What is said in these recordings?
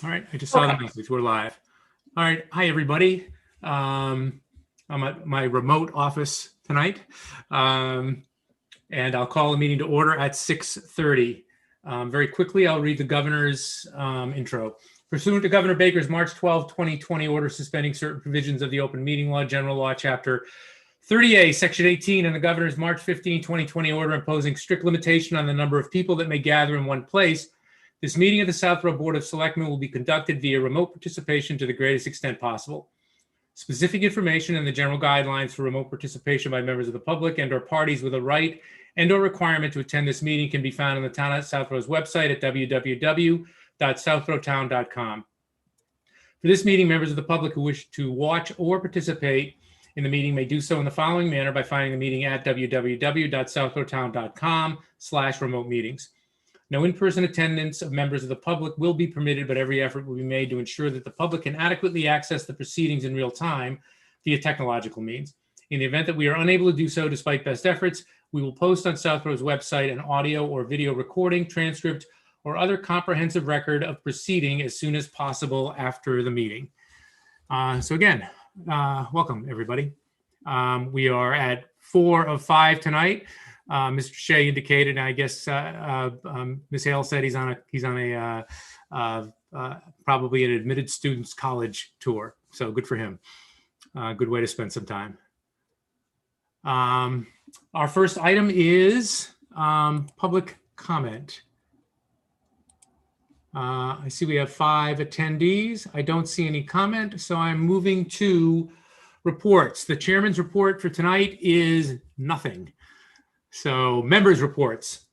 All right, I just saw the message. We're live. All right, hi everybody. I'm at my remote office tonight, and I'll call the meeting to order at 6:30. Very quickly, I'll read the governor's intro. Pursuant to Governor Baker's March 12, 2020 order suspending certain provisions of the Open Meeting Law, General Law, Chapter 30A, Section 18, and the governor's March 15, 2020 order imposing strict limitation on the number of people that may gather in one place, this meeting of the Southborough Board of Selectmen will be conducted via remote participation to the greatest extent possible. Specific information and the general guidelines for remote participation by members of the public and/or parties with a right and/or requirement to attend this meeting can be found on the Town of Southborough's website at www.southboroughtown.com. For this meeting, members of the public who wish to watch or participate in the meeting may do so in the following manner by finding the meeting at www.southboroughtown.com/remote meetings. No in-person attendance of members of the public will be permitted, but every effort will be made to ensure that the public can adequately access the proceedings in real time via technological means. In the event that we are unable to do so, despite best efforts, we will post on Southborough's website an audio or video recording, transcript, or other comprehensive record of proceeding as soon as possible after the meeting. So again, welcome everybody. We are at 4 of 5 tonight. Mr. Shea indicated, and I guess Ms. Hale said he's on a probably an admitted students college tour. So good for him. Good way to spend some time. Our first item is public comment. I see we have 5 attendees. I don't see any comment, so I'm moving to reports. The chairman's report for tonight is nothing. So members' reports.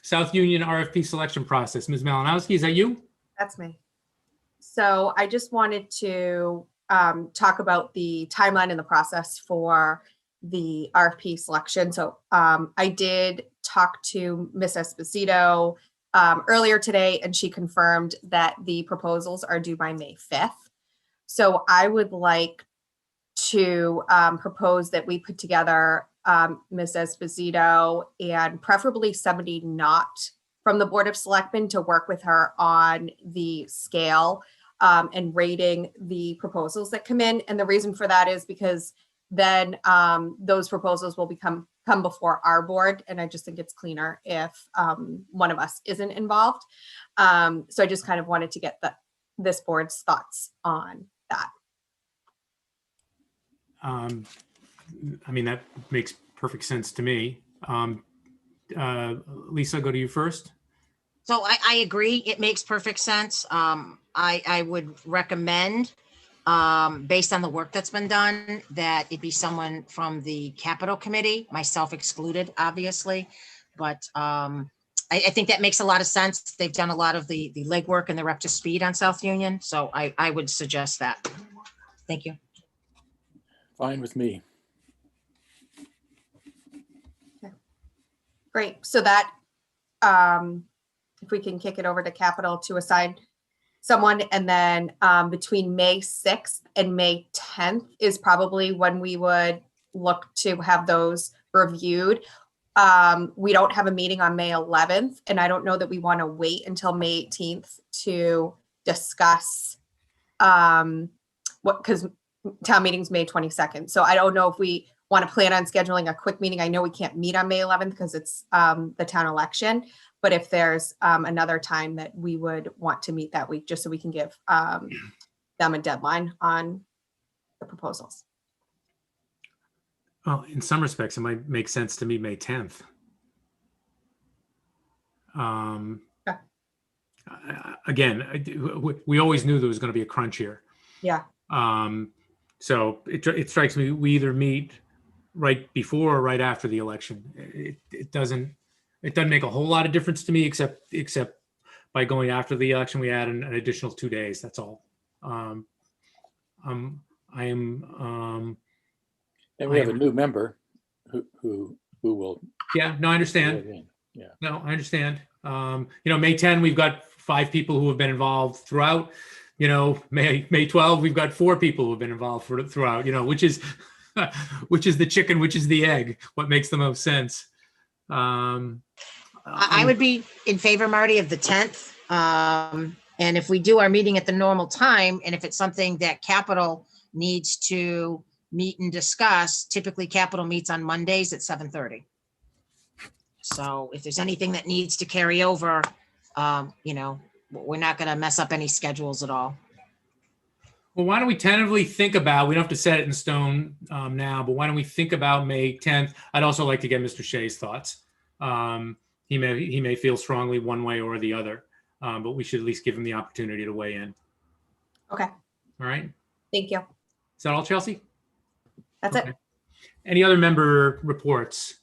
South Union RFP selection process. Ms. Malinowski, is that you? That's me. So I just wanted to talk about the timeline and the process for the RFP selection. So I did talk to Ms. Esposito earlier today, and she confirmed that the proposals are due by May 5th. So I would like to propose that we put together Ms. Esposito and preferably somebody not from the Board of Selectmen to work with her on the scale and rating the proposals that come in. And the reason for that is because then those proposals will come before our board. And I just think it's cleaner if one of us isn't involved. So I just kind of wanted to get this board's thoughts on that. I mean, that makes perfect sense to me. Lisa, go to you first. So I agree. It makes perfect sense. I would recommend, based on the work that's been done, that it be someone from the Capital Committee, myself excluded, obviously. But I think that makes a lot of sense. They've done a lot of the legwork and they're up to speed on South Union. So I would suggest that. Thank you. Fine with me. Okay. Great. So that, if we can kick it over to Capital to assign someone, and then between May 6th and May 10th is probably when we would look to have those reviewed. We don't have a meeting on May 11th, and I don't know that we want to wait until May 18th to discuss because town meeting's May 22nd. So I don't know if we want to plan on scheduling a quick meeting. I know we can't meet on May 11th because it's the town election, but if there's another time that we would want to meet that week, just so we can give them a deadline on the proposals. Well, in some respects, it might make sense to meet May 10th. Okay. Again, we always knew there was going to be a crunch here. Yeah. So it strikes me we either meet right before or right after the election. It doesn't make a whole lot of difference to me, except by going after the election, we add an additional 2 days. That's all. And we have a new member who will. Yeah, no, I understand. Yeah. No, I understand. May 10, we've got 5 people who have been involved throughout. May 12, we've got 4 people who have been involved throughout, which is the chicken, which is the egg, what makes the most sense. I would be in favor, Marty, of the 10th. And if we do our meeting at the normal time, and if it's something that capital needs to meet and discuss, typically capital meets on Mondays at 7:30. So if there's anything that needs to carry over, we're not going to mess up any schedules at all. Well, why don't we tentatively think about, we don't have to set it in stone now, but why don't we think about May 10th? I'd also like to get Mr. Shea's thoughts. He may feel strongly one way or the other, but we should at least give him the opportunity to weigh in. Okay, All right. thank you. Is that all, Chelsea? That's Okay. it. Any other member reports?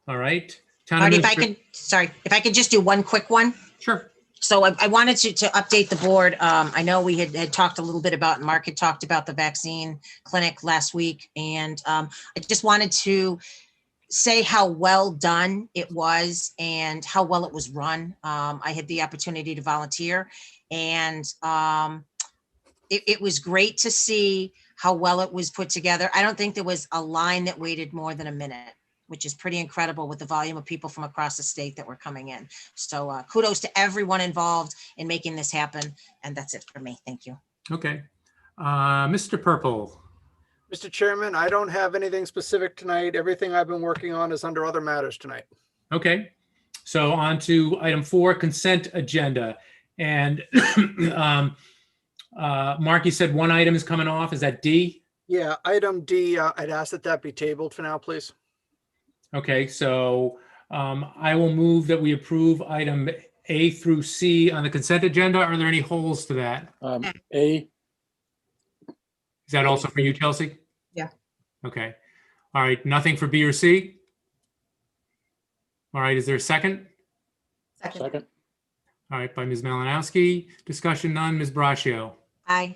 All right. Town Marty, if I could just do one quick one. Sure. So I wanted to update the board. I know we had talked a little bit about, Mark had talked about the vaccine clinic last week. And I just wanted to say how well done it was and how well it was run. I had the opportunity to volunteer, and it was great to see how well it was put together. I don't think there was a line that waited more than a minute, which is pretty incredible with the volume of people from across the state that were coming in. So kudos to everyone involved in making this happen. And that's it for me. Thank you. Okay. Mr. Purple. Mr. Chairman, I don't have anything specific tonight. Everything I've been working on is under other matters tonight. Okay. So on to item 4, consent agenda. And Mark, you said one item is coming off. Is that D? Yeah, item D, I'd ask that that be tabled for now, please. Okay, so I will move that we approve item A through C on the consent agenda. Are there any holes to that? A, Is that also for you, Chelsea? Yeah. Okay. All right, nothing for B or C? All right, is there a second? second, All right, by Ms. Malinowski. Discussion none. Ms. Braccio. Aye.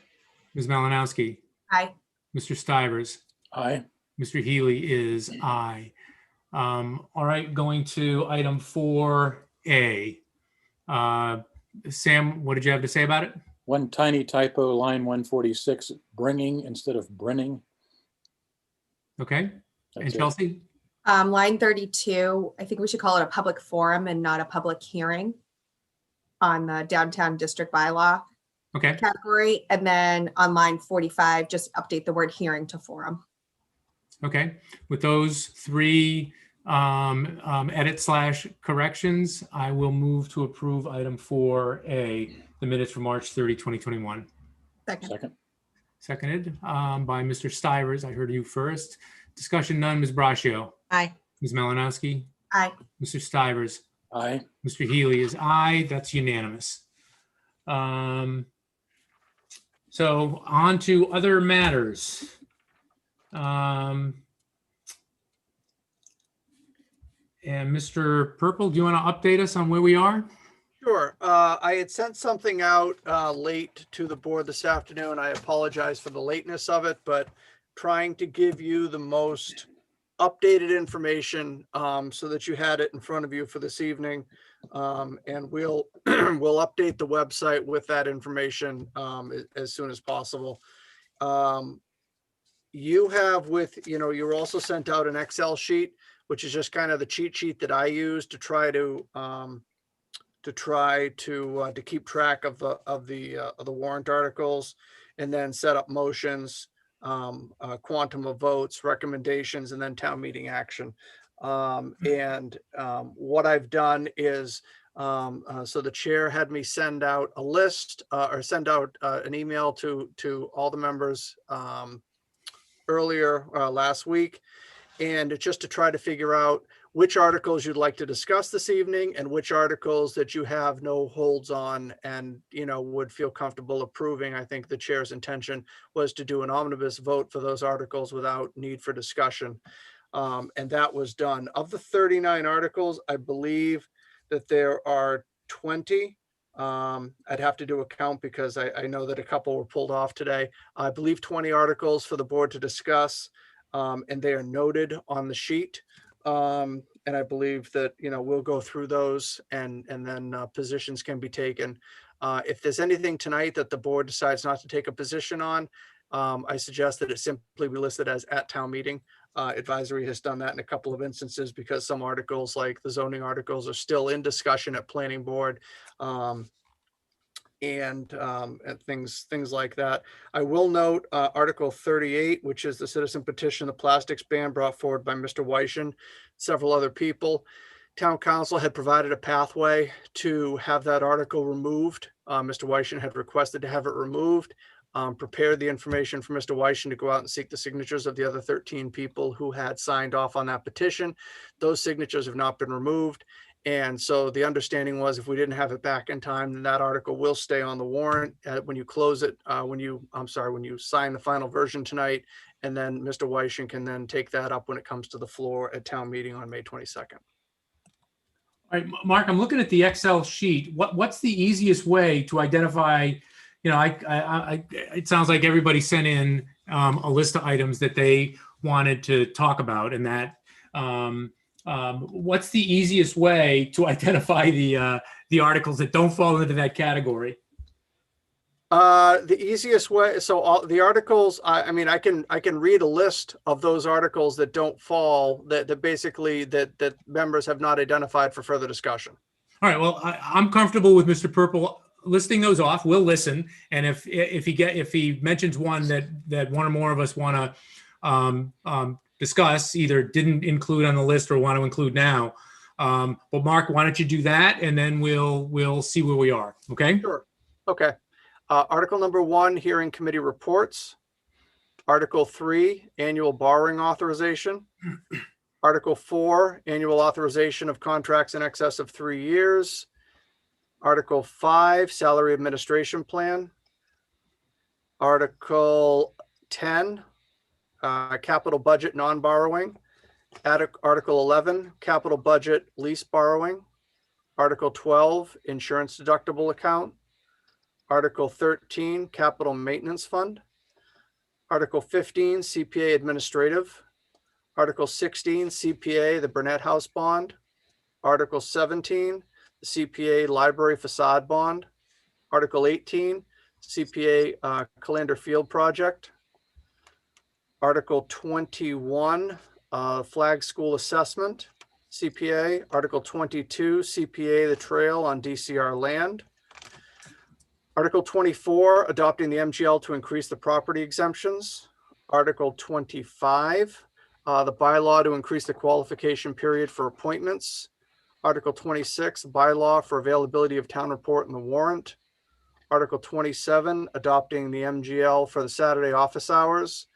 Ms. Malinowski. Aye. Mr. Stivers. aye. Mr. Healy is aye. All right, going to item 4A. Sam, what did you have to say about it? One tiny typo, line 146, bringing instead of brinning. Okay, That's and it. Chelsea? Line 32, I think we should call it a public forum and not a public hearing on the downtown district bylaw Okay, category. And then on line 45, just update the word hearing to forum. okay. With those 3 edit / corrections, I will move to approve item 4A, the minutes for March 30, 2021. Second. Second, Seconded by Mr. Stivers. I heard you first. Discussion none. Ms. Braccio. Aye. Ms. Malinowski. Aye. Mr. Stivers. aye. Mr. Healy is aye. That's unanimous. So on to other matters. And Mr. Purple, do you want to update us on where we are? Sure. I had sent something out late to the board this afternoon. I apologize for the lateness of it, but trying to give you the most updated information so that you had it in front of you for this evening. And we'll we'll update the website with that information as soon as possible. You have you were also sent out an Excel sheet, which is just kind of the cheat sheet that I use to try to keep track of the warrant articles, and then set up motions, quantum of votes, recommendations, and then town meeting action. What I've done is, so the chair had me send out a list or send out an email to all the members earlier last week. And it's just to try to figure out which articles you'd like to discuss this evening and which articles that you have no holds on and, would feel comfortable approving. I think the chair's intention was to do an omnibus vote for those articles without need for discussion. And that was done. Of the 39 articles, I believe that there are 20. I'd have to do a count because I know that a couple were pulled off today. I believe 20 articles for the board to discuss. And they are noted on the sheet. And I believe that, we'll go through those and then positions can be taken. If there's anything tonight that the board decides not to take a position on, I suggest that it simply be listed as at town meeting. Advisory has done that in a couple of instances because some articles like the zoning articles are still in discussion at planning board. and things like that. I will note Article 38, which is the citizen petition, the plastics ban brought forward by Mr. Weishen, several other people. Town council had provided a pathway to have that article removed. Mr. Weishen had requested to have it removed, prepared the information for Mr. Weishen to go out and seek the signatures of the other 13 people who had signed off on that petition. Those signatures have not been removed. And so the understanding was if we didn't have it back in time, then that article will stay on the warrant when you close it, when you sign the final version tonight. And then Mr. Weishen can then take that up when it comes to the floor at town meeting on May 22nd. All right, Mark, I'm looking at the Excel sheet. What's the easiest way to identify, it sounds like everybody sent in a list of items that they wanted to talk about, and that what's the easiest way to identify the articles that don't fall into that category? The easiest way, so all the articles, I mean, I can read a list of those articles that don't fall, that basically that members have not identified for further discussion. All right, well, I'm comfortable with Mr. Purple listing those off. We'll listen, and if he mentions one that one or more of us want to discuss, either didn't include on the list or want to include now. But Mark, why don't you do that, and then we'll see where we are. Okay. Sure. Okay. Article number 1, hearing committee reports. Article 3, annual borrowing authorization. Article 4, annual authorization of contracts in excess of 3 years. Article 5, salary administration plan. Article 10, capital budget non-borrowing. Article 11, capital budget lease borrowing. Article 12, insurance deductible account. Article 13, capital maintenance fund. Article 15, CPA administrative. Article 16, CPA, the Burnett House bond. Article 17, the CPA library facade bond. Article 18, CPA Calander Field project. Article 21, flag school assessment, CPA. Article 22, CPA, the trail on DCR land. Article 24, adopting the MGL to increase the property exemptions. Article 25, the bylaw to increase the qualification period for appointments. Article 26, bylaw for availability of town report in the warrant. Article 27, adopting the MGL for the Saturday office hours.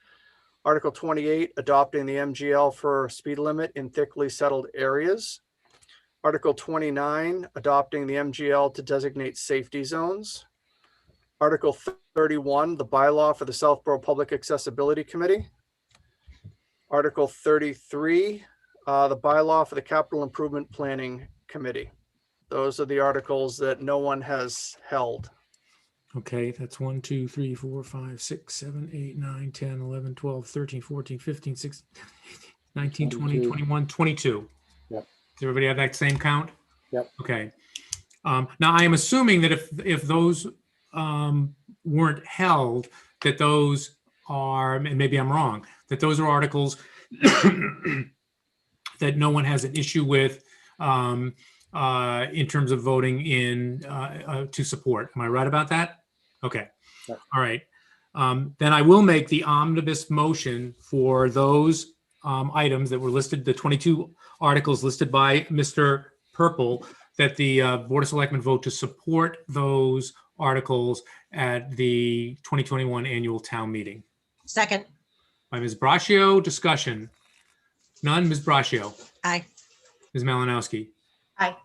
Article 28, adopting the MGL for speed limit in thickly settled areas. Article 29, adopting the MGL to designate safety zones. Article 31, the bylaw for the Southborough Public Accessibility Committee. Article 33, the bylaw for the Capital Improvement Planning Committee. Those are the articles that no one has held. Okay, that's 1, 2, 3, 4, 5, 6, 7, 8, 9, 10, 11, 12, 13, 14, 15, 16, 19, 20, 22. 21, 22. Yep. Does everybody have that same count? Yep. Okay. Now I am assuming that if those weren't held, that those are, and maybe I'm wrong, that those are articles that no one has an issue with in terms of voting in to support. Am I right about that? Okay. Yeah. All right. Then I will make the omnibus motion for those items that were listed, the 22 articles listed by Mr. Purple, that the Board of Selectmen vote to support those articles at the 2021 annual town meeting. Second. By Ms. Braccio, discussion. None. Ms. Braccio. Aye. Ms. Malinowski. Aye.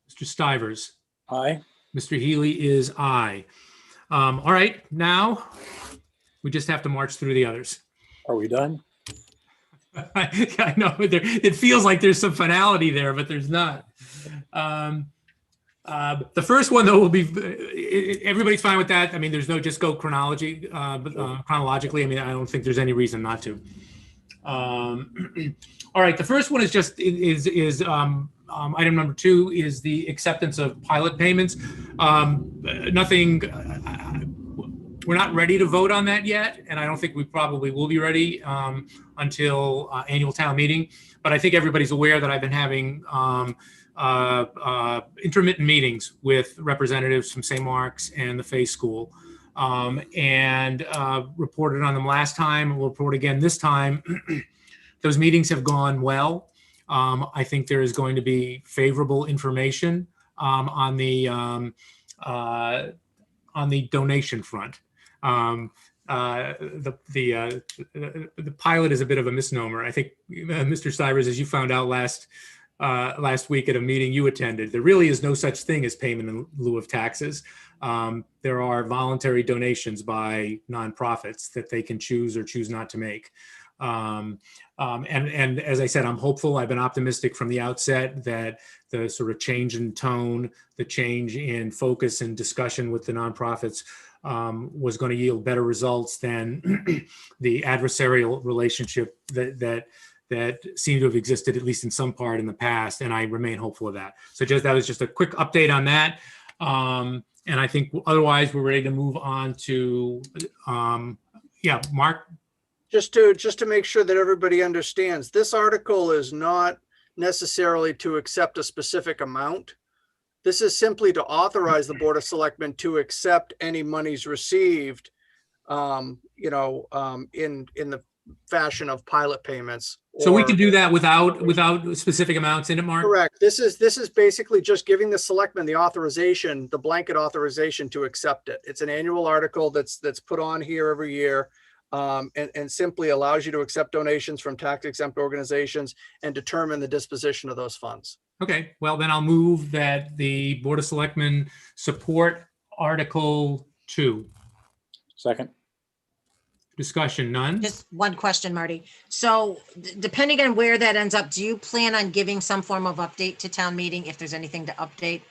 Mr. Stivers. Aye. Mr. Healy is aye. All right, now we just have to march through the others. Are we done? I know it feels like there's some finality there, but there's not. The first one, though, will be, everybody's fine with that. I mean, there's no, just go chronologically. I mean, I don't think there's any reason not to. All right, the first one is just, item number 2 is the acceptance of pilot payments. Nothing, we're not ready to vote on that yet, and I don't think we probably will be ready until annual town meeting. But I think everybody's aware that I've been having intermittent meetings with representatives from St. Mark's and the Fay School, and reported on them last time. We'll report again this time. Those meetings have gone well. I think there is going to be favorable information on the donation front. The pilot is a bit of a misnomer. I think, Mr. Stivers, as you found out last week at a meeting you attended, there really is no such thing as payment in lieu of taxes. There are voluntary donations by nonprofits that they can choose or choose not to make. And as I said, I'm hopeful. I've been optimistic from the outset that the sort of change in tone, the change in focus and discussion with the nonprofits was going to yield better results than the adversarial relationship that seemed to have existed, at least in some part, in the past. And I remain hopeful of that. So that was just a quick update on that. And I think otherwise we're ready to move on to, Mark. Just to make sure that everybody understands, this article is not necessarily to accept a specific amount. This is simply to authorize the Board of Selectmen to accept any monies received, in the fashion of pilot payments. So we could do that without specific amounts in it, Mark? Correct. This is basically just giving the selectmen the authorization, the blanket authorization to accept it. It's an annual article that's put on here every year, and simply allows you to accept donations from tax exempt organizations and determine the disposition of those funds. Okay, well then I'll move that the Board of Selectmen support Article 2. Second. Discussion, none? Just one question, Marty. So depending on where that ends up, do you plan on giving some form of update to town meeting if there's anything to update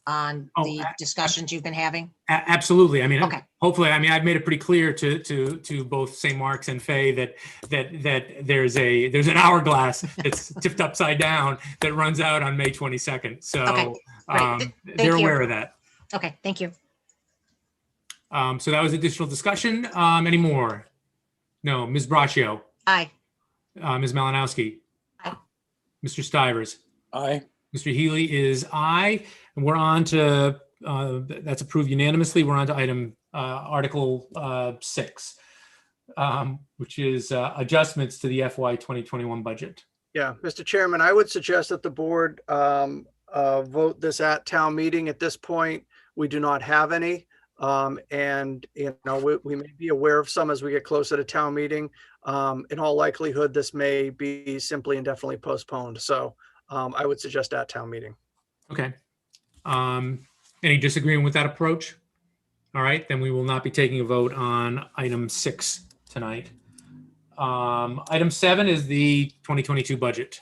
on the discussions you've been having? Absolutely. I mean, Okay. Hopefully, I mean, I've made it pretty clear to both St. Mark's and Fay that there's an hourglass that's tipped upside down that runs out on May 22nd. So Okay, great. they're you. aware of that. Okay, thank you. So that was additional discussion. Any more? No. Ms. Braccio, Aye. Ms. Malinowski, Aye. Mr. Stivers, Aye. Mr. Healy is aye. And we're on to, that's approved unanimously. We're on to item Article 6, which is adjustments to the FY 2021 budget. Yeah, Mr. Chairman, I would suggest that the board vote this at town meeting. At this point, we do not have any. And we may be aware of some as we get closer to town meeting. In all likelihood, this may be simply indefinitely postponed. So I would suggest at town meeting. Okay. Any disagreement with that approach? All right, then we will not be taking a vote on item 6 tonight. Item 7 is the 2022 budget.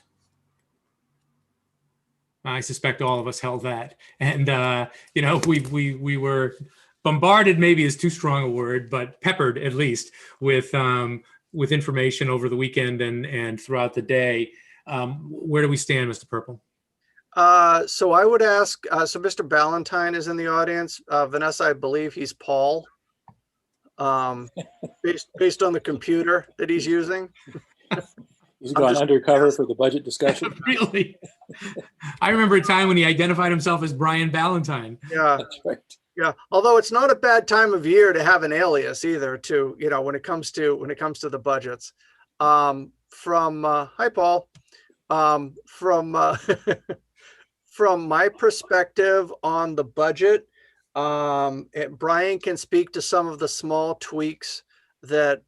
I suspect all of us held that. And, we were bombarded, maybe is too strong a word, but peppered at least with information over the weekend and throughout the day. Where do we stand, Mr. Purple? So I would ask, so Mr. Ballantyne is in the audience. Vanessa, I believe he's Paul, based on the computer that he's using. He's gone undercover for the budget discussion. Really? I remember a time when he identified himself as Brian Ballantyne. Yeah. That's right. Yeah. Although it's not a bad time of year to have an alias either, too, when it comes to the budgets. Hi, Paul. From my perspective on the budget, Brian can speak to some of the small tweaks that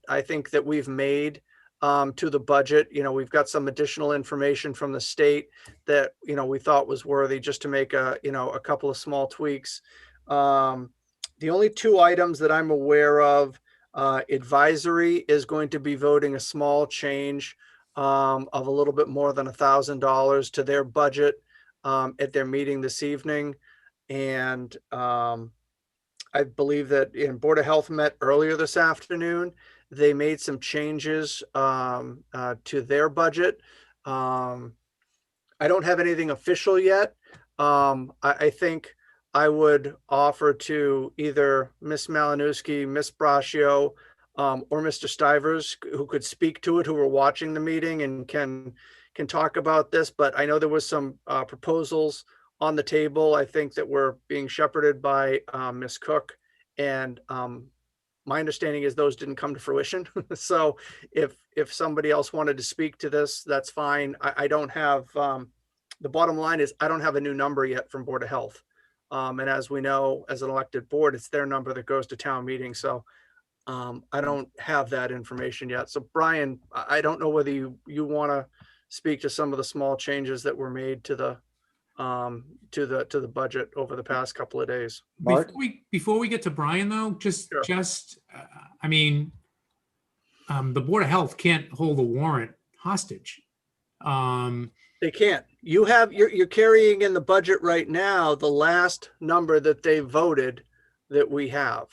I think that we've made to the budget. We've got some additional information from the state that we thought was worthy just to make a couple of small tweaks. The only 2 items that I'm aware of, advisory is going to be voting a small change of a little bit more than $1,000 to their budget at their meeting this evening. And I believe that Board of Health met earlier this afternoon. They made some changes to their budget. I don't have anything official yet. I think I would offer to either Ms. Malinowski, Ms. Braccio, or Mr. Stivers, who could speak to it, who were watching the meeting and can can talk about this, but I know there was some proposals on the table, I think, that were being shepherded by Ms. Cook. And my understanding is those didn't come to fruition. So if somebody else wanted to speak to this, that's fine. I don't have, the bottom line is I don't have a new number yet from Board of Health. And as we know, as an elected board, it's their number that goes to town meeting. So I don't have that information yet. So Brian, I don't know whether you want to speak to some of the small changes that were made to the budget over the past couple of days. Mark? Before we get to Brian, though, Sure. I mean, the Board of Health can't hold a warrant hostage. They can't. You're carrying in the budget right now the last number that they voted that we have.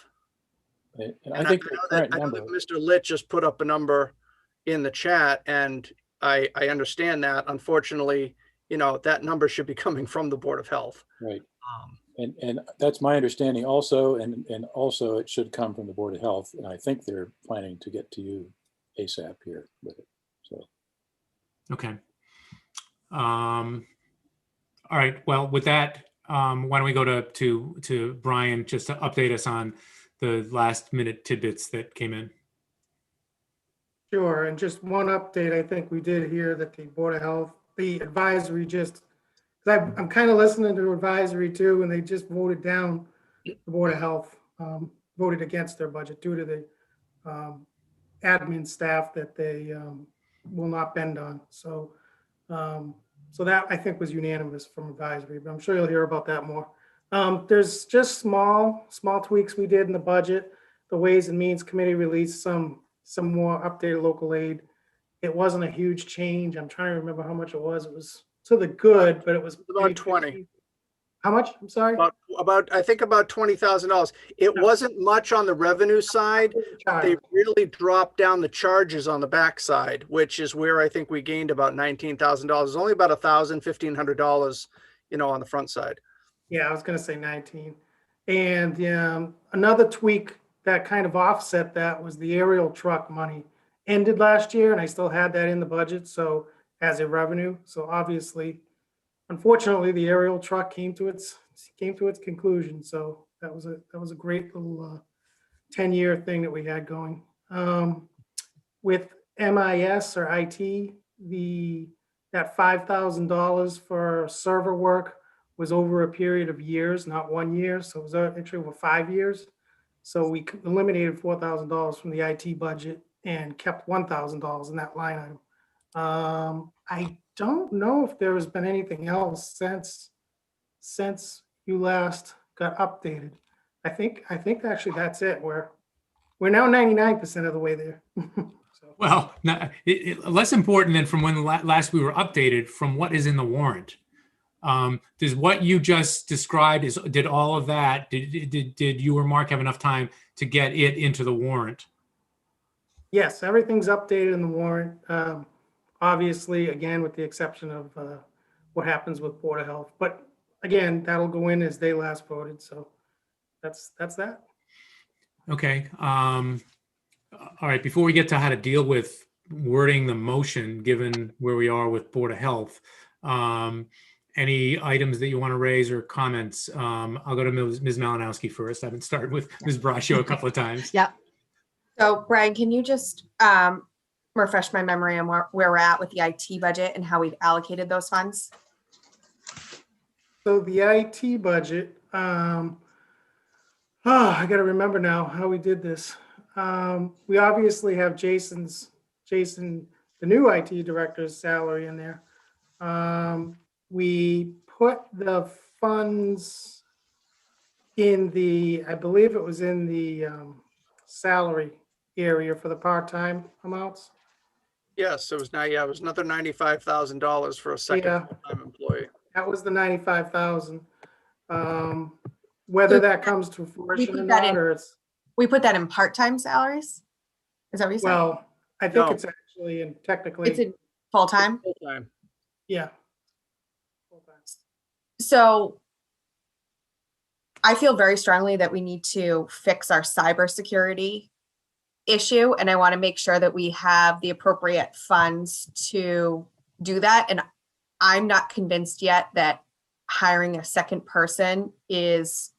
And And I think the know current that number, Mr. Litch just put up a number in the chat, and I understand that. Unfortunately, that number should be coming from the Board of Health. right, Um, and that's my understanding also, and also it should come from the Board of Health, and I think they're planning to get to you ASAP here with it, so. Okay. All right. Well, with that, why don't we go to Brian just to update us on the last minute tidbits that came in. Sure, and just one update, I think we did hear that the Board of Health, the advisory just, because I'm kind of listening to advisory too, and they just voted down, the Board of Health voted against their budget due to the admin staff that they will not bend on. So that I think was unanimous from advisory, but I'm sure you'll hear about that more. There's just small tweaks we did in the budget. The Ways and Means Committee released some more updated local aid. It wasn't a huge change. I'm trying to remember how much it was. It was to the good, but it was About 20. How much? I'm sorry. I think about $20,000. It wasn't much on the revenue side. They really dropped down the charges on the backside, which is where I think we gained about $19,000. Only about $1,000, $1,500, on the front side. Yeah, I was going to say 19. And another tweak that kind of offset that was the aerial truck money ended last year, and I still had that in the budget, so as a revenue. So obviously, unfortunately, the aerial truck came to its conclusion. So that was a great little 10-year thing that we had going. With MIS or IT, that $5,000 for server work was over a period of years, not 1 year. So it was actually over 5 years. So we eliminated $4,000 from the IT budget and kept $1,000 in that line item. I don't know if there has been anything else since you last got updated. I think actually that's it. We're now 99% of the way there. So. Well, less important than from when last we were updated, from what is in the warrant. Does what you just described, did all of that, did you or Mark have enough time to get it into the warrant? Yes, everything's updated in the warrant. Obviously, again, with the exception of what happens with Board of Health. But again, that'll go in as they last voted. So that's that. Okay. All right. Before we get to how to deal with wording the motion, given where we are with Board of Health, any items that you want to raise or comments? I'll go to Ms. Malinowski first. I've been starting with Ms. Braccio a couple of times. Yeah. So Brian, can you just refresh my memory on where we're at with the IT budget and how we've allocated those funds? So the IT budget, I got to remember now how we did this. We obviously have Jason, the new IT director's salary in there. We put the funds in I believe it was in the salary area for the part-time amounts. Yes, it was it was another $95,000 for a second full-time employee. That was the 95,000. Whether that comes to fruition or not, or it's. We put that in part-time salaries? Is that what you said? Well, I think No. it's actually in technically. It's in full-time? Full-time. Yeah. So I feel very strongly that we need to fix our cybersecurity issue, and I want to make sure that we have the appropriate funds to do that. And I'm not convinced yet that hiring a second person is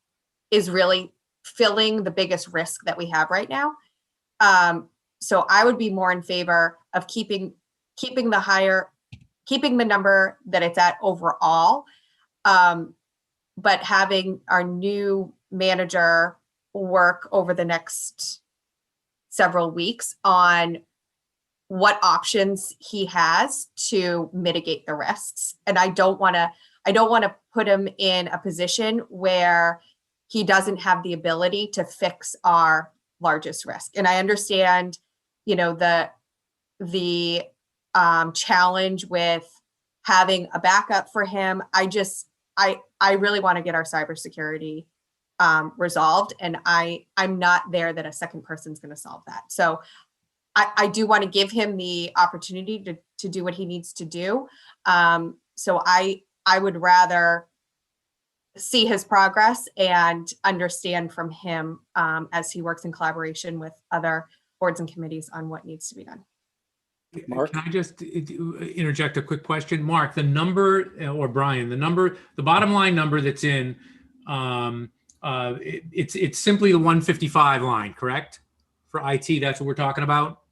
really filling the biggest risk that we have right now. So I would be more in favor of keeping the number that it's at overall, but having our new manager work over the next several weeks on what options he has to mitigate the risks. And I don't want to put him in a position where he doesn't have the ability to fix our largest risk. And I understand, the challenge with having a backup for him. I really want to get our cybersecurity resolved, and I'm not there that a second person's going to solve that. So I do want to give him the opportunity to do what he needs to do. So I would rather see his progress and understand from him as he works in collaboration with other boards and committees on what needs to be done. Mark? Can I just interject a quick question? Mark, the number, or Brian, the bottom line number that's in, it's simply the 155 line, correct? For IT, that's what we're talking about?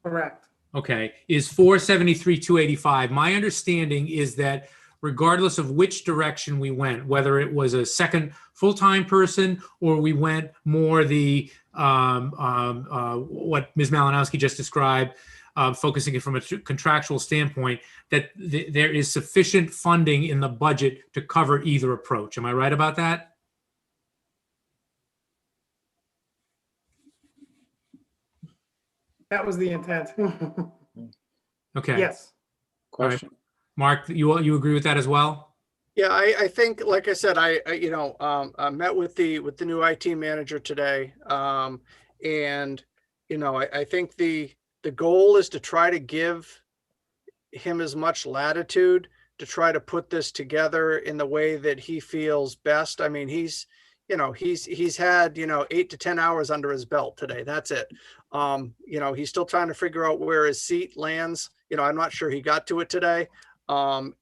Correct. Okay, is 473, 285. My understanding is that regardless of which direction we went, whether it was a second full-time person or we went more the what Ms. Malinowski just described, focusing it from a contractual standpoint, that there is sufficient funding in the budget to cover either approach. Am I right about that? That was the intent. Okay. Yes. Question? Mark, you agree with that as well? Yeah, I think, like I said, I met with the new IT manager today. And, I think the goal is to try to give him as much latitude to try to put this together in the way that he feels best. I mean, he's had, 8 to 10 hours under his belt today. That's it. He's still trying to figure out where his seat lands. I'm not sure he got to it today. I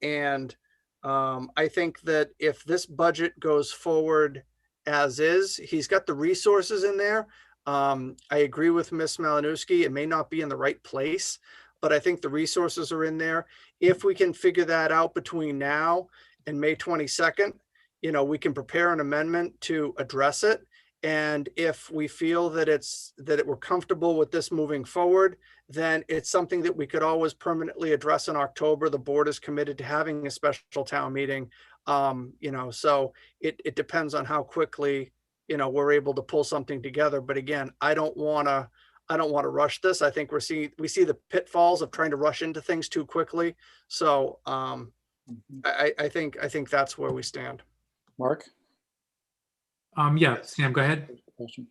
think that if this budget goes forward as is, he's got the resources in there. I agree with Ms. Malinowski. It may not be in the right place, but I think the resources are in there. If we can figure that out between now and May 22nd, we can prepare an amendment to address it. And if we feel that we're comfortable with this moving forward, then it's something that we could always permanently address in October. The board is committed to having a special town meeting. So it depends on how quickly, we're able to pull something together. But again, I don't want to rush this. I think we see the pitfalls of trying to rush into things too quickly. So I think that's where we stand. Mark? Yeah, Sam, go ahead. Question.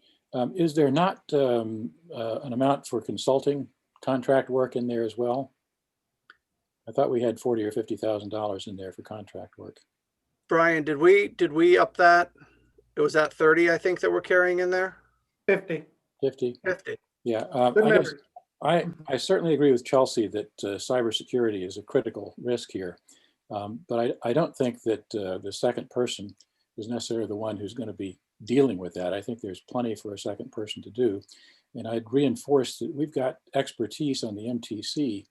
Is there not an amount for consulting contract work in there as well? I thought we had $40,000 or $50,000 in there for contract work. Brian, did we up that? It was at 30, I think, that we're carrying in there. 50. 50? 50. Yeah, Good I guess memory. I certainly agree with Chelsea that cybersecurity is a critical risk here. But I don't think that the second person is necessarily the one who's going to be dealing with that. I think there's plenty for a second person to do. And I'd reinforce that we've got expertise on the MTC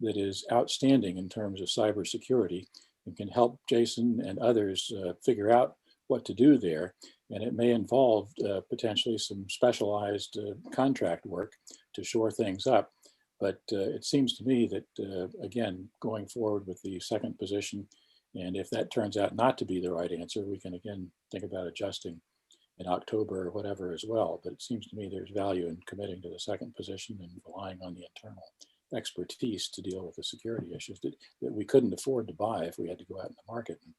that is outstanding in terms of cybersecurity and can help Jason and others figure out what to do there. And it may involve potentially some specialized contract work to shore things up. But it seems to me that, again, going forward with the second position, and if that turns out not to be the right answer, we can again think about adjusting in October or whatever as well. But it seems to me there's value in committing to the second position and relying on the internal expertise to deal with the security issues that we couldn't afford to buy if we had to go out in the market and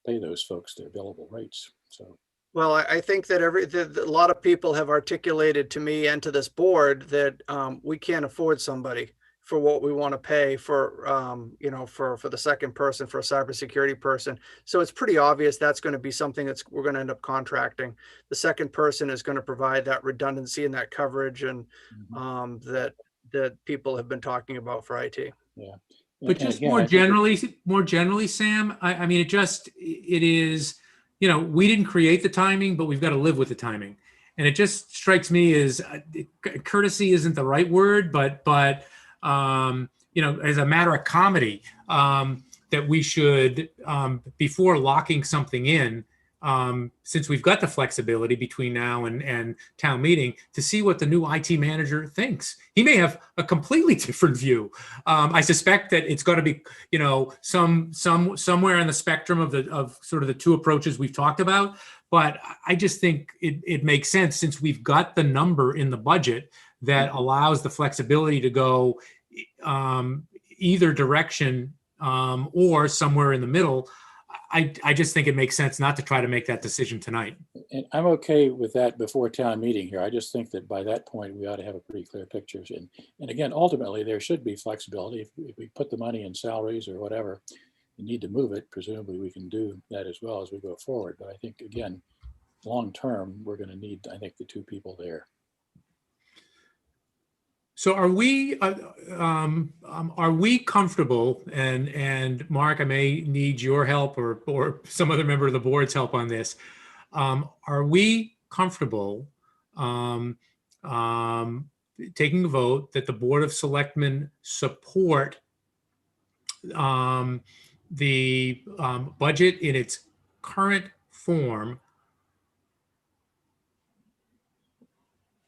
pay those folks their billable rates. So. Well, I think that a lot of people have articulated to me and to this board that we can't afford somebody for what we want to pay for, for the second person, for a cybersecurity person. So it's pretty obvious that's going to be something we're going to end up contracting. The second person is going to provide that redundancy and that coverage and that people have been talking about for IT. Yeah, But And just again, I think more generally, Sam, I mean, it is, we didn't create the timing, but we've got to live with the timing. And it just strikes me as courtesy isn't the right word, but as a matter of comedy, that we should, before locking something in, since we've got the flexibility between now and town meeting, to see what the new IT manager thinks. He may have a completely different view. I suspect that it's going to be, somewhere in the spectrum of sort of the two approaches we've talked about. But I just think it makes sense, since we've got the number in the budget that allows the flexibility to go either direction or somewhere in the middle. I just think it makes sense not to try to make that decision tonight. and I'm okay with that before town meeting here. I just think that by that point, we ought to have a pretty clear picture. And again, ultimately, there should be flexibility. If we put the money in salaries or whatever, you need to move it. Presumably, we can do that as well as we go forward. But I think, again, long term, we're going to need, I think, the two people there. So are we comfortable, and Mark, I may need your help or some other member of the board's help on this. Are we comfortable taking a vote that the Board of Selectmen support the budget in its current form,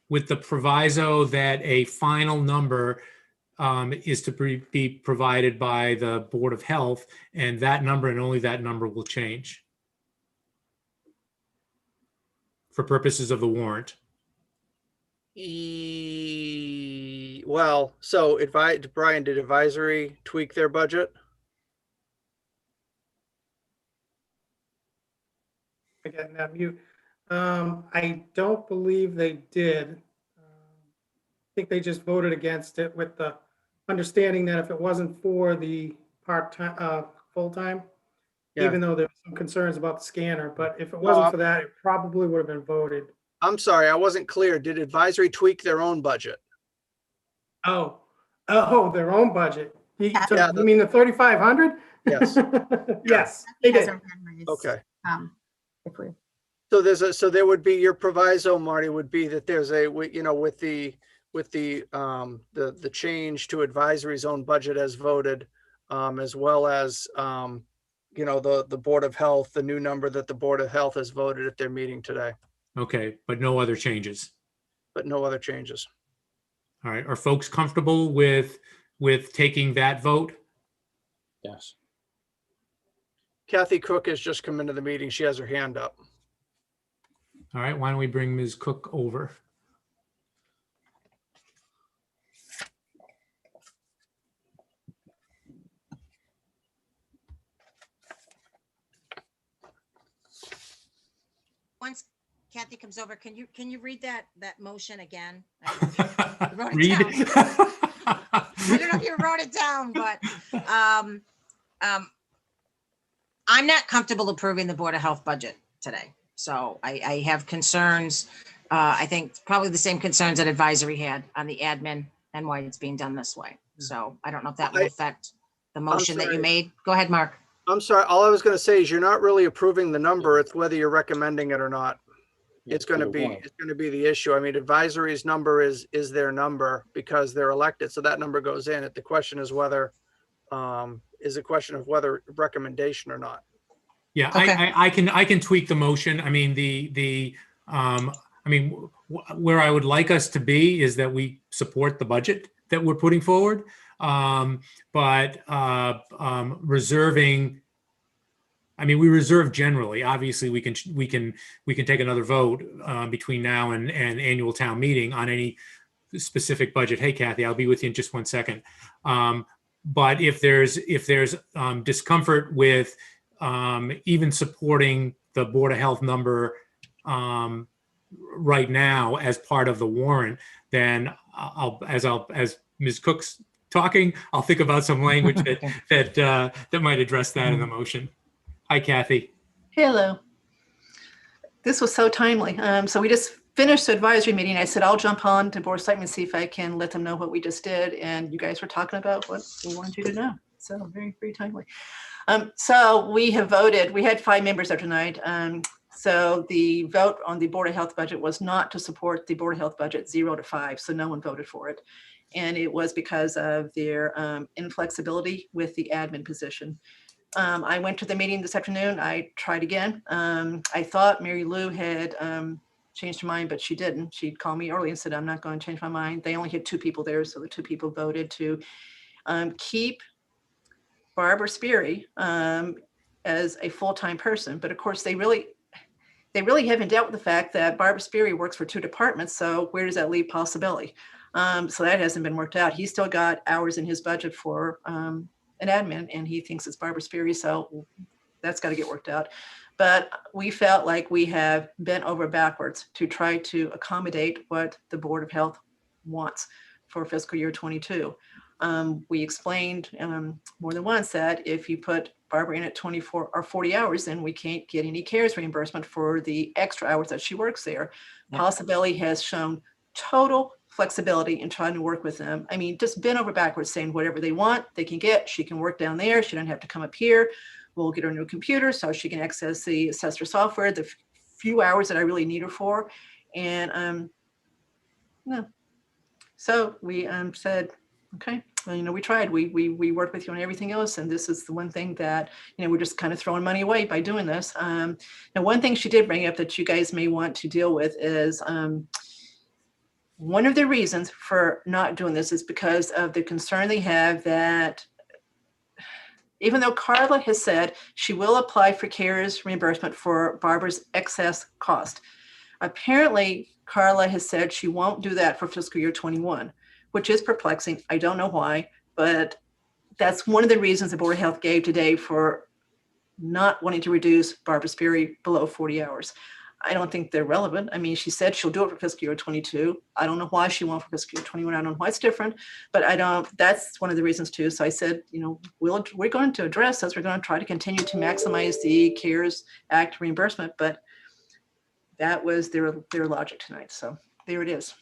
with the proviso that a final number is to be provided by the Board of Health, and that number and only that number will change for purposes of the warrant? Well, so Brian, did advisory tweak their budget? I got in that mute. I don't believe they did. I think they just voted against it with the understanding that if it wasn't for the part-time, full-time, Yeah. even though there were some concerns about the scanner, but if it wasn't for that, it probably would have been voted. I'm sorry, I wasn't clear. Did advisory tweak their own budget? Oh, their own budget. You Yeah, mean the 3,500? Yes. Yes, they Has did. a memories, Okay. If we, So there would be, your proviso, Marty, would be that there's with the change to advisory's own budget as voted, as well as, the Board of Health, the new number that the Board of Health has voted at their meeting today, Okay, but no other changes. but no other changes. All right, are folks comfortable with taking that vote? Yes. Kathy Cook has just come into the meeting. She has her hand up. All right, why don't we bring Ms. Cook over? Once Kathy comes over, can you read that motion again? wrote it Read. I don't know if you wrote it down, but I'm not comfortable approving the Board of Health budget today. So I have concerns. I think probably the same concerns that advisory had on the admin and why it's being done this way. So I don't know if that will affect the motion that you sorry. made. Go ahead, Mark. I'm sorry, all I was going to say is you're not really approving the number. It's whether you're recommending it or not. It's going to be the issue. I mean, advisory's number is their number because they're elected. So that number goes in. The question is whether, is a question of whether recommendation or not. Yeah, Okay. I can tweak the motion. I mean, where I would like us to be is that we support the budget that we're putting forward, but reserving. I mean, we reserve generally. Obviously, we can take another vote between now and annual town meeting on any specific budget. Hey, Kathy, I'll be with you in just one second. But if there's discomfort with even supporting the Board of Health number right now as part of the warrant, then as Ms. Cook's talking, I'll think about some language that might address that in the motion. Hi, Kathy. Hello. This was so timely. So we just finished the advisory meeting. I said, I'll jump on to Board of Selectmen, see if I can let them know what we just did. And you guys were talking about what we wanted you to know. So very, very timely. So we have voted, we had 5 members there tonight. So the vote on the Board of Health budget was not to support the Board of Health budget 0 to 5. So no one voted for it. And it was because of their inflexibility with the admin position. I went to the meeting this afternoon. I tried again. I thought Mary Lou had changed her mind, but she didn't. She called me early and said, I'm not going to change my mind. They only had 2 people there. So the 2 people voted to keep Barbara Speary as a full-time person. But of course, they really haven't dealt with the fact that Barbara Speary works for 2 departments. So where does that leave possibility? So that hasn't been worked out. He's still got hours in his budget for an admin, and he thinks it's Barbara Speary. So that's got to get worked out. But we felt like we have bent over backwards to try to accommodate what the Board of Health wants for fiscal year 22. We explained more than once that if you put Barbara in at 24 or 40 hours, then we can't get any CARES reimbursement for the extra hours that she works there. Possibility has shown total flexibility in trying to work with them. I mean, just bent over backwards saying whatever they want, they can get. She can work down there. She doesn't have to come up here. We'll get her a new computer so she can access the assessor software, the few hours that I really need her for. And no. So we said, okay, well, you know, we tried. We worked with you on everything else, and this is the one thing that, you know, we're just kind of throwing money away by doing this. Now, one thing she did bring up that you guys may want to deal with is one of the reasons for not doing this is because of the concern they have that even though Carla has said she will apply for CARES reimbursement for Barbara's excess cost, apparently Carla has said she won't do that for fiscal year 21, which is perplexing. I don't know why, but that's one of the reasons the Board of Health gave today for not wanting to reduce Barbara Speary below 40 hours. I don't think they're relevant. I mean, she said she'll do it for fiscal year 22. I don't know why she won't for fiscal year 21. I don't know why it's different, but that's one of the reasons too. So I said, you know, we're going to address this. We're going to try to continue to maximize the CARES Act reimbursement, but that was their logic tonight. So there it is.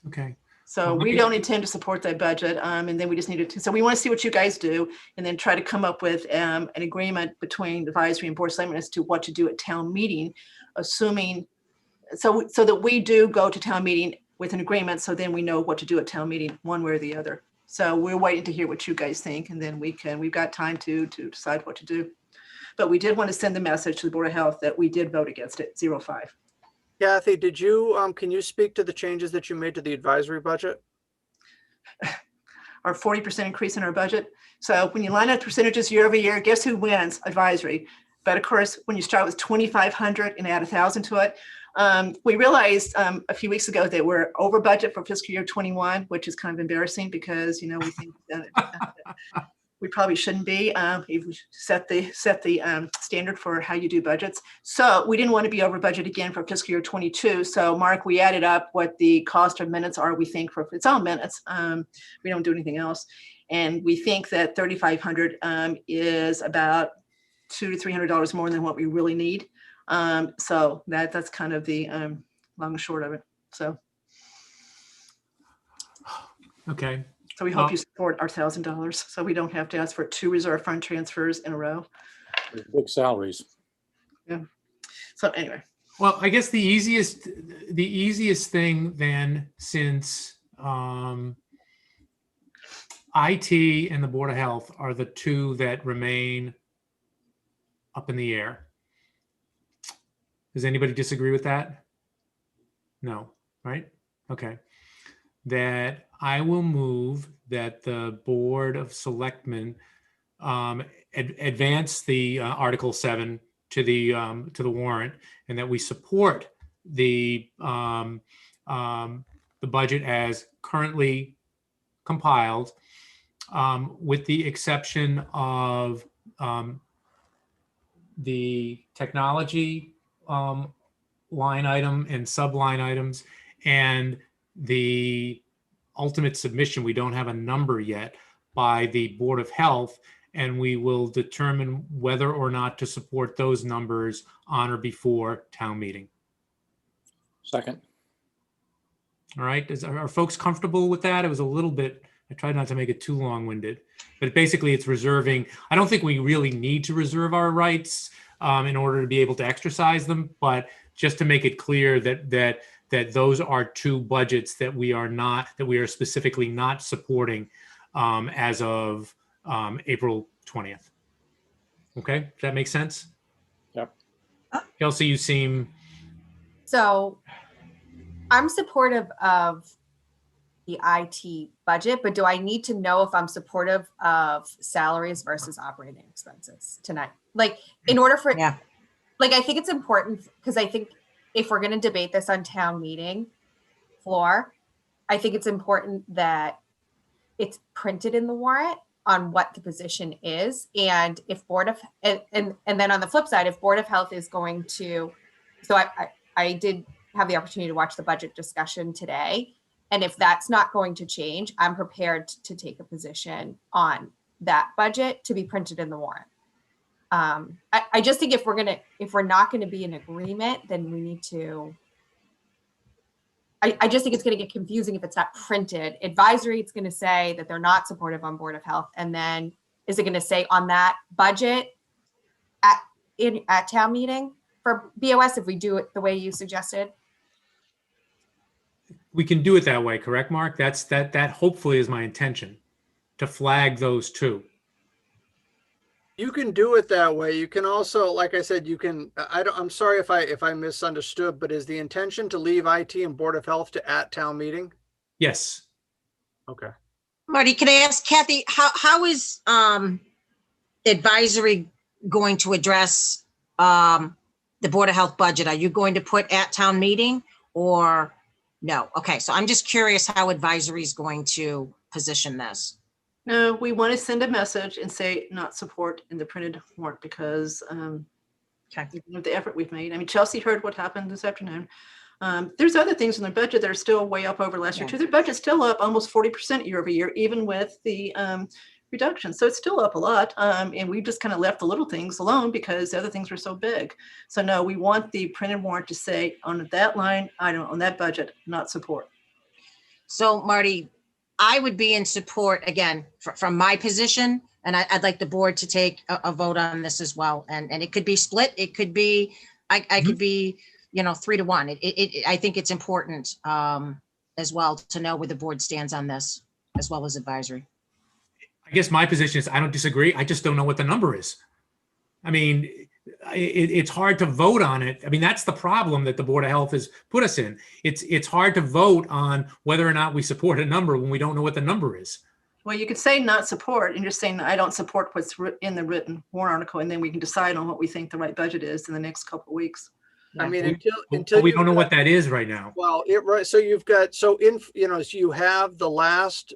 Okay. So we don't intend to support that budget. And then we just needed to, so we want to see what you guys do and then try to come up with an agreement between the advisory and board of selectmen as to what to do at town meeting, assuming, so that we do go to town meeting with an agreement. So then we know what to do at town meeting one way or the other. So we're waiting to hear what you guys think. And then we've got time to decide what to do. But we did want to send the message to the Board of Health that we did vote against it, 0-5. Kathy, did you, can you speak to the changes that you made to the advisory budget? Our 40% increase in our budget. So when you line up percentages year over year, guess who wins? Advisory. But of course, when you start with 2,500 and add 1,000 to it, we realized a few weeks ago that we're over budget for fiscal year 21, which is kind of embarrassing because, you know, we think that we probably shouldn't be. We've set the standard for how you do budgets. So we didn't want to be over budget again for fiscal year 22. So Mark, we added up what the cost of minutes are, we think, for its own minutes. We don't do anything else. And we think that 3,500 is about $200 to $300 more than what we really need. So that's kind of the long and short of it. So. Okay. So we hope you support our $1,000 so we don't have to ask for 2 reserve fund transfers in a row. Big salaries. Yeah. So anyway. Well, I guess the easiest thing then, since IT and the Board of Health are the 2 that remain up in the air. Does anybody disagree with that? No, right? Okay. That I will move that the Board of Selectmen advance the Article 7 to the warrant, and that we support the budget as currently compiled, with the exception of the technology line item and sub-line items, and the ultimate submission, we don't have a number yet, by the Board of Health, and we will determine whether or not to support those numbers on or before town meeting. Second. All right, are folks comfortable with that? It was a little bit I tried not to make it too long-winded, but basically it's reserving. I don't think we really need to reserve our rights in order to be able to exercise them, but just to make it clear that those are two budgets that we are specifically not supporting as of April 20th. Okay, does that make sense? Yep. Kelsey, you seem, So I'm supportive of the IT budget, but do I need to know if I'm supportive of salaries versus operating expenses tonight? Like, in order for, Yeah. like, I think it's important because I think if we're going to debate this on town meeting floor, I think it's important that it's printed in the warrant on what the position is. And if Board of, and then on the flip side, if Board of Health is going to, so I did have the opportunity to watch the budget discussion today. And if that's not going to change, I'm prepared to take a position on that budget to be printed in the warrant. I just think if we're not going to be in agreement, then we need to, I just think it's going to get confusing if it's not printed. Advisory, it's going to say that they're not supportive on Board of Health. And then is it going to say on that budget at town meeting for BOS if we do it the way you suggested? we can do it that way, correct, Mark? That hopefully is my intention, to flag those two. You can do it that way. You can also, like I said, you can, I'm sorry if I misunderstood, but is the intention to leave IT and Board of Health to at town meeting? Yes. Okay. Marty, can I ask Kathy, how is advisory going to address the Board of Health budget? Are you going to put at town meeting or no? Okay, so I'm just curious how advisory is going to position this. No, we want to send a message and say not support in the printed warrant because of the effort we've made. I mean, Chelsea heard what happened this afternoon. There's other things in their budget that are still way up over last year too. Their budget's still up almost 40% year over year, even with the reduction. So it's still up a lot. And we just kind of left the little things alone because the other things were so big. So no, we want the printed warrant to say on that line item, on that budget, not support. So Marty, I would be in support, again, from my position, and I'd like the board to take a vote on this as well. And it could be split. It could be, I could be, 3-1. I think it's important as well to know where the board stands on this, as well as advisory. I guess my position is I don't disagree. I just don't know what the number is. I mean, it's hard to vote on it. I mean, that's the problem that the Board of Health has put us in. It's hard to vote on whether or not we support a number when we don't know what the number is. Well, you could say not support and just saying, I don't support what's in the written warrant article. And then we can decide on what we think the right budget is in the next couple of weeks. I mean, until we don't know what that is right now. Well, so you've got, so you have the last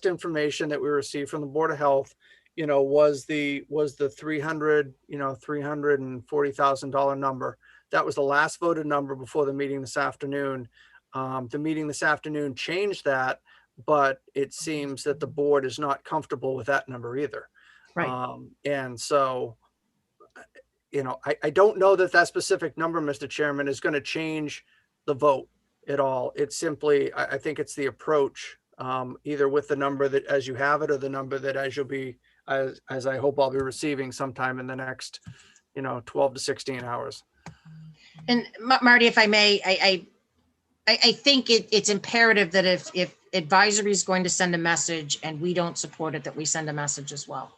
information that we received from the Board of Health, was the $340,000 number. That was the last voted number before the meeting this afternoon. The meeting this afternoon changed that, but it seems that the board is not comfortable with that number either. Right. And so, I don't know that specific number, Mr. Chairman, is going to change the vote at all. It's simply, I think it's the approach, either with the number that as you have it or the number that as you'll be, as I hope I'll be receiving sometime in the next, 12 to 16 hours. And Marty, if I may, I think it's imperative that if advisory is going to send a message and we don't support it, that we send a message as well.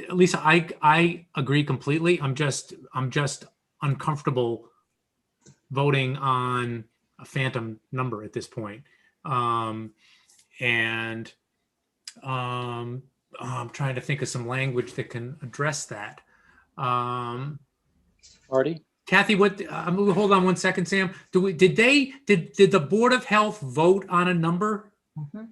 Lisa, I agree completely. I'm just uncomfortable voting on a phantom number at this point. I'm trying to think of some language that can address that. Marty? Kathy, hold on one second, Sam. Did the Board of Health vote on a number? Mm-hmm.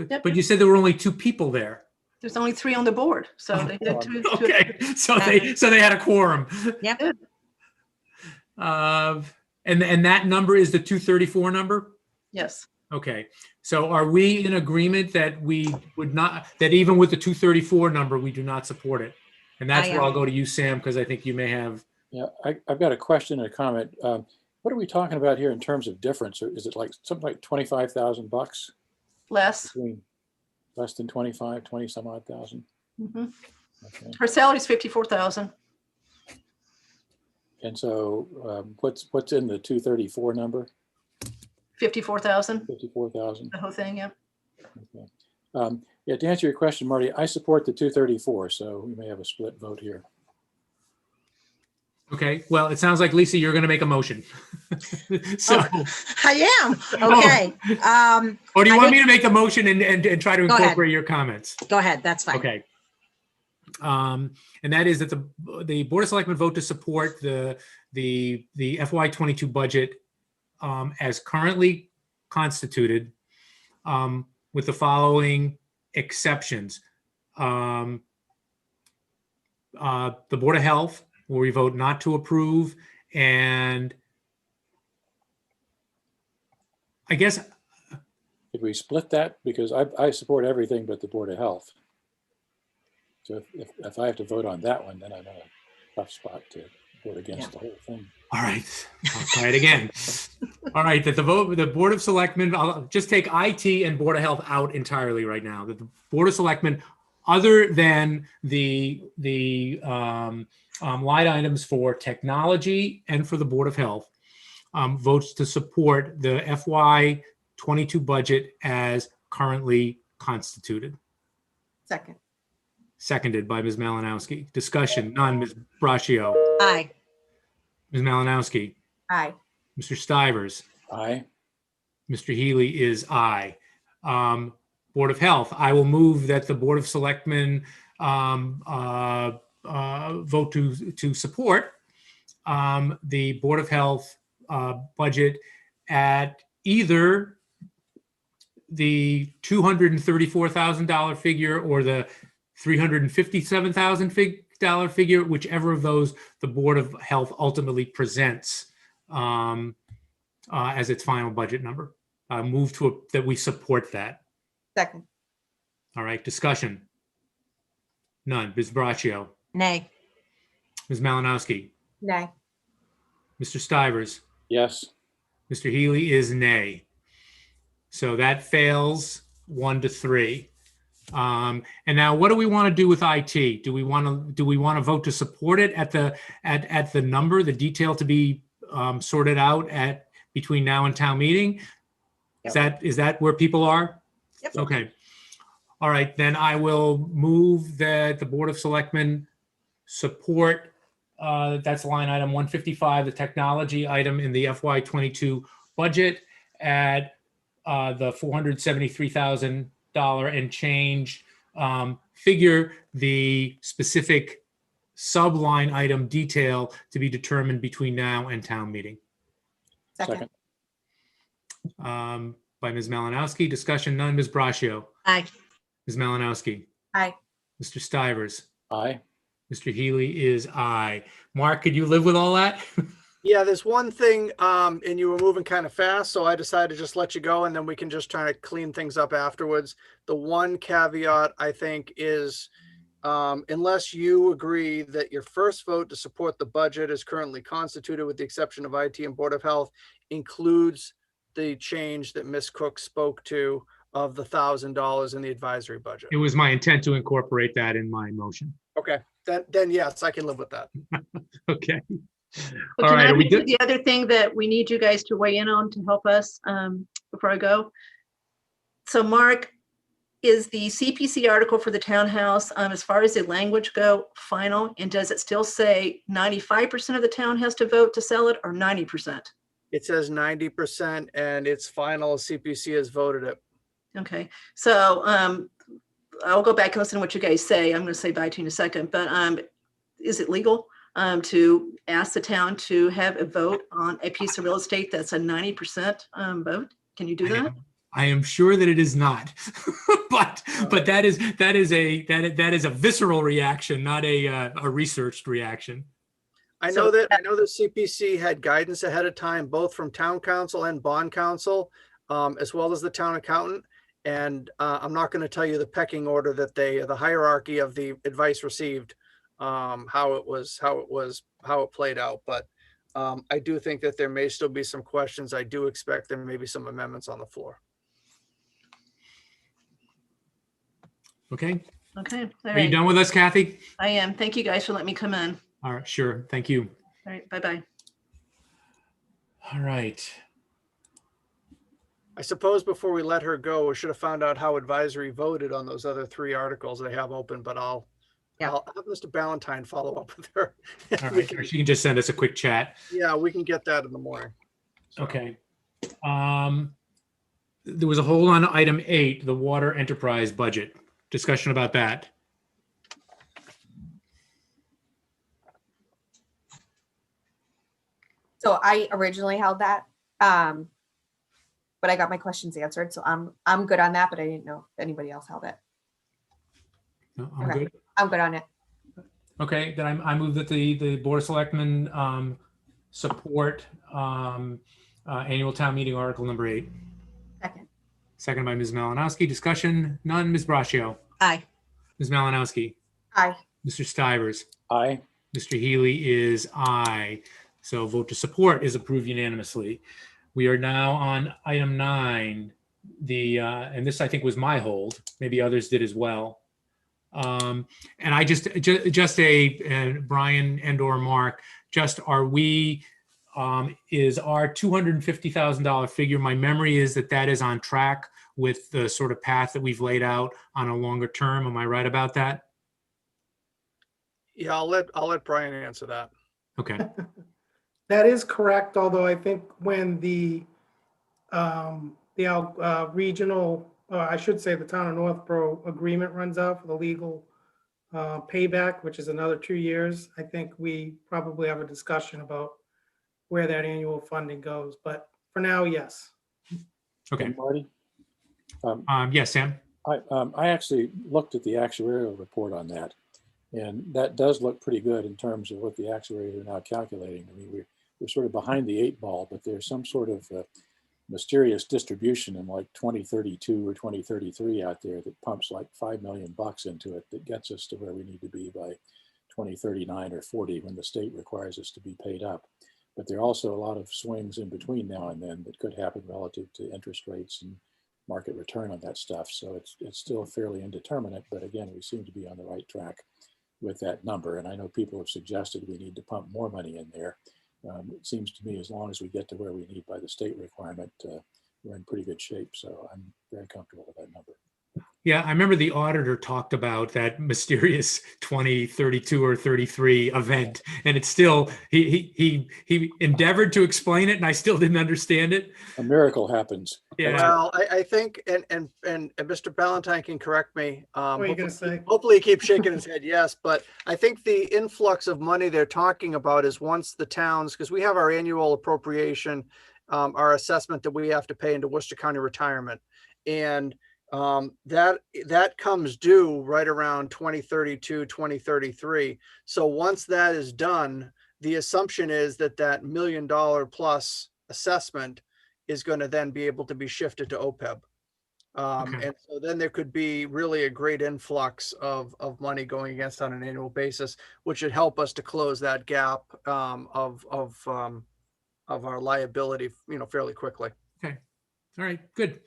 Yep. But you said there were only 2 people there. There's only 3 on the board. So they had two. Okay, so they had a quorum. Yep. And that number is the 234 number? Yes. Okay, so are we in agreement that we would not, that even with the 234 number, we do not support it? And that's where I'll go to you, Sam, because I think you may have. Yeah, I've got a question and a comment. What are we talking about here in terms of difference? Or is it like something like 25,000 bucks Less. between less than 25, 20 some odd thousand? Mhm. Okay. Her salary's 54,000. And so what's in the 234 number? 54,000, 54,000. the whole thing, yeah. Okay. Yeah, to answer your question, Marty, I support the 234, so we may have a split vote here. Okay, well, it sounds like, Lisa, you're going to make a motion. So, I am, okay. or do you I want make- me to make the motion and try to Go ahead. incorporate your comments? Go ahead, that's fine. Okay. And that is that the Board of Selectmen vote to support the FY22 budget as currently constituted, with the following exceptions. The Board of Health, where we vote not to approve, and I guess, Did we split that? Because I support everything but the Board of Health. So if I have to vote on that one, then I'm in a tough spot to vote against the whole thing. all right, I'll try it again. All right, that the Board of Selectmen, I'll just take IT and Board of Health out entirely right now. That the Board of Selectmen, other than the line items for technology and for the Board of Health, votes to support the FY22 budget as currently constituted. Second. Seconded by Ms. Malinowski. Discussion, none. Ms. Braccio. Aye. Ms. Malinowski. Aye. Mr. Stivers. Aye. Mr. Healy is aye. Board of Health, I will move that the Board of Selectmen vote to support the Board of Health budget at either the $234,000 figure or the $357,000 figure, whichever of those the Board of Health ultimately presents as its final budget number. Move to that we support that. Second. All right, discussion. None. Ms. Braccio. Nay. Ms. Malinowski. Nay. Mr. Stivers. Yes. Mr. Healy is nay. So that fails 1-3. And now, what do we want to do with IT? Do we want to vote to support it at the number, the detail to be sorted out at between now and town meeting? Is that where people are? Yep. Okay. All right, then I will move that the Board of Selectmen support, that's line item 155, the technology item in the FY22 budget at the $473,000 and change figure, the specific subline item detail to be determined between now and town meeting. Second. By Ms. Malinowski. Discussion, none. Ms. Braccio. Aye. Ms. Malinowski. Aye. Mr. Stivers. Aye. Mr. Healy is aye. Mark, could you live with all that? Yeah, there's one thing, and you were moving kind of fast, so I decided to just let you go, and then we can just try to clean things up afterwards. The one caveat, I think, is unless you agree that your first vote to support the budget is currently constituted, with the exception of IT and Board of Health, includes the change that Ms. Cook spoke to of the $1,000 in the advisory budget. It was my intent to incorporate that in my motion. Okay, then yes, I can live with that. Okay. But All can right, I are we mention good? the other thing that we need you guys to weigh in on to help us before I go? So Mark, is the CPC article for the townhouse, as far as the language go, final? And does it still say 95% of the town has to vote to sell it, or 90%? It says 90% and it's final. CPC has voted it. Okay, so I'll go back and listen to what you guys say. I'm going to say bye to you in a second, but is it legal to ask the town to have a vote on a piece of real estate that's a 90% vote? Can you do that? I am sure that it is not, but that is a visceral reaction, not a researched reaction. I know that CPC had guidance ahead of time, both from town council and bond council, as well as the town accountant. And I'm not going to tell you the pecking order that the hierarchy of the advice received, how it played out. But I do think that there may still be some questions. I do expect there may be some amendments on the floor. Okay. Okay. All Are you right. done with us, Kathy? I am. Thank you guys for letting me come in. All right, sure. Thank you. All right. Bye-bye. All right. I suppose before we let her go, we should have found out how advisory voted on those other 3 articles they have open, but I'll have Mr. Ballantyne follow up with her. All We right. can- She can just send us a quick chat. Yeah, we can get that in the morning. So, Okay. There was a hold on item 8, the water enterprise budget. Discussion about that. So I originally held that, but I got my questions answered, so I'm good on that, but I didn't know if anybody else held it. No, I'm Okay. good. I'm good on it. Okay, then I move that the Board of Selectmen support annual town meeting article number 8. Second. Second by Ms. Malinowski. Discussion, none. Ms. Braccio. Aye. Ms. Malinowski. Aye. Mr. Stivers. Aye. Mr. Healy is aye. So vote to support is approved unanimously. We are now on item 9. And this I think was my hold. Maybe others did as well. And I just and Brian and or Mark, just are we, is our $250,000 figure, my memory is that is on track with the sort of path that we've laid out on a longer term. Am I right about that? yeah, I'll let Brian answer that. Okay. That is correct, although I think when the regional, I should say the town of Northborough agreement runs out for the legal payback, which is another 2 years, I think we probably have a discussion about where that annual funding goes. But for now, yes. Okay. And Marty, Yes, Sam. I actually looked at the actuarial report on that, and that does look pretty good in terms of what the actuaries are now calculating. I mean, we're sort of behind the 8 ball, but there's some sort of mysterious distribution in like 2032 or 2033 out there that pumps like $5 million into it that gets us to where we need to be by 2039 or 40 when the state requires us to be paid up. But there are also a lot of swings in between now and then that could happen relative to interest rates and market return on that stuff. So it's still fairly indeterminate, but again, we seem to be on the right track with that number. And I know people have suggested we need to pump more money in there. It seems to me as long as we get to where we need by the state requirement, we're in pretty good shape. So I'm very comfortable with that number. Yeah, I remember the auditor talked about that mysterious 2032 or 33 event, and it's still he endeavored to explain it, and I still didn't understand it. A miracle happens. Yeah. Well, I think, and Mr. Ballantyne can correct me. What are you gonna say? Hopefully he keeps shaking his head yes, but I think the influx of money they're talking about is once the towns, because we have our annual appropriation, our assessment that we have to pay into Worcester County Retirement. And that comes due right around 2032, 2033. So once that is done, the assumption is that $1 million plus assessment is going to then be able to be shifted to OPEB. Okay. And so then there could be really a great influx of money going against on an annual basis, which should help us to close that gap of our liability, fairly quickly. Okay. All right. Good.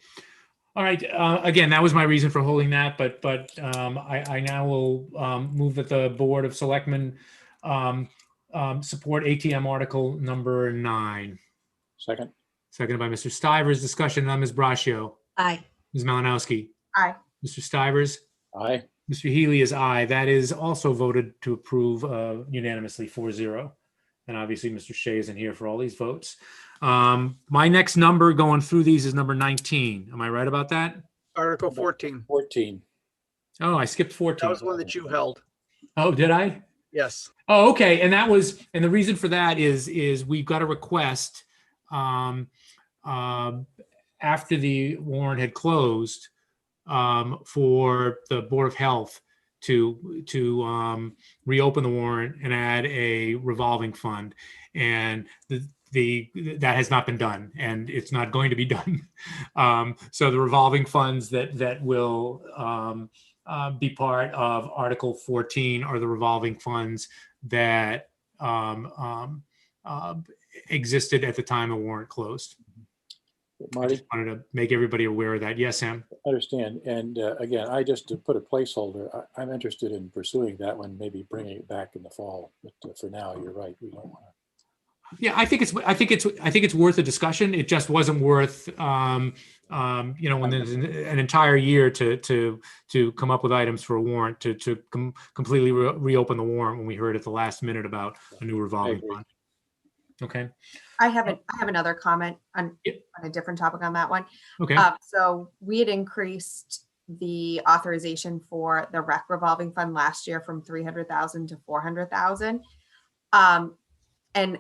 All right. Again, that was my reason for holding that, but I now will move that the Board of Selectmen support ATM article number 9. Second. Seconded by Mr. Stivers. Discussion on Ms. Braccio. Aye. Ms. Malinowski. Aye. Mr. Stivers. Aye. Mr. Healy is aye. That is also voted to approve unanimously 4-0. And obviously Mr. Shea isn't here for all these votes. My next number going through these is number 19. Am I right about that? Article 14. 14. Oh, I skipped 14. That was one that you held. Oh, did I? Yes. Oh, okay. And the reason for that is we've got a request after the warrant had closed for the Board of Health to reopen the warrant and add a revolving fund, and that has not been done, and it's not going to be done. So the revolving funds that will be part of Article 14 are the revolving funds that existed at the time the warrant closed. I Marty, just wanted to make everybody aware of that. Yes, Sam? understand. And again, I just to put a placeholder, I'm interested in pursuing that one, maybe bringing it back in the fall. But for now, you're right. We don't want to. Yeah, I think it's worth a discussion. It just wasn't worth, when there's an entire year to come up with items for a warrant to completely reopen the warrant when we heard at the last minute about a new revolving agree. fund. Okay. I have another comment on Yep. a different topic on that one. Okay. So we had increased the authorization for the rec revolving fund last year from 300,000 to 400,000. And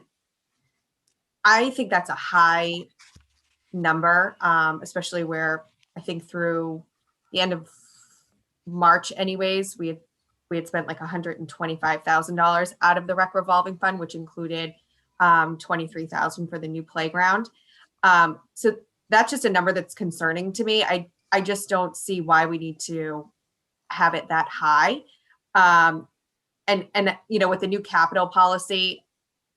I think that's a high number, especially where I think through the end of March anyways, we had spent like $125,000 out of the rec revolving fund, which included 23,000 for the new playground. So that's just a number that's concerning to me. I just don't see why we need to have it that high. And with the new capital policy,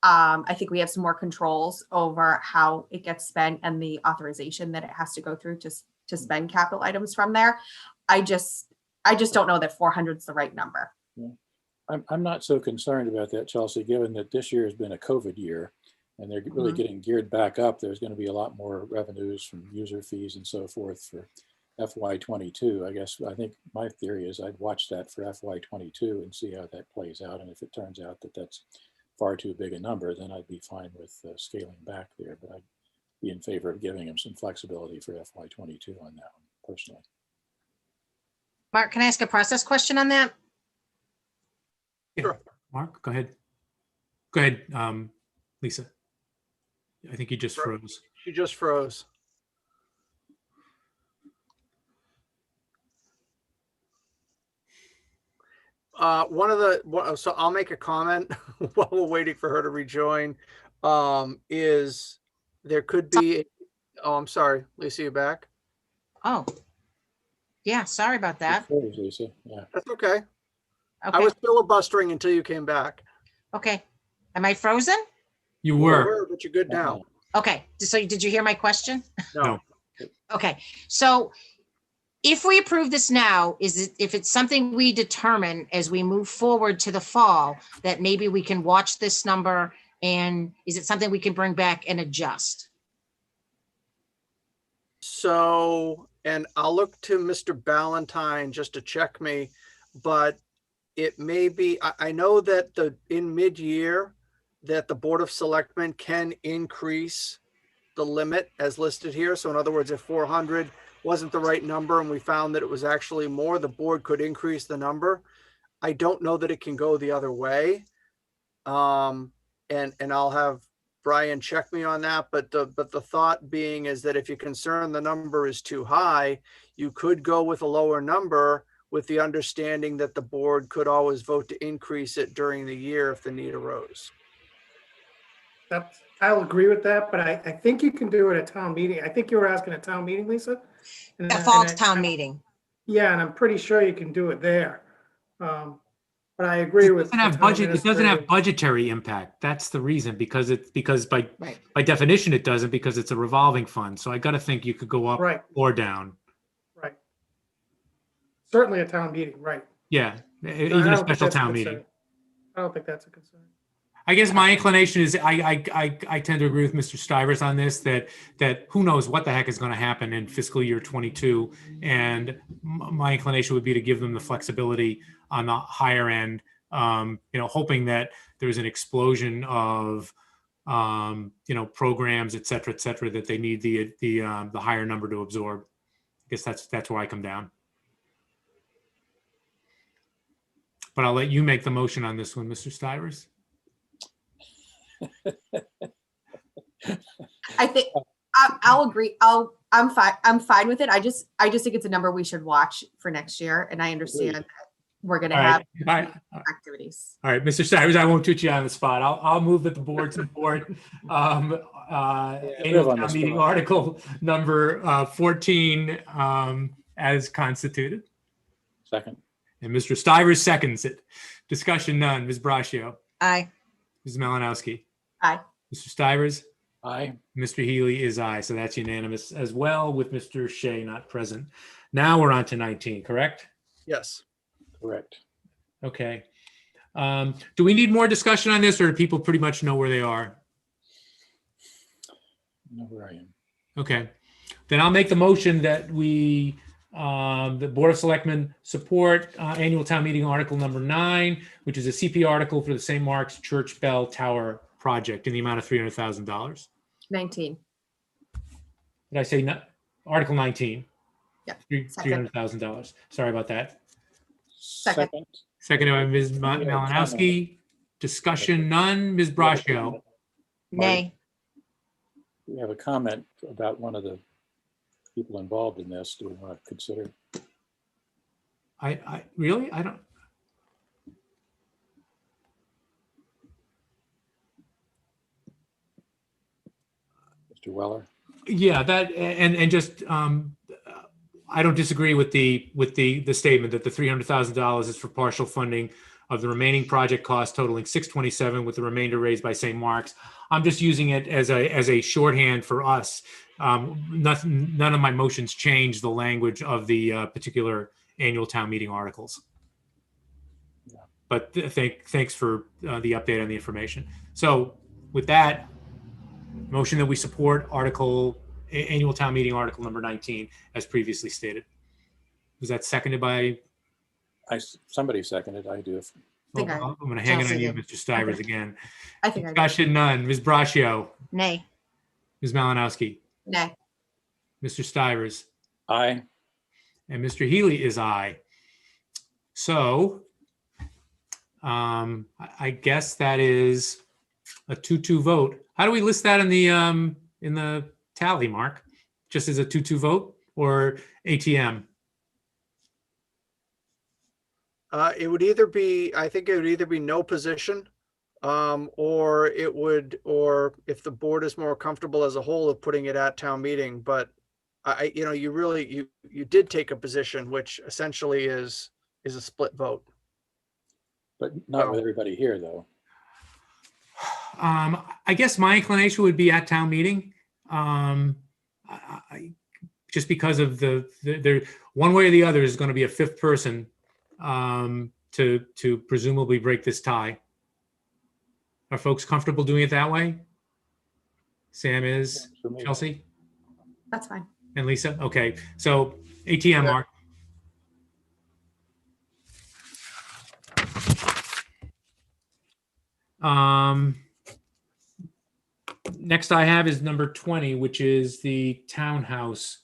I think we have some more controls over how it gets spent and the authorization that it has to go through to spend capital items from there. I just don't know that 400 is the right number. Yeah. I'm not so concerned about that, Chelsea, given that this year has been a COVID year and they're really getting geared back up. There's going to be a lot more revenues from user fees and so forth for FY22. I think my theory is I'd watch that for FY22 and see how that plays out. And if it turns out that that's far too big a number, then I'd be fine with scaling back there. But I'd be in favor of giving them some flexibility for FY22 on that one, personally. Mark, can I ask a process question on that? Sure. Mark, go ahead. Go ahead, Lisa. I think you just froze. She just froze. So I'll make a comment while we're waiting for her to rejoin. Is there could be, I'm sorry, Lisa, you back? Oh, yeah, sorry about that. Lisa, yeah. That's okay. I Okay, was filibustering until you came back. okay. Am I frozen? You You were. but you're good now. Okay, so did you hear my question? No. Okay, so if we approve this now, if it's something we determine as we move forward to the fall, that maybe we can watch this number, and is it something we can bring back and adjust? So, and I'll look to Mr. Ballantyne just to check me, but it may be, I know that in mid-year that the Board of Selectmen can increase the limit as listed here. So in other words, if 400 wasn't the right number and we found that it was actually more, the board could increase the number. I don't know that it can go the other way. And I'll have Brian check me on that, but the thought being is that if you're concerned the number is too high, you could go with a lower number with the understanding that the board could always vote to increase it during the year if the need arose. I'll agree with that, but I think you can do it at town meeting. I think you were asking at town meeting, Lisa? And A I- fall and I- town meeting. Yeah, and I'm pretty sure you can do it there. But I agree with. It doesn't have the town budget. It doesn't have administrator. budgetary impact. That's the reason, because by Right. definition it doesn't, because it's a revolving fund. So I got to think you could go up Right, or down. right. Certainly a town meeting, right. Yeah, No, I even don't a think special that's a town concern. meeting. I don't think that's a concern. I guess my inclination is I tend to agree with Mr. Stivers on this, that who knows what the heck is going to happen in fiscal year 22, and my inclination would be to give them the flexibility on the higher end, hoping that there's an explosion of programs, et cetera, that they need the higher number to absorb. I guess that's where I come down. But I'll let you make the motion on this one, Mr. Stivers. I think I'll agree. I'm fine. I'm fine with it. I just think it's a number we should watch for next year. And I understand that we're going to All have right. activities. All right, Mr. Stivers, I won't put you on the spot. I'll move that the board support annual town meeting article number 14 as constituted. Second. And Mr. Stivers seconds it. Discussion none. Ms. Braccio, Aye. Ms. Malinowski. Aye. Mr. Stivers, Aye. Mr. Healy is aye. So that's unanimous as well with Mr. Shea not present. Now we're on to 19, correct? Yes. Correct. Okay. Do we need more discussion on this or do people pretty much know where they are? Know where I am. Okay. Then I'll make the motion that the Board of Selectmen support annual town meeting article number 9, which is a CP article for the St. Mark's Church Bell Tower project in the amount of $300,000. 19. Did I say Article 19? Yeah, second. $300,000. Sorry about that. Second. Seconded by Ms. Malinowski. Discussion none. Ms. Braccio. Nay. We have a comment about one of the people involved in this. Do we want to consider? I really? I don't. Mr. Weller? Yeah, that and just I don't disagree with the statement that the $300,000 is for partial funding of the remaining project cost totaling $627 with the remainder raised by St. Mark's. I'm just using it as a shorthand for us. None of my motions change the language of the particular annual town meeting articles. Yeah. But thanks for the update on the information. So with that, motion that we support annual town meeting article number 19 as previously stated. Was that seconded by? Somebody seconded. I do. Think I'm going to hang it on Chelsea you, did. Mr. Stivers, again. I think I did. Discussion none. Ms. Braccio, Nay. Ms. Malinowski, Nay. Mr. Stivers, Aye. and Mr. Healy is aye. So I guess that is a 2-2 vote. How do we list that in the tally, Mark? Just as a 2-2 vote or ATM? It would either be, I think it would either be no position, or if the board is more comfortable as a whole of putting it at town meeting, but you did take a position, which essentially is a split vote. But not with everybody here, though. I guess my inclination would be at town meeting. Just because of the one way or the other is going to be a fifth person to presumably break this tie. Are folks comfortable doing it that way? Sam is, For me. Chelsea That's fine. and Lisa? Okay, so ATM, Mark. Next I have is number 20, which is the townhouse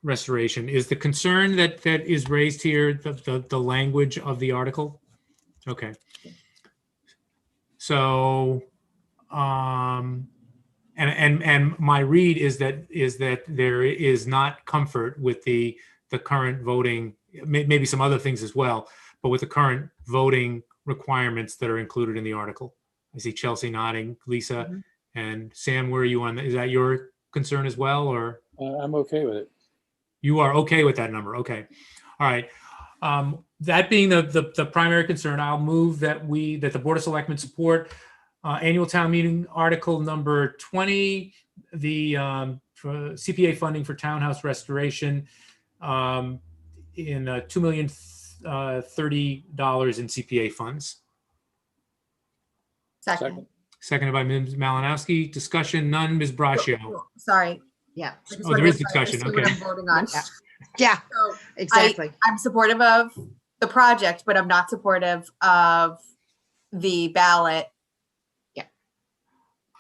restoration. Is the concern that is raised here the language of the article? Okay. So, and my read is that there is not comfort with the current voting, maybe some other things as well, but with the current voting requirements that are included in the article. I see Chelsea nodding, Lisa, Mhm. and Sam. Where are you on? Is that your concern as well, or? I'm okay with it. You are okay with that number? Okay. All right. That being the primary concern, I'll move that the Board of Selectmen support annual town meeting article number 20, the for CPA funding for townhouse restoration in $2,030,000 in CPA funds. Second. Seconded by Ms. Malinowski. Discussion none. Ms. Braccio. Sorry. Yeah. I just Oh, wanna there is make sure I discussion, understood what okay. I'm voting on. Yeah. Yeah, So exactly. I'm supportive of the project, but I'm not supportive of the ballot Yeah.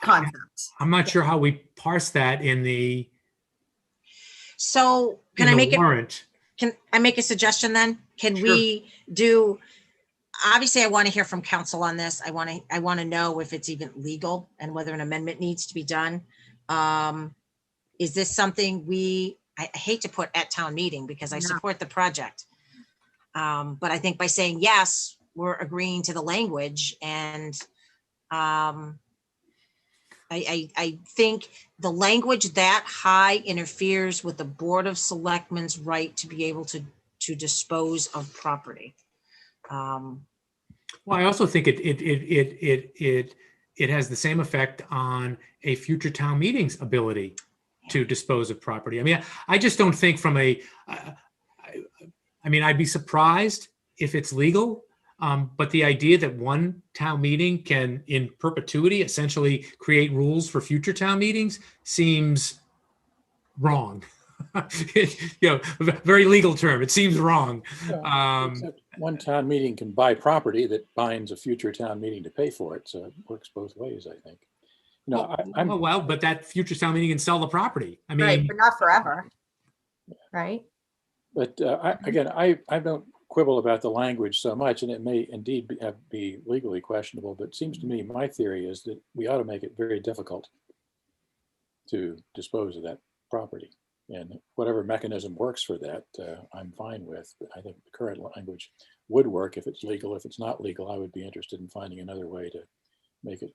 concept. I'm not sure how we parse that in the So can I make it? warrant. Can I make a suggestion then? Can Sure. we do, obviously I want to hear from council on this. I want to know if it's even legal and whether an amendment needs to be done. Is this something I hate to put at town meeting because I No. support the project. But I think by saying yes, we're agreeing to the language and I think the language that high interferes with the Board of Selectmen's right to be able to dispose of property. Well, I also think it it has the same effect on a future town meeting's ability to dispose of property. I mean, I just don't think from a, I mean, I'd be surprised if it's legal, but the idea that one town meeting can, in perpetuity, essentially create rules for future town meetings seems wrong. Very legal term. It seems wrong. Except one town meeting can buy property that binds a future town meeting to pay for it. So it works both ways, I think. Well, but that future town meeting can sell the property. I Right, mean, but not forever. Right? But I don't quibble about the language so much, and it may indeed be legally questionable, but it seems to me, my theory is that we ought to make it very difficult to dispose of that property. And whatever mechanism works for that, I'm fine with. But I think the current language would work if it's legal. If it's not legal, I would be interested in finding another way to make it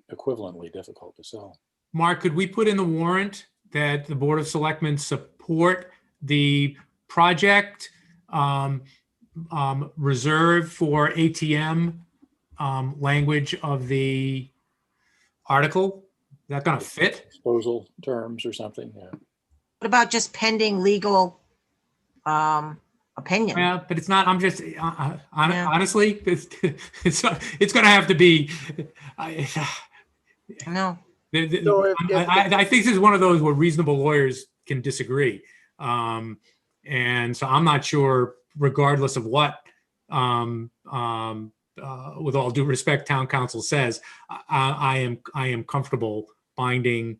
equivalently difficult to sell. Mark, could we put in the warrant that the Board of Selectmen support the project reserved for ATM language of the article? Is that going to fit? Disposal terms or something, yeah. What about just pending legal opinion? Yeah, but it's not. I'm just honestly, it's going to have to be. No. I think this is one of those where reasonable lawyers can disagree, and so I'm not sure. Regardless of what, with all due respect, town council says, I am comfortable binding,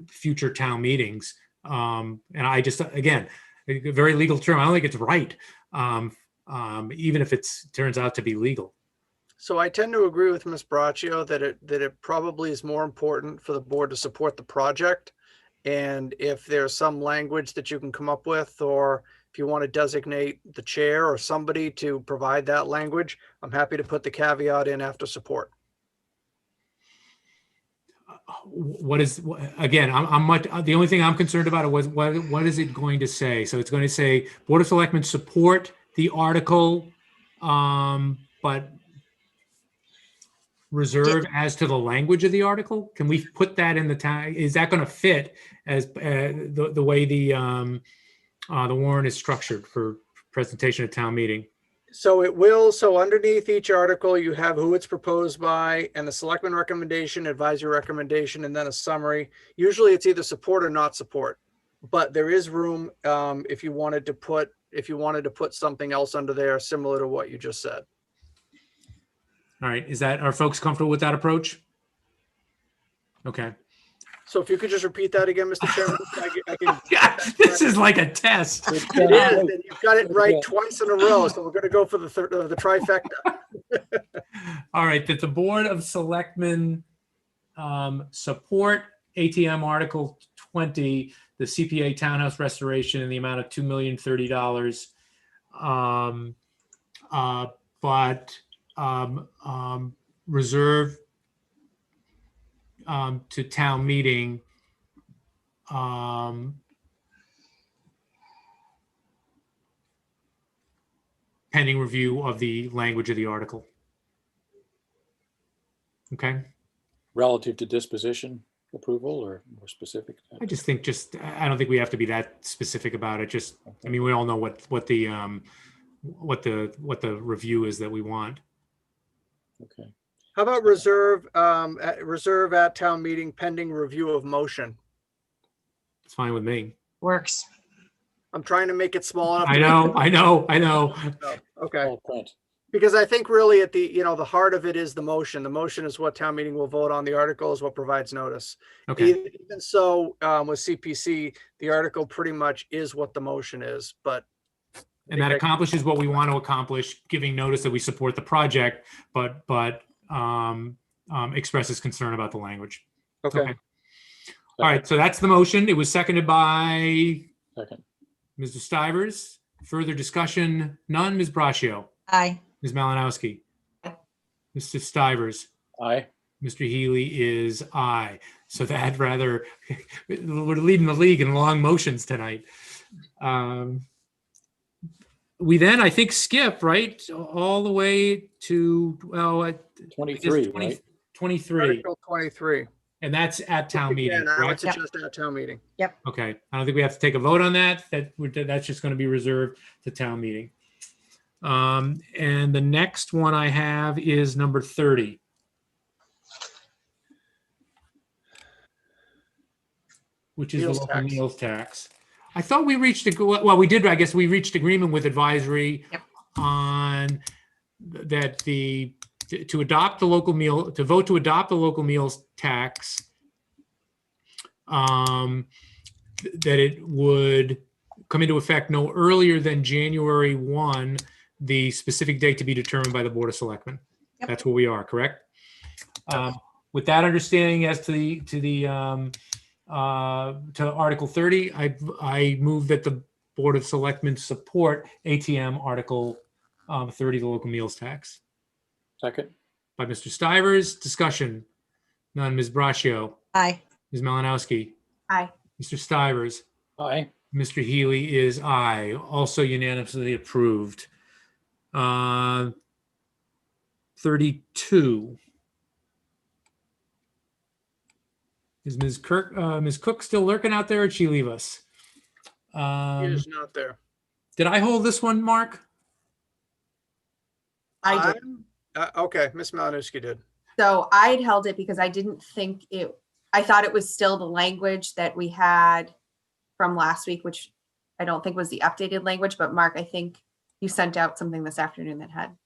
future town meetings. And I just, again, a very legal term. I don't think it's right, even if it turns out to be legal. So I tend to agree with Ms. Braccio that it probably is more important for the board to support the project. And if there's some language that you can come up with, or if you want to designate the chair or somebody to provide that language, I'm happy to put the caveat in after support. The only thing I'm concerned about was what is it going to say? So it's going to say Board of Selectmen support the article, but reserve as to the language of the article. Can we put that in the tag? Is that going to fit as the way the warrant is structured for presentation at town meeting? So it will. So underneath each article, you have who it's proposed by and the selectman recommendation, advisory recommendation, and then a summary. Usually it's either support or not support, but there is room if you wanted to put something else under there similar to what you just said. All right. Are folks comfortable with that approach? Okay. So if you could just repeat that again, Mr. Chairman, I can. Yeah, this is like a test. It is, and you've got it right twice in a row. So we're going to go for the trifecta. All right. That the Board of Selectmen support ATM Article 20, the CPA townhouse restoration in the amount of $2,030. But reserve to town meeting pending review of the language of the article. Okay. Relative to disposition approval or more specific? I just think I don't think we have to be that specific about it. I mean, we all know what the review is that we want. Okay. How about reserve at town meeting pending review of motion? It's fine with me. Works. I'm trying to make it small enough. I know. Okay. Small print. Because I think really at the heart of it is the motion. The motion is what town meeting will vote on. The article is what provides notice. Okay. Even so, with CPC, the article pretty much is what the motion is, but. And that accomplishes what we want to accomplish, giving notice that we support the project, but expresses concern about the language. Okay. All right. So that's the motion. It was seconded by Second. Mr. Stivers. Further discussion? None. Ms. Braccio. Aye. Ms. Malinowski. Mr. Stivers. Aye. Mr. Healy is aye. So that we're leading the league in long motions tonight. We then, I think, skip right all the way to 23, right? 23, Article 23. and that's at town meeting, Again, I would correct? suggest at town meeting. Okay, I don't think we have to take a vote on that. That's just going to be reserved to town meeting. And the next one I have is number 30. Which is the Meals local tax. meals tax. I thought we reached well, we did, I guess we reached agreement with advisory Yep. on that to adopt the local meal, to vote to adopt the local meals tax. That it would come into effect no earlier than January 1, the specific date to be determined by the Board of Selectmen. Yep. That's where we are, correct? With that understanding as to Article 30, I move that the Board of Selectmen support ATM Article 30, the local meals tax. Second. By Mr. Stivers. Discussion. None. Ms. Braccio. Aye. Ms. Malinowski. Aye. Mr. Stivers. Aye. Mr. Healy is aye. Also unanimously approved. 32. Is Ms. Cook still lurking out there, or did she leave us? He is not there. Did I hold this one, Mark? I did. Okay, Miss Malinowski did. So I'd held it because I didn't think I thought it was still the language that we had from last week, which I don't think was the updated language, but Mark, I think you sent out something this afternoon that had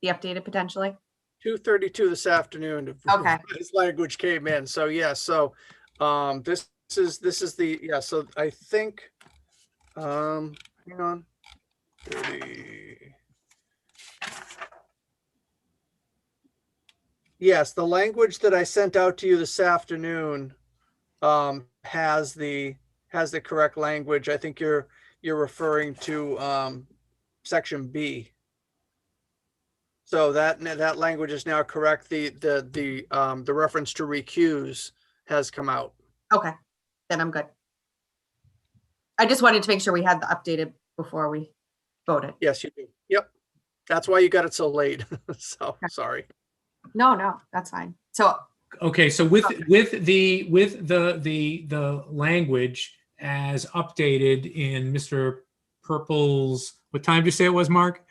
the updated potentially. 2:32 this afternoon. Okay. This language came in. So yeah, so this is the, yeah, so I think hang on. 30. Yes, the language that I sent out to you this afternoon has the correct language. I think you're referring to section B. So that language is now correct. The reference to recuse has come out. Okay, then I'm good. I just wanted to make sure we had the updated before we voted. Yes, you do. Yep. That's why you got it so late. So sorry. No, that's fine. So Okay, so with the language as updated in Mr. Purple's, what time did you say it was, Mark?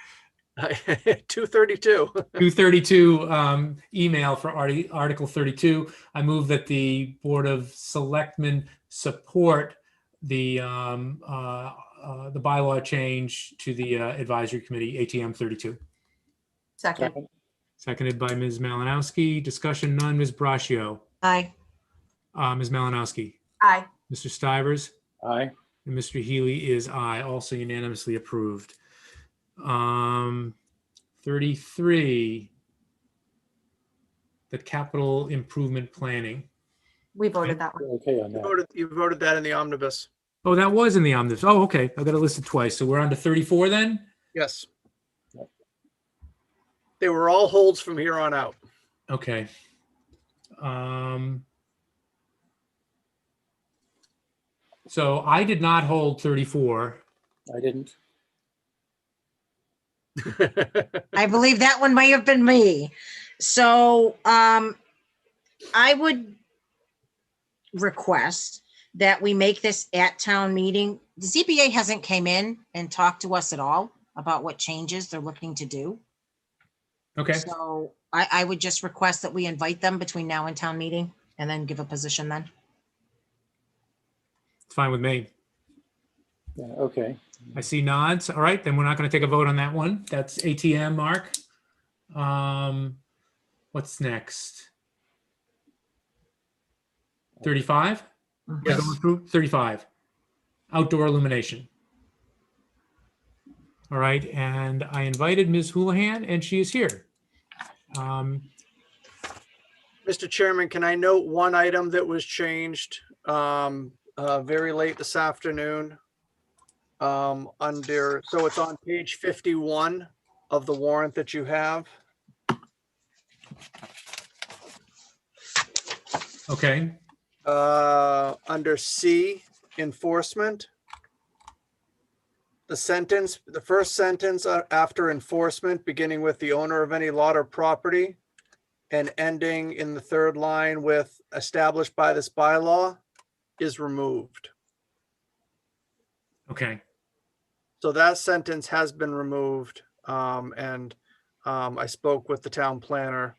2:32. 232 email for Article 32. I move that the Board of Selectmen support the bylaw change to the advisory committee, ATM 32. second, Seconded by Ms. Malinowski. Discussion none. Ms. Braccio. Aye. Ms. Malinowski. aye. Mr. Stivers. Aye. And Mr. Healy is aye, also unanimously approved. 33, the capital improvement planning. We voted that one. We're okay on that. You voted that in the omnibus. Oh, that was in the omnibus. Oh, okay. I got it listed twice. So we're on to 34 then? Yes. They were all holds from here on out. Okay. So I did not hold 34. I didn't. I believe that one may have been me. So I would request that we make this at town meeting. The ZBA hasn't came in and talked to us at all about what changes they're looking to do. Okay. So I would just request that we invite them between now and town meeting and then give a position then. It's fine with me. Yeah, okay. I see nods. All right, then we're not going to take a vote on that one. That's ATM, Mark. What's next? 35? Yes. 35. Outdoor illumination. All right, and I invited Ms. Houlihan, and she is here. Mr. Chairman, can I note one item that was changed very late this afternoon? So it's on page 51 of the warrant that you have. Okay, Under C, enforcement. The first sentence after enforcement, beginning with the owner of any lot or property, and ending in the third line with established by this bylaw is removed. Okay. So that sentence has been removed. I spoke with the town planner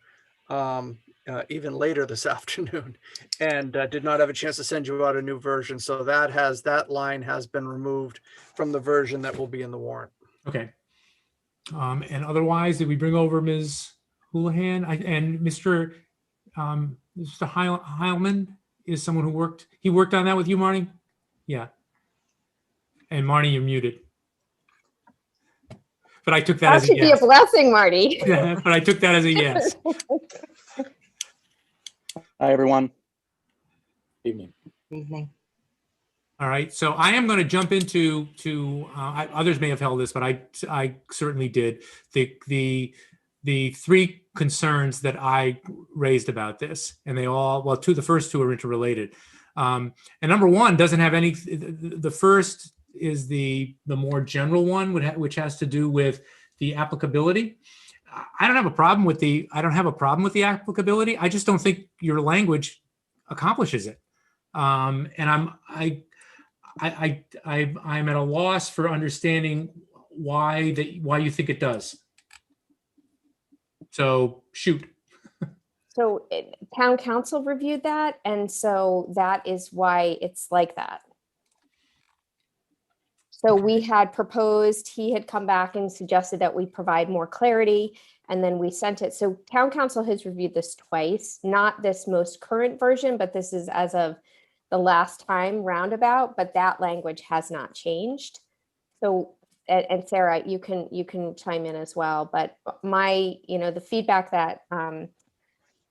even later this afternoon and did not have a chance to send you out a new version. So that line has been removed from the version that will be in the warrant. Okay. And otherwise, did we bring over Ms. Houlihan and Mr. Heilman is someone who worked on that with you, Marnie? Yeah. And Marnie, you're muted. But I took that That as a should be a yes. blessing, Marty. But I took that as a yes. Hi, everyone. Evening. Evening. All right, so I am going to jump into others may have held this, but I certainly did the three concerns that I raised about this, and the first two are interrelated. And number one doesn't have any. The first is the more general one, which has to do with the applicability. I don't have a problem with the applicability. I just don't think your language accomplishes it. And I'm at a loss for understanding why you think it does. So shoot. So town council reviewed that, and so that is why it's like that. So we had proposed, he had come back and suggested that we provide more clarity, and then we sent it. So town council has reviewed this twice, not this most current version, but this is as of the last time roundabout, but that language has not changed. So, and Sarah, you can chime in as well, but the feedback that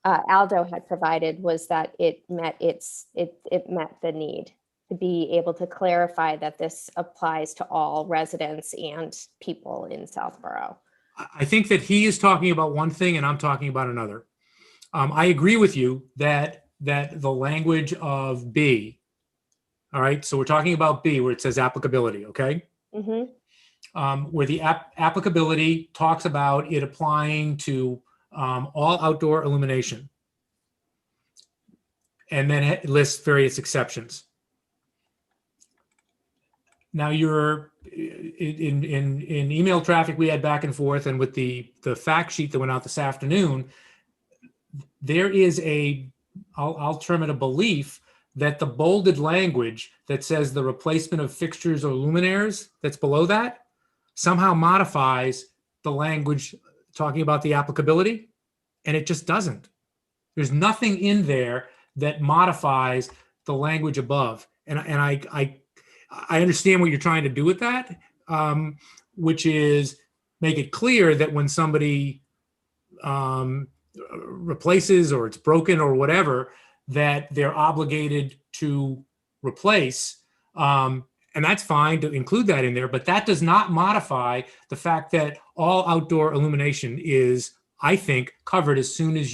Aldo had provided was that it met the need to be able to clarify that this applies to all residents and people in Southborough. I think that he is talking about one thing and I'm talking about another. I agree with you that the language of B, all right, so we're talking about B where it says applicability, okay? Mm-hmm. Where the applicability talks about it applying to all outdoor illumination. And then it lists various exceptions. Now you're in email traffic we had back and forth, and with the fact sheet that went out this afternoon, there is I'll term it a belief that the bolded language that says the replacement of fixtures or luminaires that's below that somehow modifies the language talking about the applicability, and it just doesn't. There's nothing in there that modifies the language above, and I understand what you're trying to do with that, which is make it clear that when somebody replaces or it's broken or whatever, that they're obligated to replace. And that's fine to include that in there, but that does not modify the fact that all outdoor illumination is, I think, covered as soon as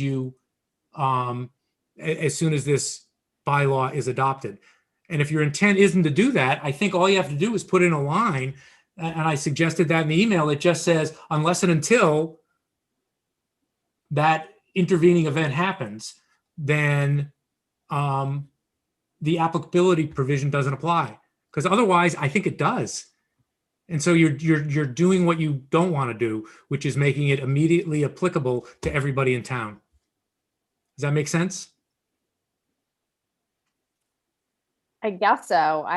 this bylaw is adopted. And if your intent isn't to do that, I think all you have to do is put in a line, and I suggested that in the email, it just says, unless and until that intervening event happens, then the applicability provision doesn't apply. Because otherwise, I think it does. And so you're doing what you don't want to do, which is making it immediately applicable to everybody in town. Does that make sense? I guess so.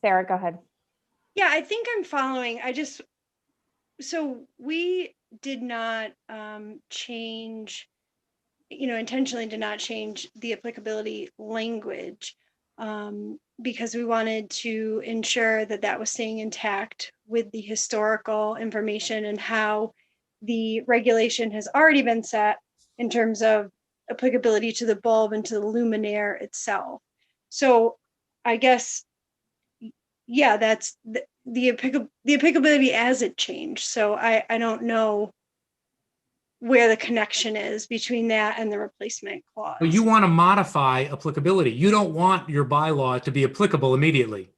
Sarah, go ahead. Yeah, I think I'm following. So we did not change, intentionally did not change the applicability language because we wanted to ensure that was staying intact with the historical information and how the regulation has already been set in terms of applicability to the bulb and to the luminaire itself. So I guess, yeah, that's the applicability as it changed. So I don't know where the connection is between that and the replacement clause. But you want to modify applicability. You don't want your bylaw to be applicable immediately.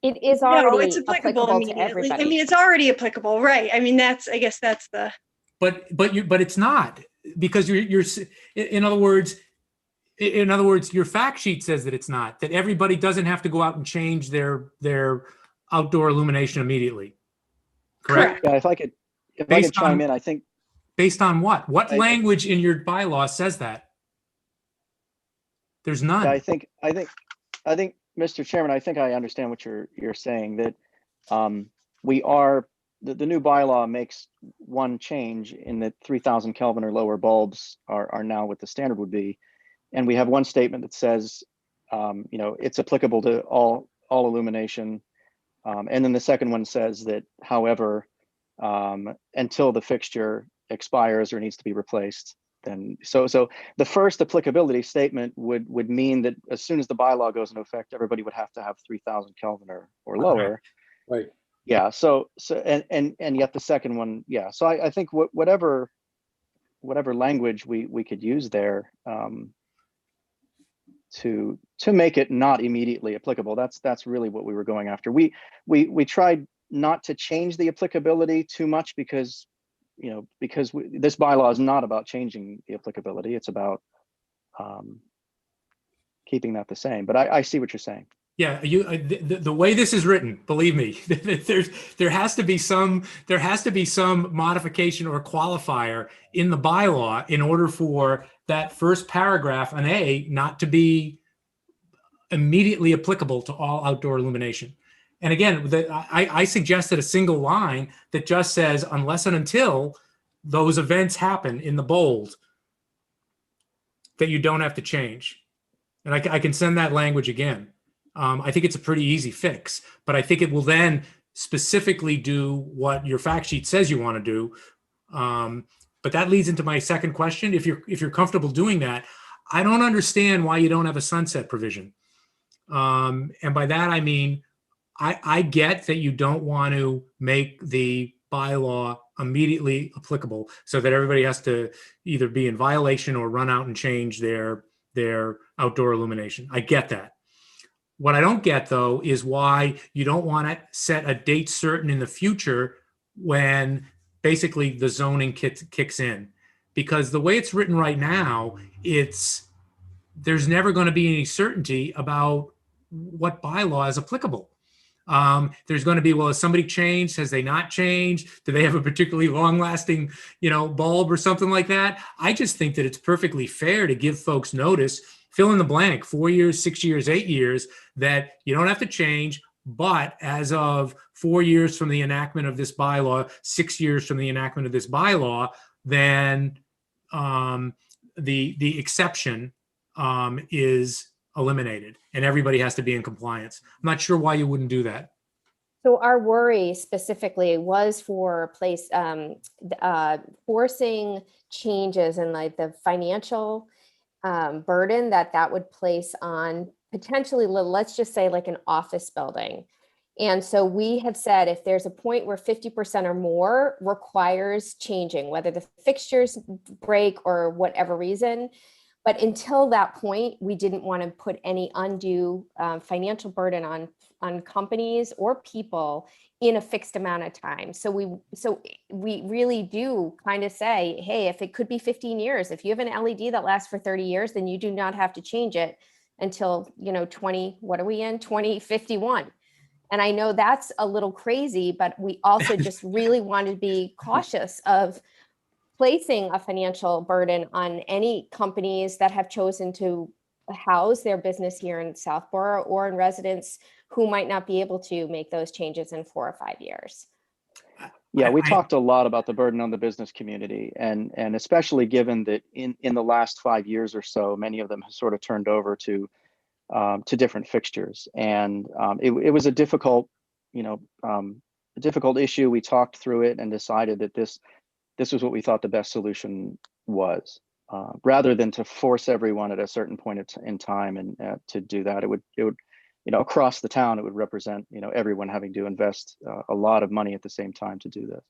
It is already no, it's applicable to immediately. everybody. I mean, it's already applicable, right? I mean, I guess that's the but it's not, because in other words, your fact sheet says that it's not, that everybody doesn't have to go out and change their outdoor illumination immediately. Correct? Yeah, if I could Based chime on- in, I think Based on what? What I- language in your bylaw says that? There's none. yeah, I think, Mr. Chairman, I think I understand what you're saying, that we are, the new bylaw makes one change in that 3,000 Kelvin or lower bulbs are now what the standard would be. And we have one statement that says, it's applicable to all illumination. And then the second one says that, however, until the fixture expires or needs to be replaced, then so the first applicability statement would mean that as soon as the bylaw goes into effect, everybody would have to have 3,000 Kelvin or lower. Right. Yeah. So and yet the second one, yeah. So I think whatever language we could use there to make it not immediately applicable. That's really what we were going after. We tried not to change the applicability too much because this bylaw is not about changing the applicability. It's about keeping that the same. But I see what you're saying. Yeah, the way this is written, believe me, there has to be some modification or qualifier in the bylaw in order for that first paragraph, an A, not to be immediately applicable to all outdoor illumination. And again, I suggested a single line that just says, unless and until those events happen in the bold, that you don't have to change. And I can send that language again. I think it's a pretty easy fix, but I think it will then specifically do what your fact sheet says you want to do. But that leads into my second question. If you're comfortable doing that, I don't understand why you don't have a sunset provision. And by that, I mean, I get that you don't want to make the bylaw immediately applicable so that everybody has to either be in violation or run out and change their outdoor illumination. I get that. What I don't get, though, is why you don't want to set a date certain in the future when basically the zoning kicks in. Because the way it's written right now, there's never going to be any certainty about what bylaw is applicable. There's going to be, well, has somebody changed? Has they not changed? Do they have a particularly long-lasting, bulb or something like that? I just think that it's perfectly fair to give folks notice, fill in the blank, 4 years, 6 years, 8 years, that you don't have to change. But as of 4 years from the enactment of this bylaw, 6 years from the enactment of this bylaw, then the exception is eliminated and everybody has to be in compliance. I'm not sure why you wouldn't do that. So our worry specifically was for forcing changes in like the financial burden that would place on potentially, let's just say, like an office building. And so we have said, if there's a point where 50% or more requires changing, whether the fixtures break or whatever reason, but until that point, we didn't want to put any undue financial burden on companies or people in a fixed amount of time. So we really do kind of say, hey, if it could be 15 years, if you have an LED that lasts for 30 years, then you do not have to change it until 2051. And I know that's a little crazy, but we also just really want to be cautious of placing a financial burden on any companies that have chosen to house their business here in Southborough or in residents who might not be able to make those changes in 4 or 5 years. Yeah, we talked a lot about the burden on the business community, and especially given that in the last 5 years or so, many of them have sort of turned over to different fixtures, and it was a difficult issue. We talked through it and decided that this was what we thought the best solution was, rather than to force everyone at a certain point in time and to do that. It would across the town, it would represent everyone having to invest a lot of money at the same time to do this.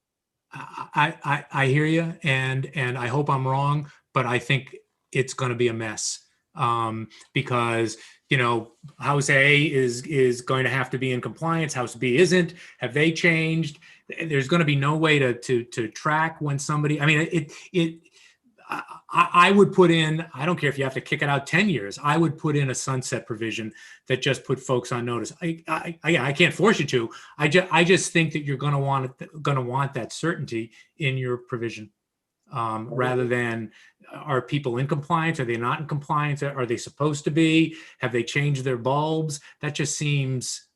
I hear you, and I hope I'm wrong, but I think it's going to be a mess, because House A is going to have to be in compliance. House B isn't. Have they changed? there's going to be no way to track when somebody, I mean, I would put in, I don't care if you have to kick it out 10 years, I would put in a sunset provision that just put folks on notice. I can't force you to. I just think that you're going to want that certainty in your provision, rather than, are people in compliance? Are they not in compliance? Are they supposed to be? Have they changed their bulbs? That just seems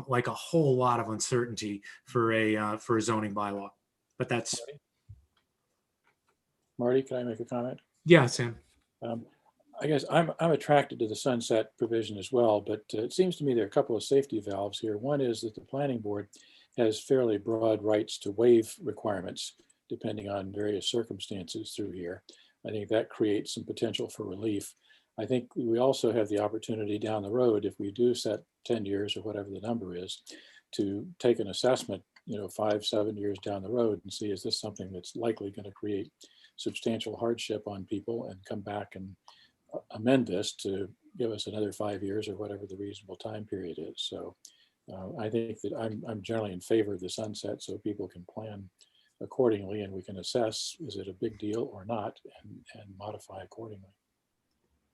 like a whole lot of uncertainty for a zoning bylaw. But that's, Marty, can I make a comment? yeah, Sam. I guess I'm attracted to the sunset provision as well, but it seems to me there are a couple of safety valves here. One is that the planning board has fairly broad rights to waive requirements depending on various circumstances through here. I think that creates some potential for relief. I think we also have the opportunity down the road, if we do set 10 years or whatever the number is, to take an assessment, 5-7 years down the road and see, is this something that's likely going to create substantial hardship on people, and come back and amend this to give us another 5 years or whatever the reasonable time period is. So I think that I'm generally in favor of the sunset, so people can plan accordingly and we can assess, is it a big deal or not, and modify accordingly.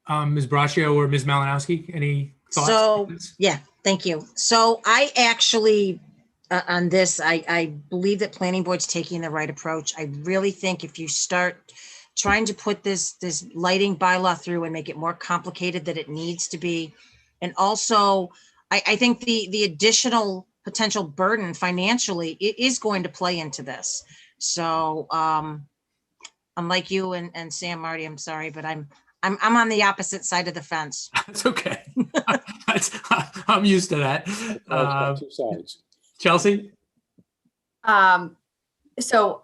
Ms. Braccio or Ms. Malinowski, any thoughts? So, yeah, thank you. So I actually, on this, I believe that planning board's taking the right approach. I really think if you start trying to put this lighting bylaw through and make it more complicated than it needs to be, and also I think the additional potential burden financially, it is going to play into this. So unlike you and Sam, Marty, I'm sorry, but I'm on the opposite side of the fence. That's okay. I'm used to that. Two sides. Chelsea? So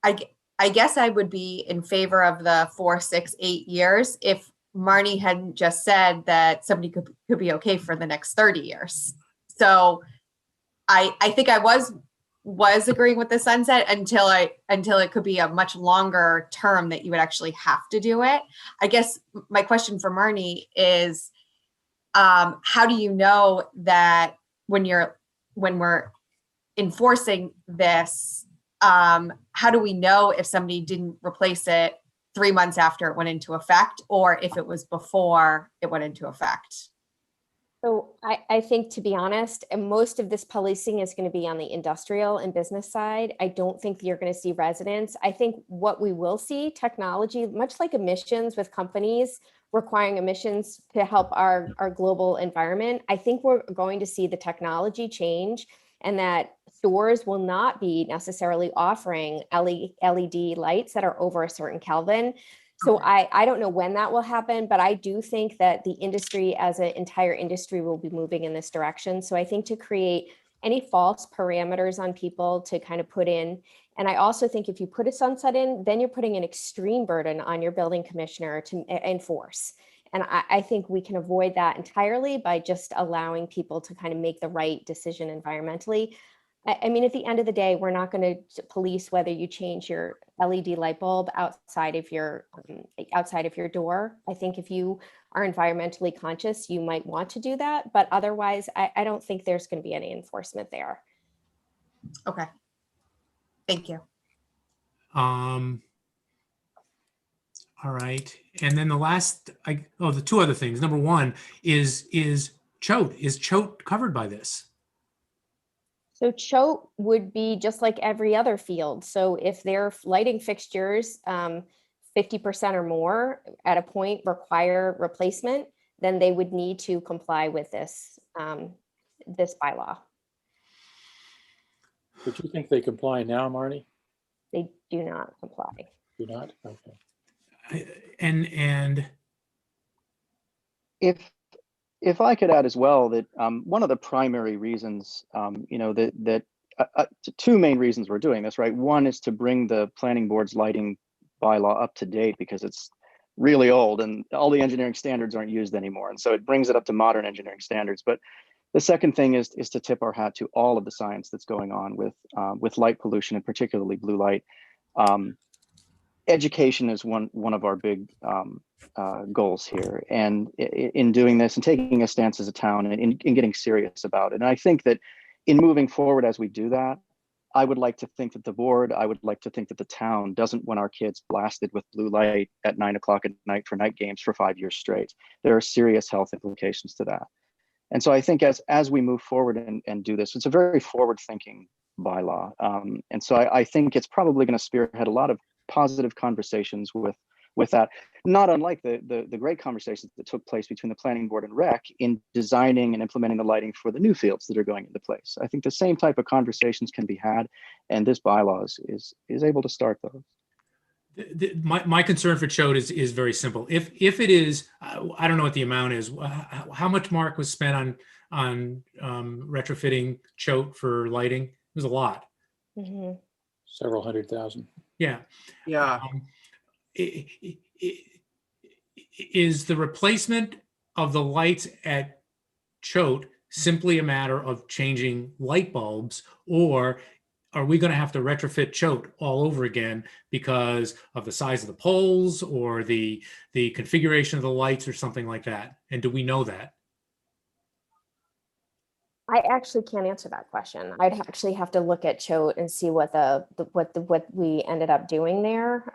I guess I would be in favor of the 4, 6, 8 years if Marnie hadn't just said that somebody could be okay for the next 30 years. So I think I was agreeing with the sunset until it could be a much longer term that you would actually have to do it. I guess my question for Marnie is, how do you know that when we're enforcing this, how do we know if somebody didn't replace it 3 months after it went into effect, or if it was before it went into effect? So I think, to be honest, most of this policing is going to be on the industrial and business side. I don't think you're going to see residents. I think what we will see, technology, much like emissions with companies requiring emissions to help our global environment. I think we're going to see the technology change, and that stores will not be necessarily offering LED lights that are over a certain Kelvin. So I don't know when that will happen, but I do think that the industry as an entire industry will be moving in this direction. So I think to create any false parameters on people to kind of put in, and I also think if you put a sunset in, then you're putting an extreme burden on your building commissioner to enforce. And I think we can avoid that entirely by just allowing people to kind of make the right decision environmentally. I mean, at the end of the day, we're not going to police whether you change your LED light bulb outside of your door. I think if you are environmentally conscious, you might want to do that, but otherwise, I don't think there's going to be any enforcement there. Okay. Thank you. All right. And then the two other things. Number one is choate. Is choate covered by this? So choate would be just like every other field. So if their lighting fixtures, 50% or more at a point require replacement, then they would need to comply with this bylaw. But you think they comply now, Marnie? They do not comply. Do not? Okay. And If I could add as well that one of the primary reasons, two main reasons we're doing this, right? One is to bring the planning board's lighting bylaw up to date because it's really old and all the engineering standards aren't used anymore. And so it brings it up to modern engineering standards. But the second thing is to tip our hat to all of the science that's going on with light pollution and particularly blue light. Education is one of our big goals here, and in doing this and taking a stance as a town and in getting serious about it. And I think that in moving forward as we do that, I would like to think that the board, I would like to think that the town doesn't want our kids blasted with blue light at 9 o'clock at night for night games for 5 years straight. There are serious health implications to that. And so I think as we move forward and do this, it's a very forward thinking bylaw. And so I think it's probably going to spearhead a lot of positive conversations with that, not unlike the great conversations that took place between the planning board and rec in designing and implementing the lighting for the new fields that are going into place. I think the same type of conversations can be had, and this bylaw is able to start those. My concern for Choate is very simple. If it is, I don't know what the amount is. How much, Mark, was spent on retrofitting Choate for lighting? It was a lot. Mhm. Several $100,000. Yeah. Yeah. Is the replacement of the lights at Choate simply a matter of changing light bulbs, or are we going to have to retrofit Choate all over again because of the size of the poles or the configuration of the lights or something like that? And do we know that? I actually can't answer that question. I'd actually have to look at Choate and see what what we ended up doing there.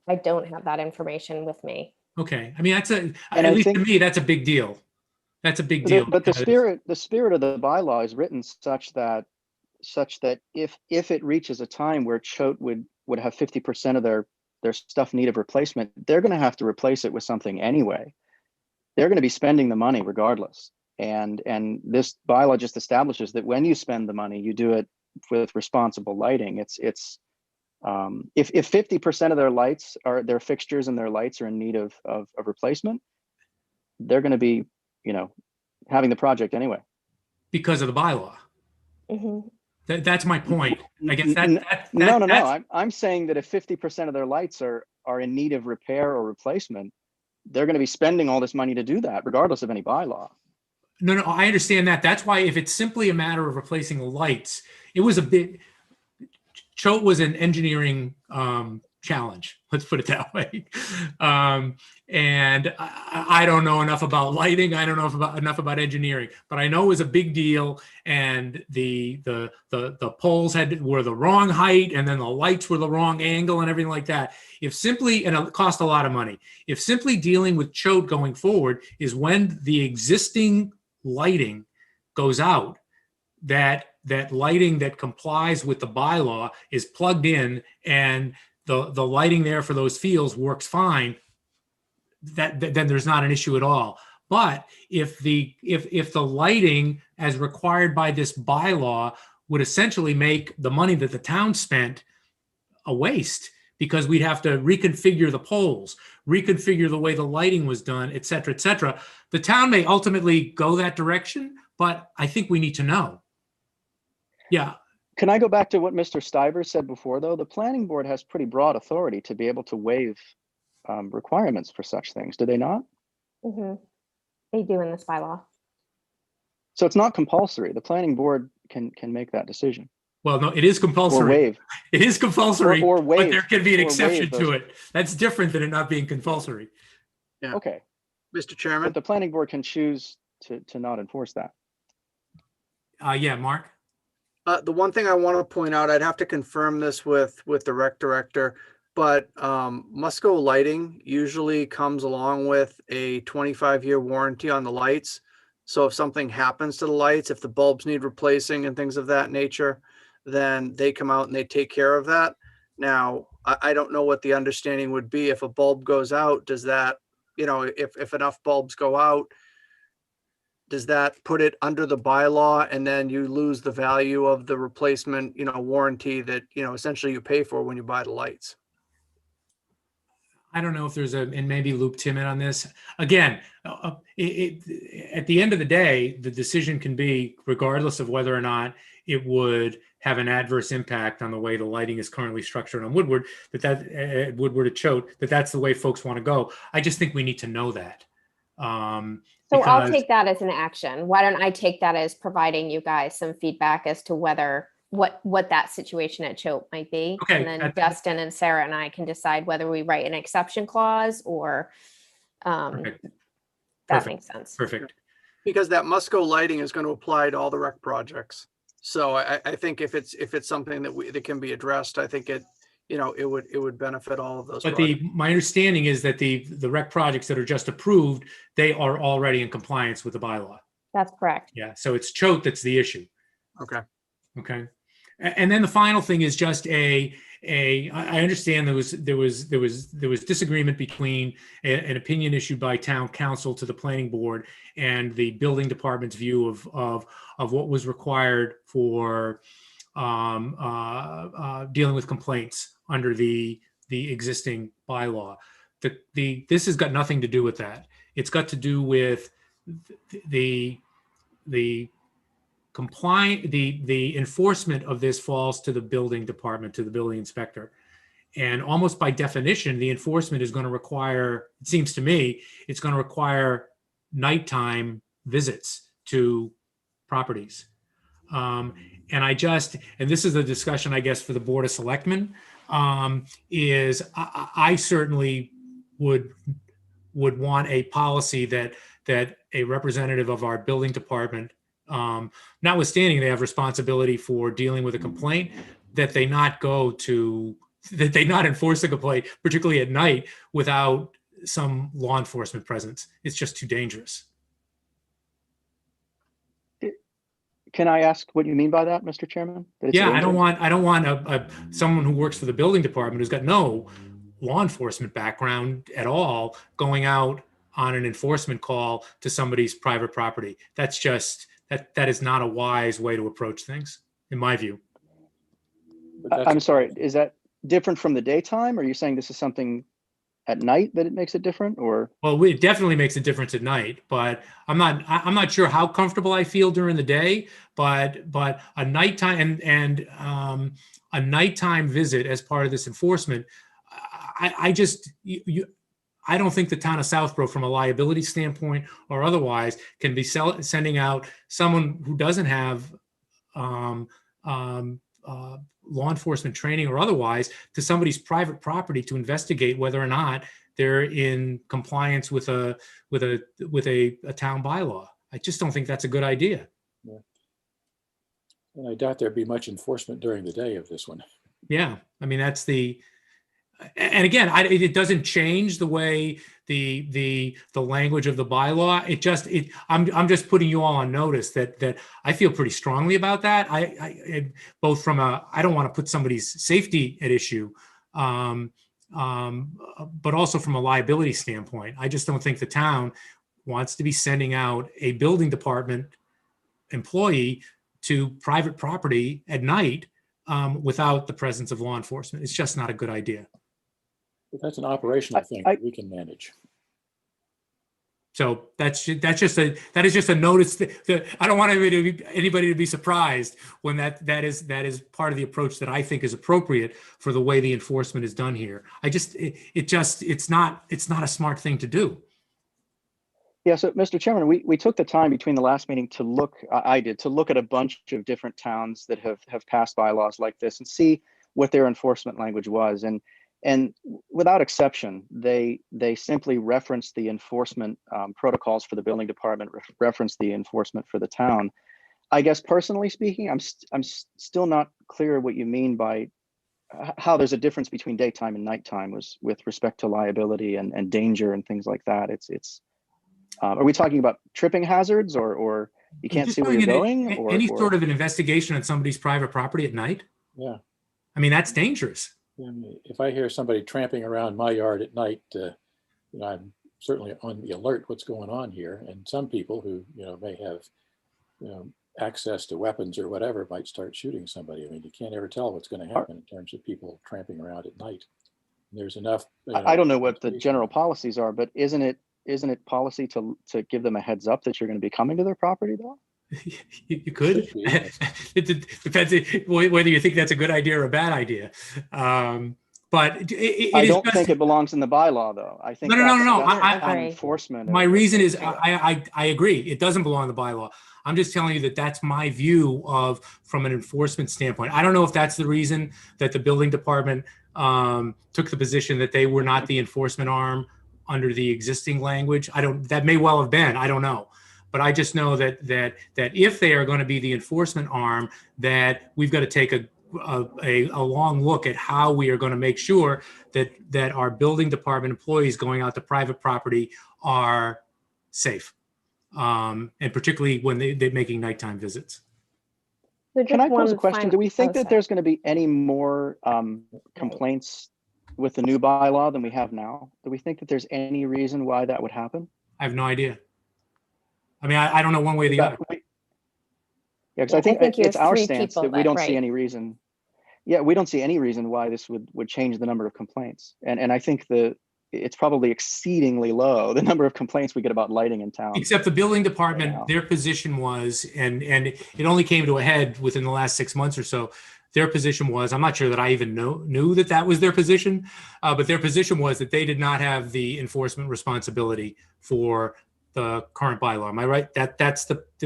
I don't have that information with me. Okay. I mean, at I least to think- me, that's a big deal. That's a big deal. But the because- spirit of the bylaw is written such that if it reaches a time where Choate would have 50% of their stuff need of replacement, they're going to have to replace it with something anyway. They're going to be spending the money regardless. And this bylaw just establishes that when you spend the money, you do it with responsible lighting. If 50% of their fixtures and their lights are in need of replacement, they're going to be, having the project anyway. because of the bylaw. Mhm. That's my point. I guess No. I'm saying that if 50% of their lights are in need of repair or replacement, they're going to be spending all this money to do that, regardless of any bylaw. No, I understand that. That's why if it's simply a matter of replacing the lights, it was a bit, Choate was an engineering challenge. Let's put it that way. And I don't know enough about lighting. I don't know enough about engineering, but I know it was a big deal. And the poles were the wrong height, and then the lights were the wrong angle, and everything like that. And it cost a lot of money. If simply dealing with Choate going forward is when the existing lighting goes out, that lighting that complies with the bylaw is plugged in, and the lighting there for those fields works fine, then there's not an issue at all. But if the lighting as required by this bylaw would essentially make the money that the town spent a waste, because we'd have to reconfigure the poles, reconfigure the way the lighting was done, et cetera, the town may ultimately go that direction, but I think we need to know. Yeah. Can I go back to what Mr. Stivers said before, though? The planning board has pretty broad authority to be able to waive requirements for such things, do they not? Mhm. They do in this bylaw. So it's not compulsory. The planning board can make that decision. Well, no, it is compulsory. Or waive. It is compulsory, Or waive, but there can be an or exception waive those. to it. That's different than it not being compulsory. Yeah. Okay, Mr. Chairman. but the planning board can choose to not enforce that. Yeah, Mark? The one thing I want to point out, I'd have to confirm this with the rec director, but Musco Lighting usually comes along with a 25-year warranty on the lights. So if something happens to the lights, if the bulbs need replacing and things of that nature, then they come out and they take care of that. Now, I don't know what the understanding would be if a bulb goes out. Does that, if enough bulbs go out, does that put it under the bylaw and then you lose the value of the replacement, warranty that, essentially you pay for when you buy the lights? I don't know if and maybe loop Tim in on this. Again, at the end of the day, the decision can be, regardless of whether or not it would have an adverse impact on the way the lighting is currently structured on Woodward, Woodward at Choate, that's the way folks want to go. I just think we need to know that. So I'll take that as an action. Why don't I take that as providing you guys some feedback as to what that situation at Choate might be. Okay, And then Dustin and Sarah and I can decide whether we write an exception clause or Perfect. that Perfect. makes sense. Perfect. Because that Musco Lighting is going to apply to all the rec projects. So I think if it's something that can be addressed, I think it would benefit all of those. But projects. my understanding is that the rec projects that are just approved, they are already in compliance with the bylaw. That's correct. Yeah, so it's Choate that's the issue. Okay. Okay. And then the final thing is just I understand there was disagreement between an opinion issued by town council to the planning board and the building department's view of what was required for dealing with complaints under the existing bylaw. This has got nothing to do with that. It's got to do with the enforcement of this falls to the building department, to the building inspector. And almost by definition, the enforcement is going to require, it seems to me, it's going to require nighttime visits to properties. And this is a discussion, I guess, for the Board of Selectmen, is I certainly would want a policy that a representative of our building department, notwithstanding they have responsibility for dealing with a complaint, that they not enforce a complaint, particularly at night, without some law enforcement presence. It's just too dangerous. Can I ask what you mean by that, Mr. Chairman? Yeah, I don't want someone who works for the building department who's got no law enforcement background at all going out on an enforcement call to somebody's private property. That's just, that is not a wise way to approach things, in my view. I'm sorry, is that different from the daytime? Or are you saying this is something at night that it makes it different, or? Well, it definitely makes a difference at night, but I'm not sure how comfortable I feel during the day, but a nighttime and a nighttime visit as part of this enforcement, I don't think the town of Southborough, from a liability standpoint or otherwise, can be sending out someone who doesn't have law enforcement training or otherwise to somebody's private property to investigate whether or not they're in compliance with a town bylaw. I just don't think that's a good idea. Yeah. And I doubt there'd be much enforcement during the day of this one. Yeah, I mean, and again, it doesn't change the way the language of the bylaw. I'm just putting you all on notice that I feel pretty strongly about that. Both from I don't want to put somebody's safety at issue, but also from a liability standpoint. I just don't think the town wants to be sending out a building department employee to private property at night without the presence of law enforcement. It's just not a good idea. But that's an operational thing that we can manage. So that is just a notice that I don't want anybody to be surprised when that is part of the approach that I think is appropriate for the way the enforcement is done here. It's not a smart thing to do. Yeah, so Mr. Chairman, we took the time between the last meeting to look at a bunch of different towns that have passed bylaws like this and see what their enforcement language was. And without exception, they simply reference the enforcement protocols for the building department, reference the enforcement for the town. I guess personally speaking, I'm still not clear what you mean by how there's a difference between daytime and nighttime with respect to liability and danger and things like that. Are we talking about tripping hazards or you can't see where you're going? Any sort of an investigation on somebody's private property at night? Yeah. I mean, that's dangerous. I mean, if I hear somebody tramping around my yard at night, I'm certainly on the alert what's going on here. And some people who, may have, access to weapons or whatever might start shooting somebody. I mean, you can't ever tell what's going to happen in terms of people tramping around at night. There's enough. I don't know what the general policies are, but isn't it policy to give them a heads up that you're going to be coming to their property though? You could. It depends whether you think that's a good idea or a bad idea. But I don't think it belongs in the bylaw, though. I think no. Enforcement. My reason is I agree. It doesn't belong in the bylaw. I'm just telling you that's my view from an enforcement standpoint. I don't know if that's the reason that the building department took the position that they were not the enforcement arm under the existing language. That may well have been. I don't know. but I just know that if they are going to be the enforcement arm, that we've got to take a long look at how we are going to make sure that our building department employees going out to private property are safe, and particularly when they're making nighttime visits. So Can I just pose a one question? final- Do we think oh, that sorry. there's going to be any more complaints with the new bylaw than we have now? Do we think that there's any reason why that would happen? I have no idea. I mean, I don't know one way or the other. Yeah, because I think you it's have our 3 stance people that we that- don't see right. any reason. Yeah, we don't see any reason why this would change the number of complaints. And I think it's probably exceedingly low, the number of complaints we get about lighting in town. Except the building department, Right now. their position was, and it only came to a head within the last 6 months or so. Their position was, I'm not sure that I even knew that was their position, but their position was that they did not have the enforcement responsibility for the current bylaw. Am I right? That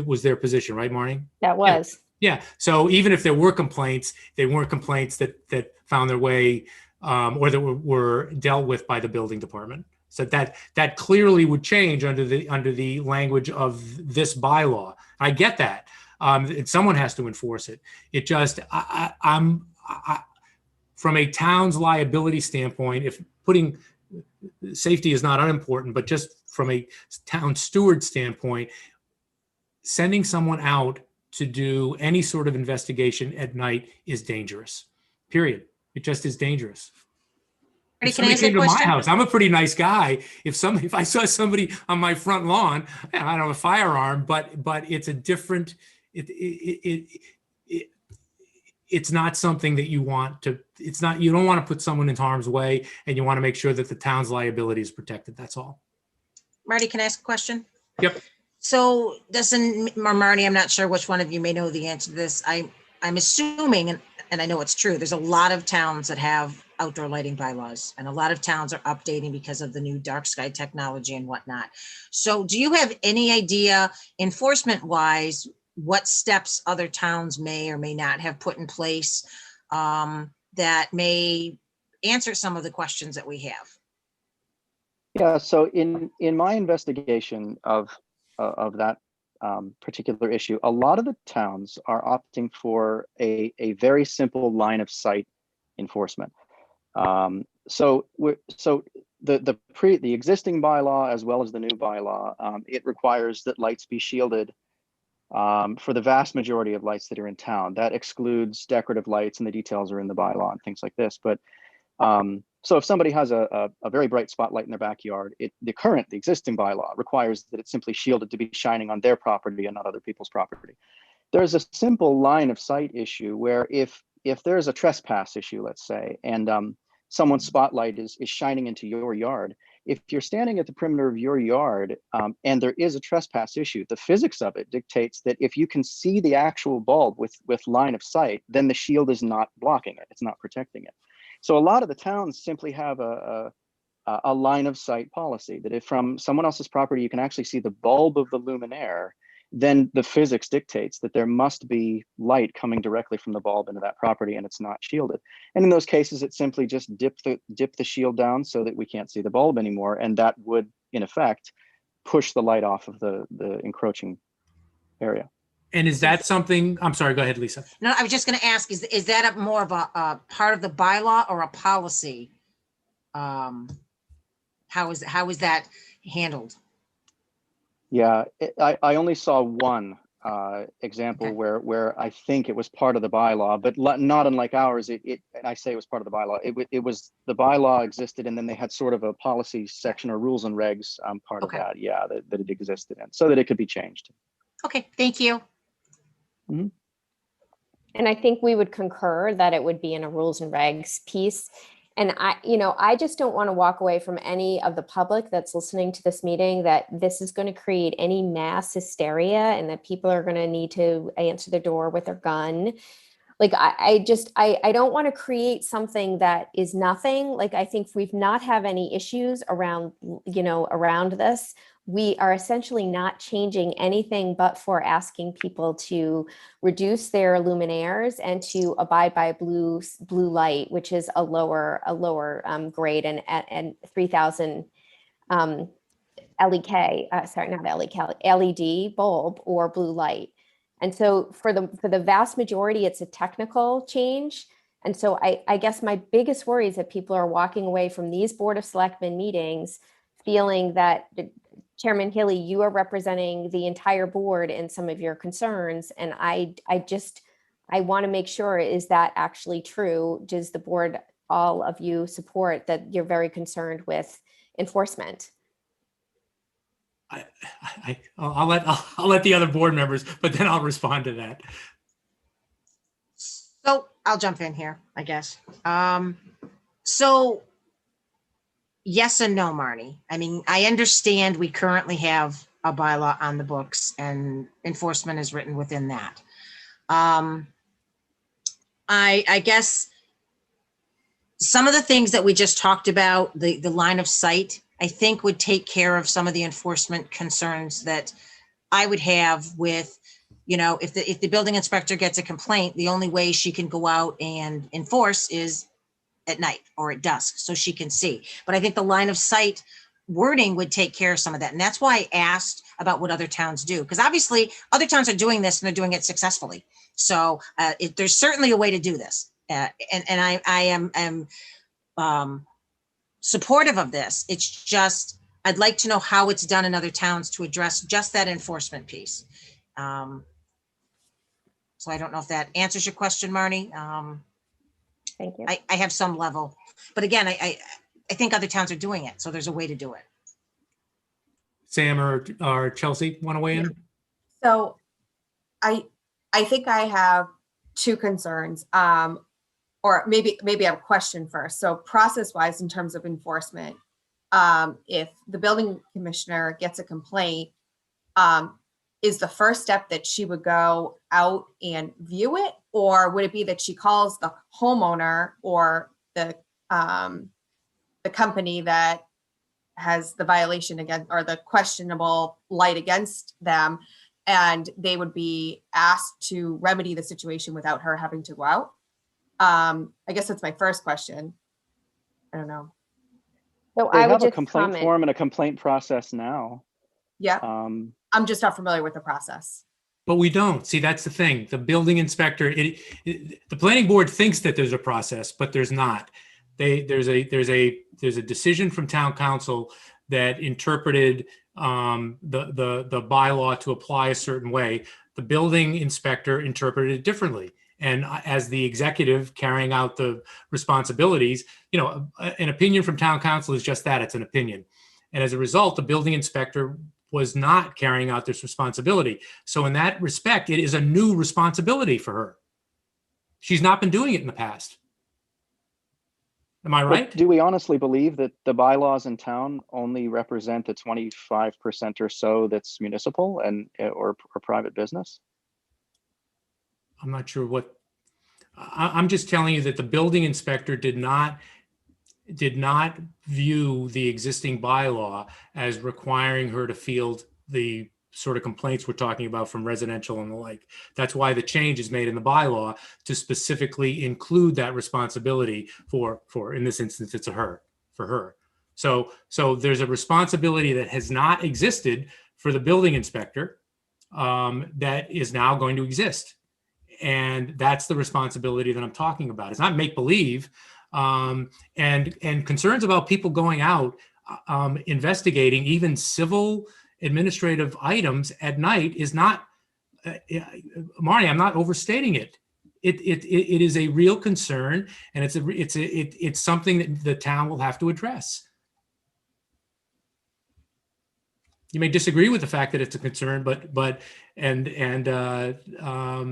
was their position, right, Marnie? That was. Yeah. So even if there were complaints, they weren't complaints that found their way or that were dealt with by the building department. So that clearly would change under the language of this bylaw. I get that. Someone has to enforce it. It just I'm from a town's liability standpoint, if putting safety is not unimportant, but just from a town steward standpoint, sending someone out to do any sort of investigation at night is dangerous. Period. It just is dangerous. If Can I somebody ask a came to my question? house, I'm a pretty nice guy. If I saw somebody on my front lawn, I don't have a firearm, but it's a different. It's not something that you want to. It's not. You don't want to put someone in harm's way, and you want to make sure that the town's liability is protected. That's all. Marty, can I ask a question? Yep. So Marty, I'm not sure which one of you may know the answer to this. I'm assuming, and I know it's true, there's a lot of towns that have outdoor lighting bylaws, and a lot of towns are updating because of the new dark sky technology and whatnot. So do you have any idea, enforcement wise, what steps other towns may or may not have put in place that may answer some of the questions that we have? Yeah, so in my investigation of that particular issue, a lot of the towns are opting for a very simple line of sight enforcement. So the existing bylaw as well as the new bylaw, it requires that lights be shielded for the vast majority of lights that are in town. That excludes decorative lights, and the details are in the bylaw and things like this. But so if somebody has a very bright spotlight in their backyard, the existing bylaw requires that it's simply shielded to be shining on their property and not other people's property. There's a simple line of sight issue where if there's a trespass issue, let's say, and someone's spotlight is shining into your yard, if you're standing at the perimeter of your yard and there is a trespass issue, the physics of it dictates that if you can see the actual bulb with line of sight, then the shield is not blocking it, it's not protecting it. So a lot of the towns simply have a line of sight policy that if from someone else's property you can actually see the bulb of the luminaire, then the physics dictates that there must be light coming directly from the bulb into that property and it's not shielded. And in those cases, it simply just dip the shield down so that we can't see the bulb anymore. And that would, in effect, push the light off of the encroaching area. And is that something, I'm sorry, go ahead, Lisa. No, I was just going to ask, is that more of a part of the bylaw or a policy? How is that handled? Yeah, I only saw one example Okay. where I think it was part of the bylaw, but not unlike ours. And I say it was part of the bylaw. It was the bylaw existed, and then they had sort of a policy section or rules and regs part Okay. of that. Yeah, that it existed in, so that it could be changed. Okay, thank you. And I think we would concur that it would be in a rules and regs piece. And I just don't want to walk away from any of the public that's listening to this meeting that this is going to create any mass hysteria and that people are going to need to answer the door with their gun. Like, I don't want to create something that is nothing. Like, I think we've not have any issues around this. We are essentially not changing anything but for asking people to reduce their luminaires and to abide by blue light, which is a lower grade and 3,000 sorry, not LED bulb or blue light. And so for the vast majority, it's a technical change. And so I guess my biggest worry is that people are walking away from these Board of Selectmen meetings feeling that Chairman Hilly, you are representing the entire board in some of your concerns. And I want to make sure, is that actually true? Does the board, all of you, support that you're very concerned with enforcement? I'll let the other board members, but then I'll respond to that. So I'll jump in here, I guess. So yes and no, Marnie. I mean, I understand we currently have a bylaw on the books and enforcement is written within that. I guess some of the things that we just talked about, the line of sight, I think would take care of some of the enforcement concerns that I would have with, you know, if the building inspector gets a complaint, the only way she can go out and enforce is at night or at dusk so she can see. But I think the line of sight wording would take care of some of that. And that's why I asked about what other towns do, because obviously other towns are doing this and they're doing it successfully. So there's certainly a way to do this. And I am supportive of this. It's just, I'd like to know how it's done in other towns to address just that enforcement piece. So I don't know if that answers your question, Marnie. Thank you. I have some level, but again, I think other towns are doing it. So there's a way to do it. Sam or Chelsea want to weigh in? So I think I have two concerns, or maybe I have a question first. So process-wise, in terms of enforcement, if the building commissioner gets a complaint, is the first step that she would go out and view it, or would it be that she calls the homeowner or the company that has the violation against, or the questionable light against them, and they would be asked to remedy the situation without her having to go out? I guess that's my first question. I don't know. So They I would have a just complaint comment. form and a complaint process now. Yeah, I'm just not familiar with the process. But we don't. See, that's the thing. The building inspector, the planning board thinks that there's a process, but there's not. There's a decision from town council that interpreted the bylaw to apply a certain way. The building inspector interpreted it differently. And as the executive carrying out the responsibilities, you know, an opinion from town council is just that, it's an opinion. And as a result, the building inspector was not carrying out this responsibility. So in that respect, it is a new responsibility for her. She's not been doing it in the past. Am I right? But do we honestly believe that the bylaws in town only represent the 25% or so that's municipal and or private business? I'm not sure what, I'm just telling you that the building inspector did not view the existing bylaw as requiring her to field the sort of complaints we're talking about from residential and the like. That's why the change is made in the bylaw to specifically include that responsibility for in this instance, it's for her. So there's a responsibility that has not existed for the building inspector that is now going to exist. And that's the responsibility that I'm talking about. It's not make believe. And concerns about people going out investigating even civil administrative items at night is not, Marnie, I'm not overstating it. It is a real concern, and it's something that the town will have to address. You may disagree with the fact that it's a concern, but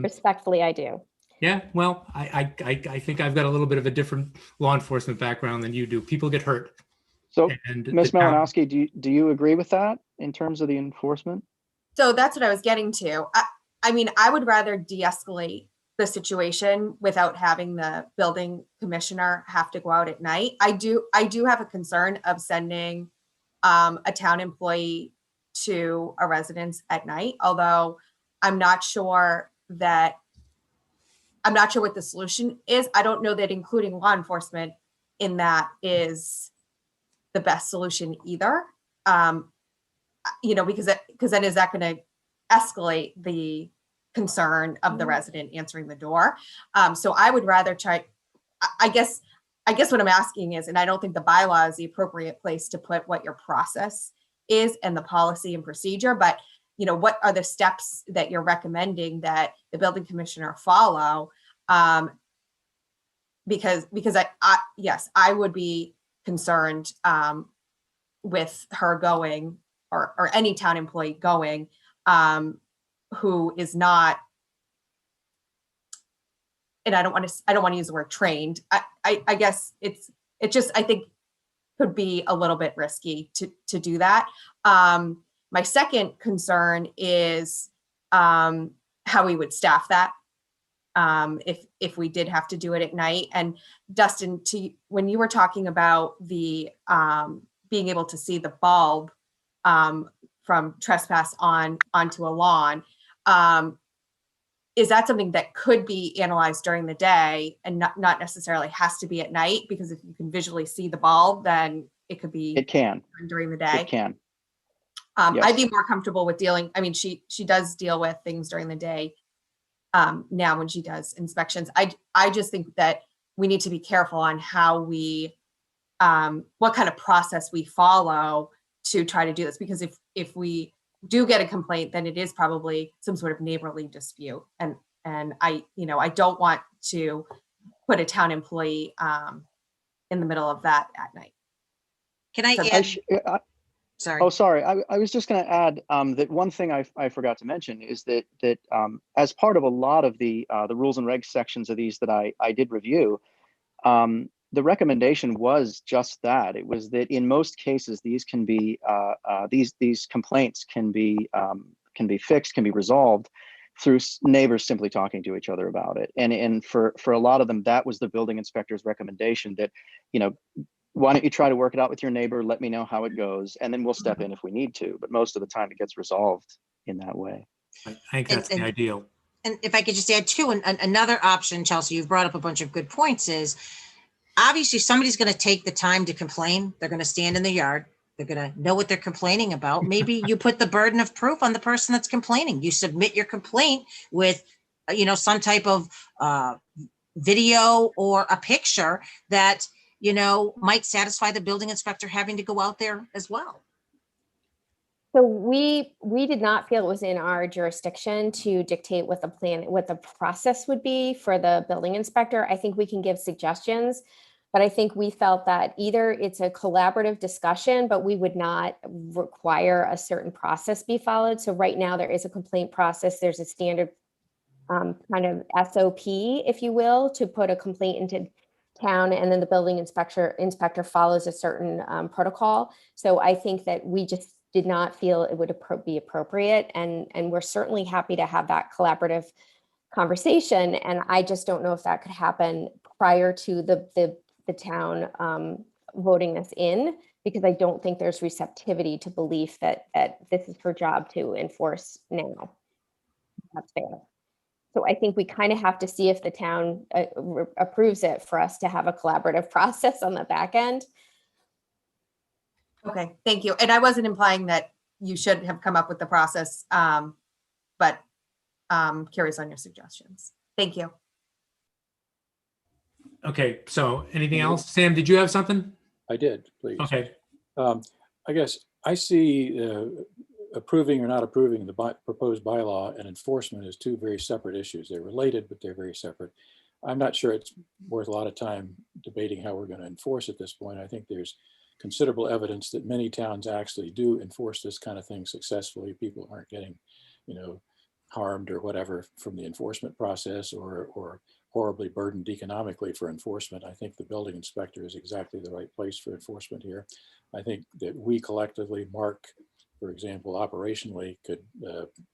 Respectfully, I do. yeah, well, I think I've got a little bit of a different law enforcement background than you do. People get hurt. So, And Ms. Malinowski, do you agree with that in terms of the enforcement? So that's what I was getting to. I mean, I would rather de-escalate the situation without having the building commissioner have to go out at night. I do have a concern of sending a town employee to a residence at night, although I'm not sure what the solution is. I don't know that including law enforcement in that is the best solution either. because then is that going to escalate the concern of the resident answering the door? So I would rather try, I guess what I'm asking is, and I don't think the bylaw is the appropriate place to put what your process is and the policy and procedure, but what are the steps that you're recommending that the building commissioner follow? Because I would be concerned with her going or any town employee going who is not, and I don't want to use the word trained. I guess it just, I think could be a little bit risky to do that. My second concern is how we would staff that if we did have to do it at night. And Dustin, when you were talking about the being able to see the bulb from trespass onto a lawn, is that something that could be analyzed during the day and not necessarily has to be at night? Because if you can visually see the bulb, then it could be. It can. During the day. It can. I'd Yes. be more comfortable with dealing. I mean, she does deal with things during the day now when she does inspections. I just think that we need to be careful on how we, what kind of process we follow to try to do this. Because if we do get a complaint, then it is probably some sort of neighborly dispute. And I don't want to put a town employee in the middle of that at night. Can I So add? Sorry. Oh, sorry. I was just going to add that one thing I forgot to mention is that as part of a lot of the rules and regs sections of these that I did review, the recommendation was just that. It was that in most cases these can be these complaints can be fixed, can be resolved through neighbors simply talking to each other about it. And for a lot of them, that was the building inspector's recommendation that, why don't you try to work it out with your neighbor? Let me know how it goes, and then we'll step in if we need to. But most of the time, it gets resolved in that way. I think that's the ideal. And if I could just add too, another option, Chelsea, you've brought up a bunch of good points, is obviously somebody's going to take the time to complain. They're going to stand in the yard. They're going to know what they're complaining about. Maybe you put the burden of proof on the person that's complaining. You submit your complaint with, some type of video or a picture that might satisfy the building inspector having to go out there as well. So we did not feel it was in our jurisdiction to dictate what the process would be for the building inspector. I think we can give suggestions, but I think we felt that either it's a collaborative discussion, but we would not require a certain process be followed. So right now there is a complaint process. There's a standard kind of SOP, if you will, to put a complaint into town, and then the building inspector follows a certain protocol. So I think that we just did not feel it would be appropriate, and we're certainly happy to have that collaborative conversation. And I just don't know if that could happen prior to the town voting this in, because I don't think there's receptivity to belief that this is her job to enforce now. That's fair. So I think we kind of have to see if the town approves it for us to have a collaborative process on the back end. Okay, thank you. And I wasn't implying that you should have come up with the process, but curious on your suggestions. Thank you. Okay, so anything else? Sam, did you have something? I did, please. Okay. I guess I see approving or not approving the proposed bylaw and enforcement as two very separate issues. They're related, but they're very separate. I'm not sure it's worth a lot of time debating how we're going to enforce at this point. I think there's considerable evidence that many towns actually do enforce this kind of thing successfully. People aren't getting, harmed or whatever from the enforcement process or horribly burdened economically for enforcement. I think the building inspector is exactly the right place for enforcement here. I think that we collectively, Mark, for example, operationally could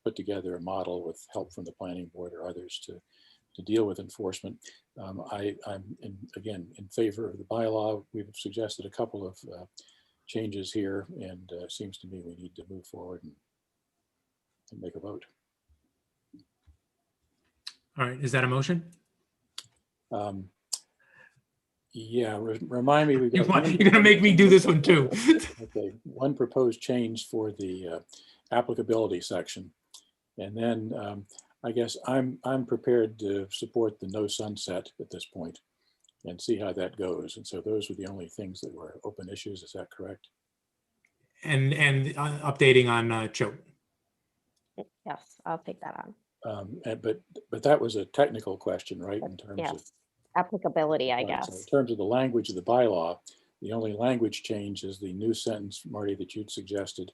put together a model with help from the planning board or others to deal with enforcement. I'm again in favor of the bylaw. We've suggested a couple of changes here, and seems to me we need to move forward and make a vote. All right, is that a motion? Yeah, remind me, we've You're got going to make me do this one too. Okay, one proposed change for the applicability section. And then I guess I'm prepared to support the no sunset at this point and see how that goes. And so those were the only things that were open issues. Is that correct? And updating on Choate. Yes, I'll take that on. But that was a technical question, right? In terms of Yes, applicability, I right, so in guess. terms of the language of the bylaw, the only language change is the new sentence, Marty, that you'd suggested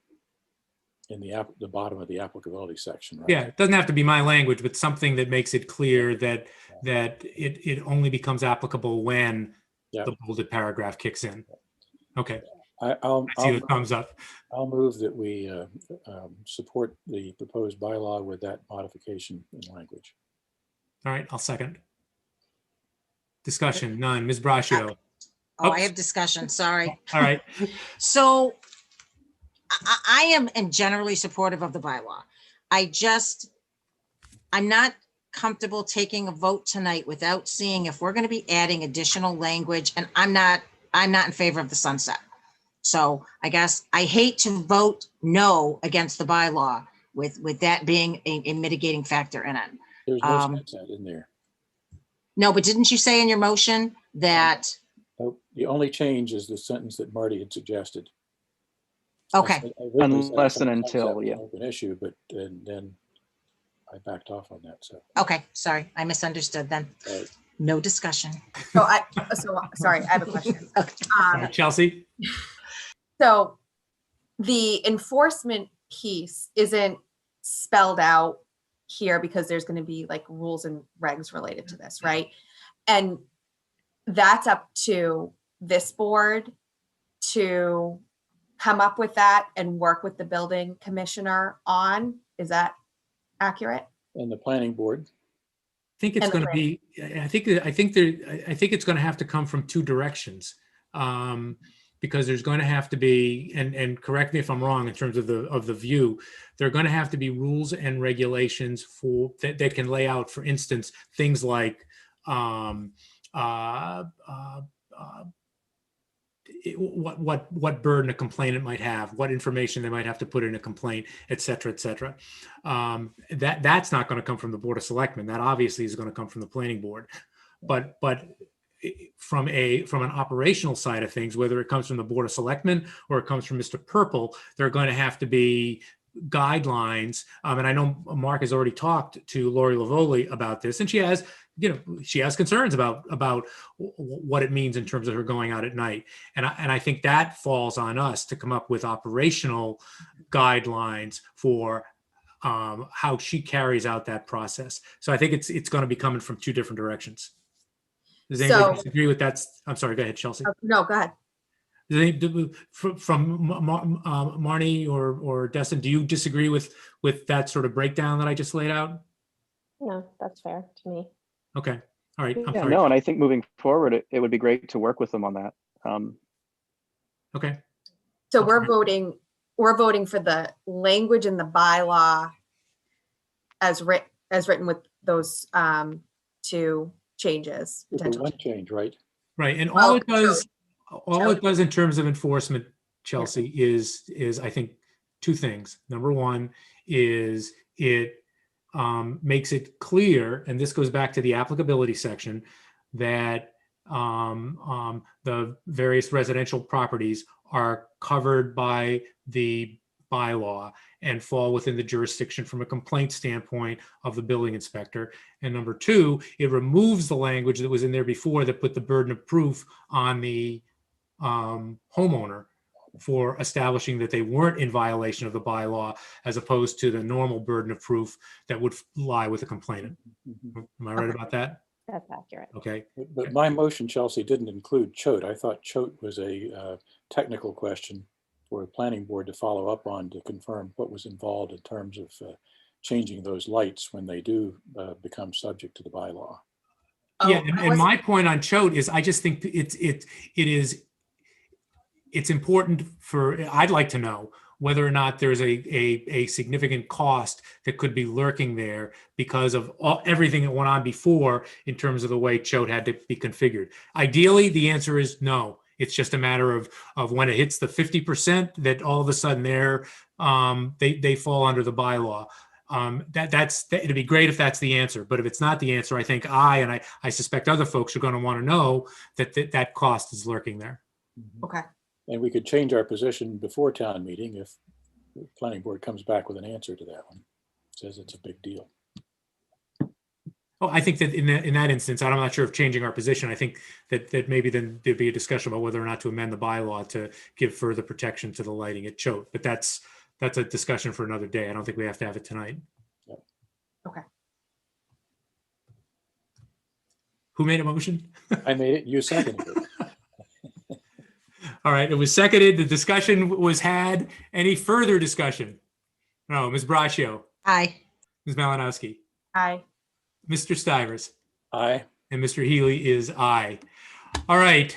in the bottom of the applicability section, right? Yeah, it doesn't have to be my language, but something that makes it clear that it only becomes applicable when Yeah. the bolded paragraph kicks in. Okay, I'll I see the thumbs up. I'll move that we support the proposed bylaw with that modification in language. All right, I'll second. Discussion, none. Ms. Braccio. Oh, I have discussion, sorry. All right. So I am generally supportive of the bylaw. I'm not comfortable taking a vote tonight without seeing if we're going to be adding additional language, and I'm not in favor of the sunset. So I guess I hate to vote no against the bylaw with that being a mitigating factor in it. There's no sunset in there. No, but didn't you say in your motion that? Oh, the only change is the sentence that Marty had suggested. Okay. I originally said Unless and sunset until, was yeah. an open issue, but then I backed off on that. So Okay, sorry, I misunderstood then. No discussion. So sorry, I have a question. Chelsea? So the enforcement piece isn't spelled out here because there's going to be like rules and regs related to this, right? And that's up to this board to come up with that and work with the building commissioner on. Is that accurate? and the planning board. I think it's And the going to be, I think it's going to have to come from two directions. Because there's going to have to be, and correct me if I'm wrong in terms of the view, there are going to have to be rules and regulations for that can lay out, for instance, things like what burden a complainant might have, what information they might have to put in a complaint, et cetera, et cetera. That's not going to come from the Board of Selectmen. That obviously is going to come from the planning board. But from an operational side of things, whether it comes from the Board of Selectmen or it comes from Mr. Purple, there are going to have to be guidelines. And I know Mark has already talked to Lori Lavoli about this, and she has concerns about what it means in terms of her going out at night. And I think that falls on us to come up with operational guidelines for how she carries out that process. So I think it's going to be coming from two different directions. Does anybody disagree with that? I'm sorry, go ahead, Chelsea. No, go ahead. From Marnie or Destin, do you disagree with that sort of breakdown that I just laid out? No, that's fair to me. Okay, all right. I'm Yeah, sorry. no, and I think moving forward, it would be great to work with them on that. Okay. So we're voting for the language in the bylaw as written with those two changes. Potential One change, right? Right, and Well, it does in terms of enforcement, Chelsea, is I think two things. Number one is it makes it clear, and this goes back to the applicability section, that the various residential properties are covered by the bylaw and fall within the jurisdiction from a complaint standpoint of the building inspector. And number two, it removes the language that was in there before that put the burden of proof on the homeowner for establishing that they weren't in violation of the bylaw, as opposed to the normal burden of proof that would lie with the complainant. Am I right about that? That's accurate. Okay. But my motion, Chelsea, didn't include Choate. I thought Choate was a technical question for the planning board to follow up on to confirm what was involved in terms of changing those lights when they do become subject to the bylaw. Yeah, and my point on Choate is I just think it is it's important I'd like to know whether or not there's a significant cost that could be lurking there because of everything that went on before in terms of the way Choate had to be configured. Ideally, the answer is no. It's just a matter of when it hits the 50% that all of a sudden they fall under the bylaw. It'd be great if that's the answer, but if it's not the answer, I think I suspect other folks are going to want to know that cost is lurking there. Okay. And we could change our position before town meeting if the planning board comes back with an answer to that one. Says it's a big deal. Oh, I think that in that instance, I'm not sure if changing our position. I think that maybe then there'd be a discussion about whether or not to amend the bylaw to give further protection to the lighting at Choate. But that's a discussion for another day. I don't think we have to have it tonight. Yep. Okay. Who made a motion? I made it. You seconded it. All right, it was seconded. The discussion was had. Any further discussion? No, Ms. Braccio, Aye. Ms. Malinowski, Aye. Mr. Stivers, Aye. and Mr. Healy is aye. All right,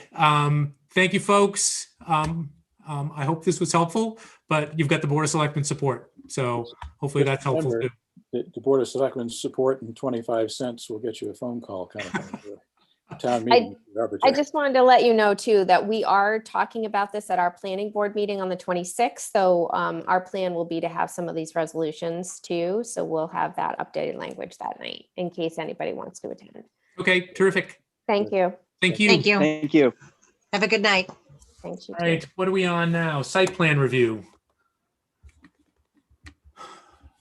thank you, folks. I hope this was helpful, but you've got the Board of Selectmen support, so hopefully that's helpful too. The Board of Selectmen's support and 25 cents will get you a phone call kind of thing. Town meeting. I just wanted to let you know too that we are talking about this at our planning board meeting on the 26th. So our plan will be to have some of these resolutions too. So we'll have that updated language that night in case anybody wants to attend. Okay, terrific. Thank you. Thank you. Thank you. Thank you. Have a good night. Thanks. You All too. right, what are we on now? Site plan review.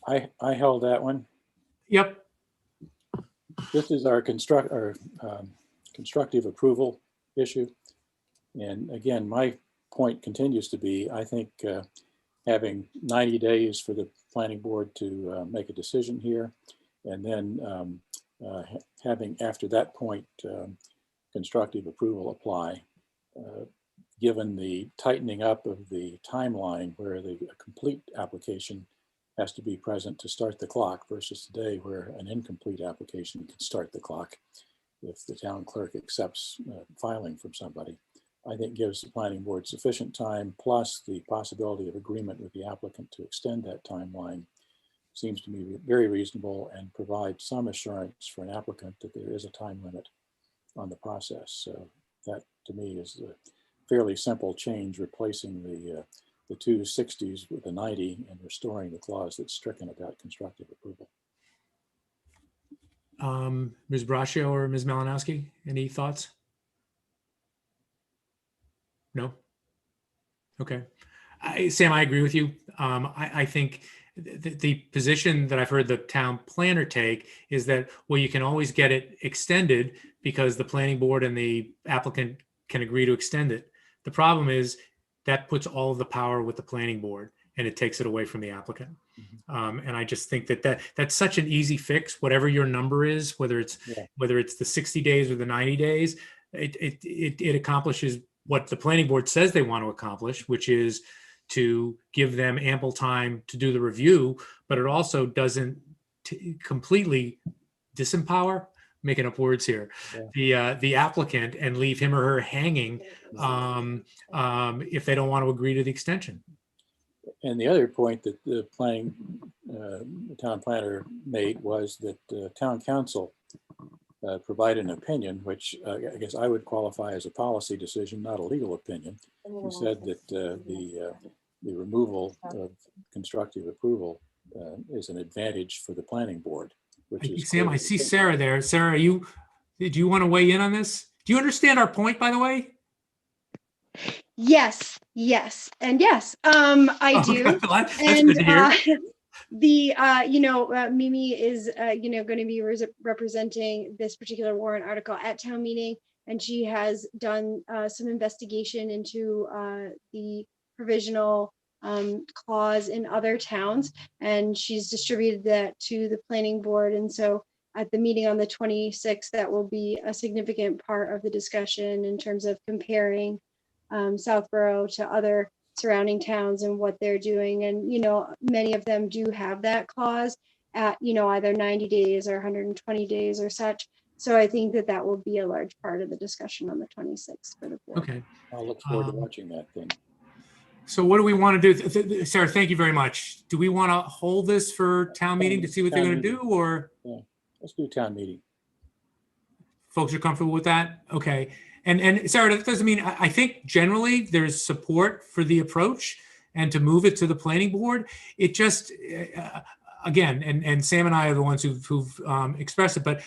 I held that one. Yep. This is our constructive approval issue. And again, my point continues to be, I think having 90 days for the planning board to make a decision here, and then having after that point constructive approval apply, given the tightening up of the timeline where the complete application has to be present to start the clock versus today where an incomplete application can start the clock if the town clerk accepts filing from somebody. I think gives the planning board sufficient time, plus the possibility of agreement with the applicant to extend that timeline seems to me very reasonable and provide some assurance for an applicant that there is a time limit on the process. So that to me is a fairly simple change, replacing the 260s with a 90 and restoring the clause that's stricken about constructive approval. Ms. Braccio or Ms. Malinowski, any thoughts? No? Okay. Sam, I agree with you. I think the position that I've heard the town planner take is that, well, you can always get it extended because the planning board and the applicant can agree to extend it. The problem is that puts all of the power with the planning board and it takes it away from the applicant. And I just think that's such an easy fix, whatever your number is, whether it's the 60 days or the 90 days, it accomplishes what the planning board says they want to accomplish, which is to give them ample time to do the review, but it also doesn't completely disempower, making up words here, the applicant and leave him or her hanging if they don't want to agree to the extension. And the other point that the town planner made was that the town council provided an opinion, which I guess I would qualify as a policy decision, not a legal opinion. He said that the removal of constructive approval is an advantage for the planning board. Which is Sam, I see Sarah there. Sarah, do you want to weigh in on this? Do you understand our point, by the way? Yes, and yes, I do. That's good to hear. Mimi is, going to be representing this particular warrant article at town meeting, and she has done some investigation into the provisional clause in other towns, and she's distributed that to the planning board. And so at the meeting on the 26th, that will be a significant part of the discussion in terms of comparing Southborough to other surrounding towns and what they're doing. And, many of them do have that clause at, either 90 days or 120 days or such. So I think that that will be a large part of the discussion on the 26th for the board. Okay. I'll look forward to watching that then. So what do we want to do? Sarah, thank you very much. Do we want to hold this for town meeting to see what they're going to do, or Let's do town meeting. folks are comfortable with that? Okay. And Sarah, that doesn't mean, I think generally there's support for the approach and to move it to the planning board. It just, again, and Sam and I are the ones who've expressed it, but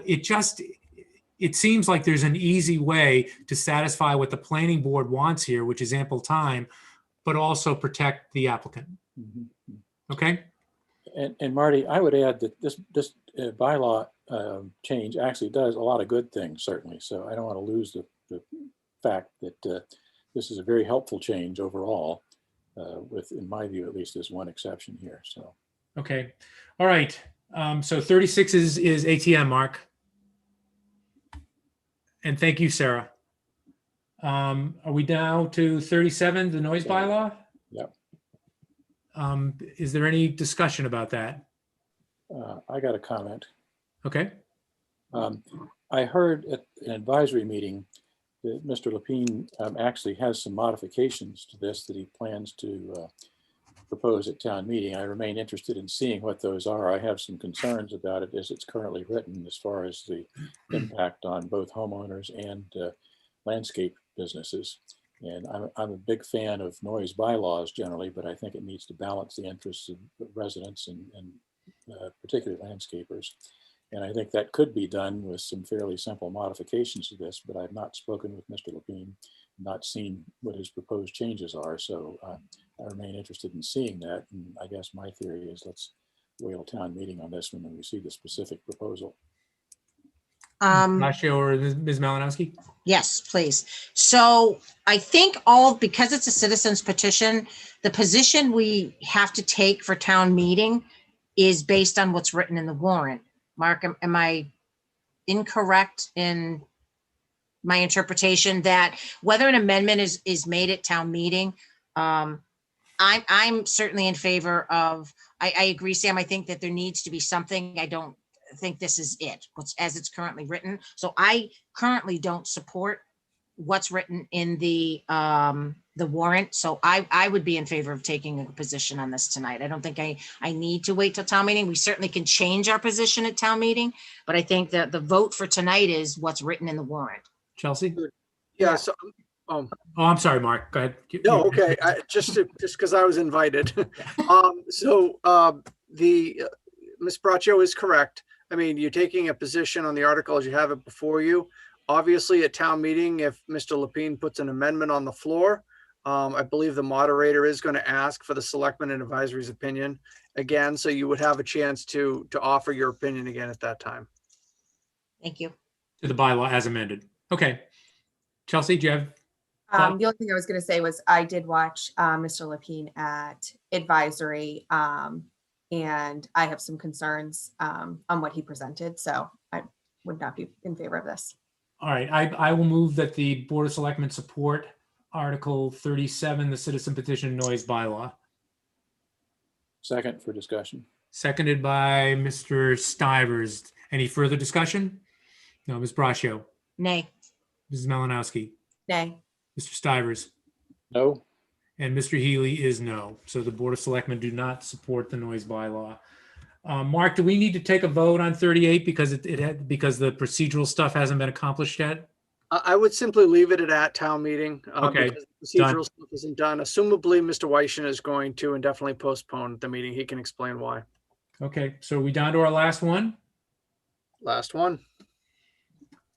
it seems like there's an easy way to satisfy what the planning board wants here, which is ample time, but also protect the applicant. Okay? And Marty, I would add that this bylaw change actually does a lot of good things, certainly. So I don't want to lose the fact that this is a very helpful change overall, with, in my view, at least, there's one exception here. So. Okay. All right. So 36 is ATM, Mark. And thank you, Sarah. Are we down to 37, the noise bylaw? Yep. Is there any discussion about that? I got a comment. Okay. I heard at an advisory meeting that Mr. Lapine actually has some modifications to this that he plans to propose at town meeting. I remain interested in seeing what those are. I have some concerns about it as it's currently written, as far as the impact on both homeowners and landscape businesses. And I'm a big fan of noise bylaws generally, but I think it needs to balance the interests of residents and particularly landscapers. And I think that could be done with some fairly simple modifications to this, but I've not spoken with Mr. Lapine, not seen what his proposed changes are. So I remain interested in seeing that. And I guess my theory is let's wait till town meeting on this one when we see the specific proposal. Masha or Ms. Malinowski? Yes, please. So I think because it's a citizen's petition, the position we have to take for town meeting is based on what's written in the warrant. Mark, am I incorrect in my interpretation that whether an amendment is made at town meeting, I'm certainly in favor of, I agree, Sam, I think that there needs to be something. I don't think this is it, as it's currently written. So I currently don't support what's written in the warrant. So I would be in favor of taking a position on this tonight. I don't think I need to wait till town meeting. We certainly can change our position at town meeting, but I think that the vote for tonight is what's written in the warrant. Chelsea? Yeah, so, Oh, I'm sorry, Mark. Go ahead. no, okay, just because I was invited. Ms. Braccio is correct. I mean, you're taking a position on the article as you have it before you. Obviously, at town meeting, if Mr. Lapine puts an amendment on the floor, I believe the moderator is going to ask for the Selectmen and Advisory's opinion again, so you would have a chance to offer your opinion again at that time. Thank you. To the bylaw as amended. Okay. Chelsea, do you have? The only thing I was going to say was I did watch Mr. Lapine at advisory, and I have some concerns on what he presented, so I would not be in favor of this. All right, I will move that the Board of Selectmen support Article 37, the citizen petition noise bylaw. Second for discussion. Seconded by Mr. Stivers. Any further discussion? No, Ms. Braccio, Nay. Mrs. Malinowski, Nay. Mr. Stivers, No. and Mr. Healy is no. So the Board of Selectmen do not support the noise bylaw. Mark, do we need to take a vote on 38 because because the procedural stuff hasn't been accomplished yet? I would simply leave it at town meeting. Okay, Because the procedural stuff isn't done. Assumably, Mr. Weishen is going to indefinitely postpone the meeting. He can explain why. Okay, so are we down to our last one? Last one.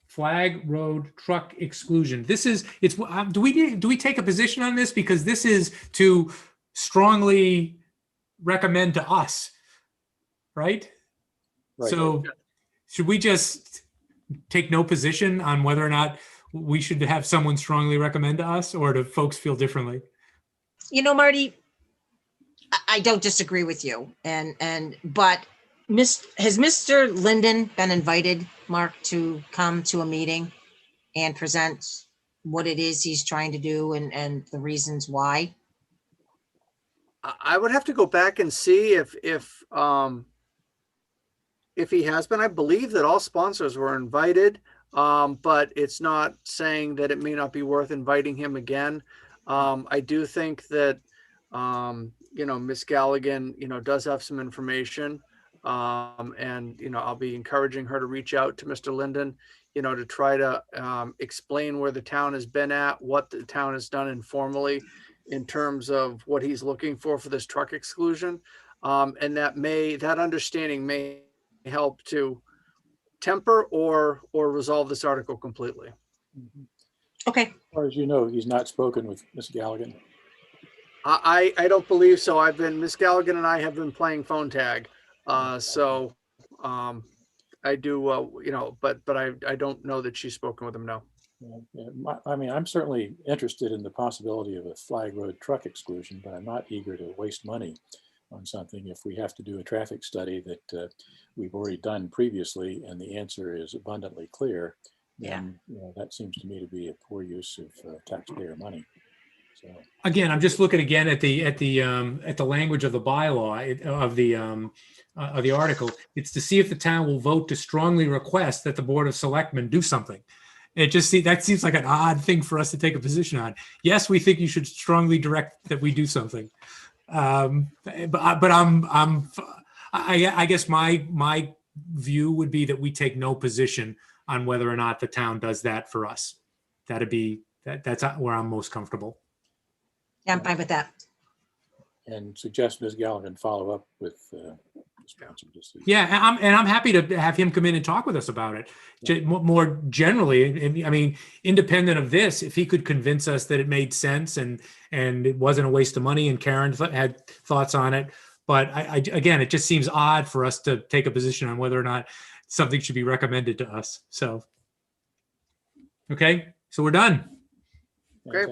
Flag road truck exclusion. Do we take a position on this? Because this is to strongly recommend to us, right? Right. So should we just take no position on whether or not we should have someone strongly recommend to us, or do folks feel differently? You know, Marty, I don't disagree with you. But has Mr. Linden been invited, Mark, to come to a meeting and present what it is he's trying to do and the reasons why? I would have to go back and see if if he has been. I believe that all sponsors were invited, but it's not saying that it may not be worth inviting him again. I do think that, Ms. Galligan, does have some information. And, I'll be encouraging her to reach out to Mr. Linden, to try to explain where the town has been at, what the town has done informally in terms of what he's looking for this truck exclusion. And that understanding may help to temper or resolve this article completely. Okay. As far as you know, he's not spoken with Ms. Galligan. I don't believe so. Miss Galligan and I have been playing phone tag. I do, but I don't know that she's spoken with him, no. I mean, I'm certainly interested in the possibility of a flag road truck exclusion, but I'm not eager to waste money on something if we have to do a traffic study that we've already done previously and the answer is abundantly clear. Then that seems to me to be a poor use of taxpayer money. So Again, I'm just looking again at the language of the bylaw of the article. It's to see if the town will vote to strongly request that the Board of Selectmen do something. That seems like an odd thing for us to take a position on. Yes, we think you should strongly direct that we do something. But I guess my view would be that we take no position on whether or not the town does that for us. That's where I'm most comfortable. Yeah, I'm fine with that. And suggest Ms. Galligan follow up with the sponsor to see. Yeah, I'm happy to have him come in and talk with us about it. More generally, I mean, independent of this, if he could convince us that it made sense and it wasn't a waste of money, and Karen had thoughts on it. But again, it just seems odd for us to take a position on whether or not something should be recommended to us. So, okay, so we're done. Great.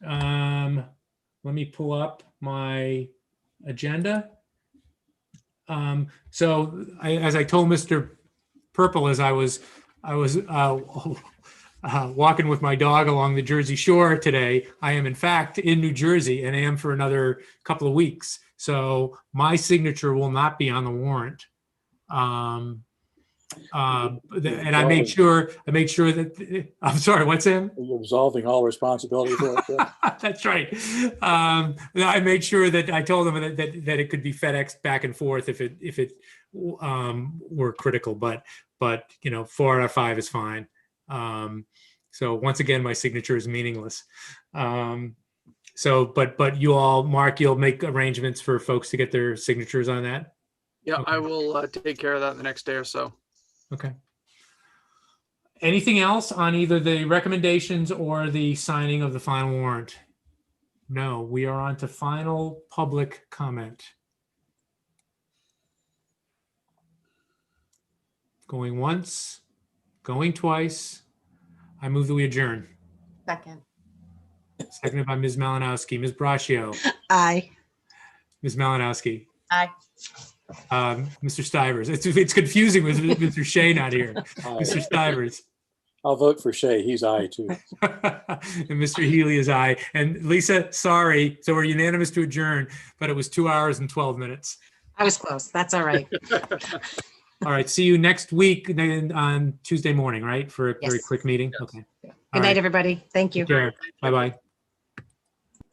Let me pull up my agenda. So as I told Mr. Purple, as I was walking with my dog along the Jersey Shore today, I am in fact in New Jersey and am for another couple of weeks. So my signature will not be on the warrant. And I made sure that I'm sorry, what's him? You're absolving all responsibility for it. That's right. I made sure that I told them that it could be FedEx back and forth if it were critical, but 4 out of 5 is fine. So once again, my signature is meaningless. But you all, Mark, you'll make arrangements for folks to get their signatures on that? Yeah, Okay. I will take care of that in the next day or so. Okay. Anything else on either the recommendations or the signing of the final warrant? No, we are on to final public comment. Going once, going twice. I move that we adjourn. Second. Seconded by Ms. Malinowski. Ms. Braccio. Aye. Ms. Malinowski. Aye. Mr. Stivers. It's confusing with Mr. Shea not here. Mr. Stivers. I'll vote for Shay. He's aye too. And Mr. Healy is aye. And Lisa, sorry. So we're unanimous to adjourn, but it was 2 hours and 12 minutes. I was close. That's all right. All right. See you next week on Tuesday morning, right? For a very Yes. quick meeting. Okay. Good night, everybody. Thank you. Bye-bye.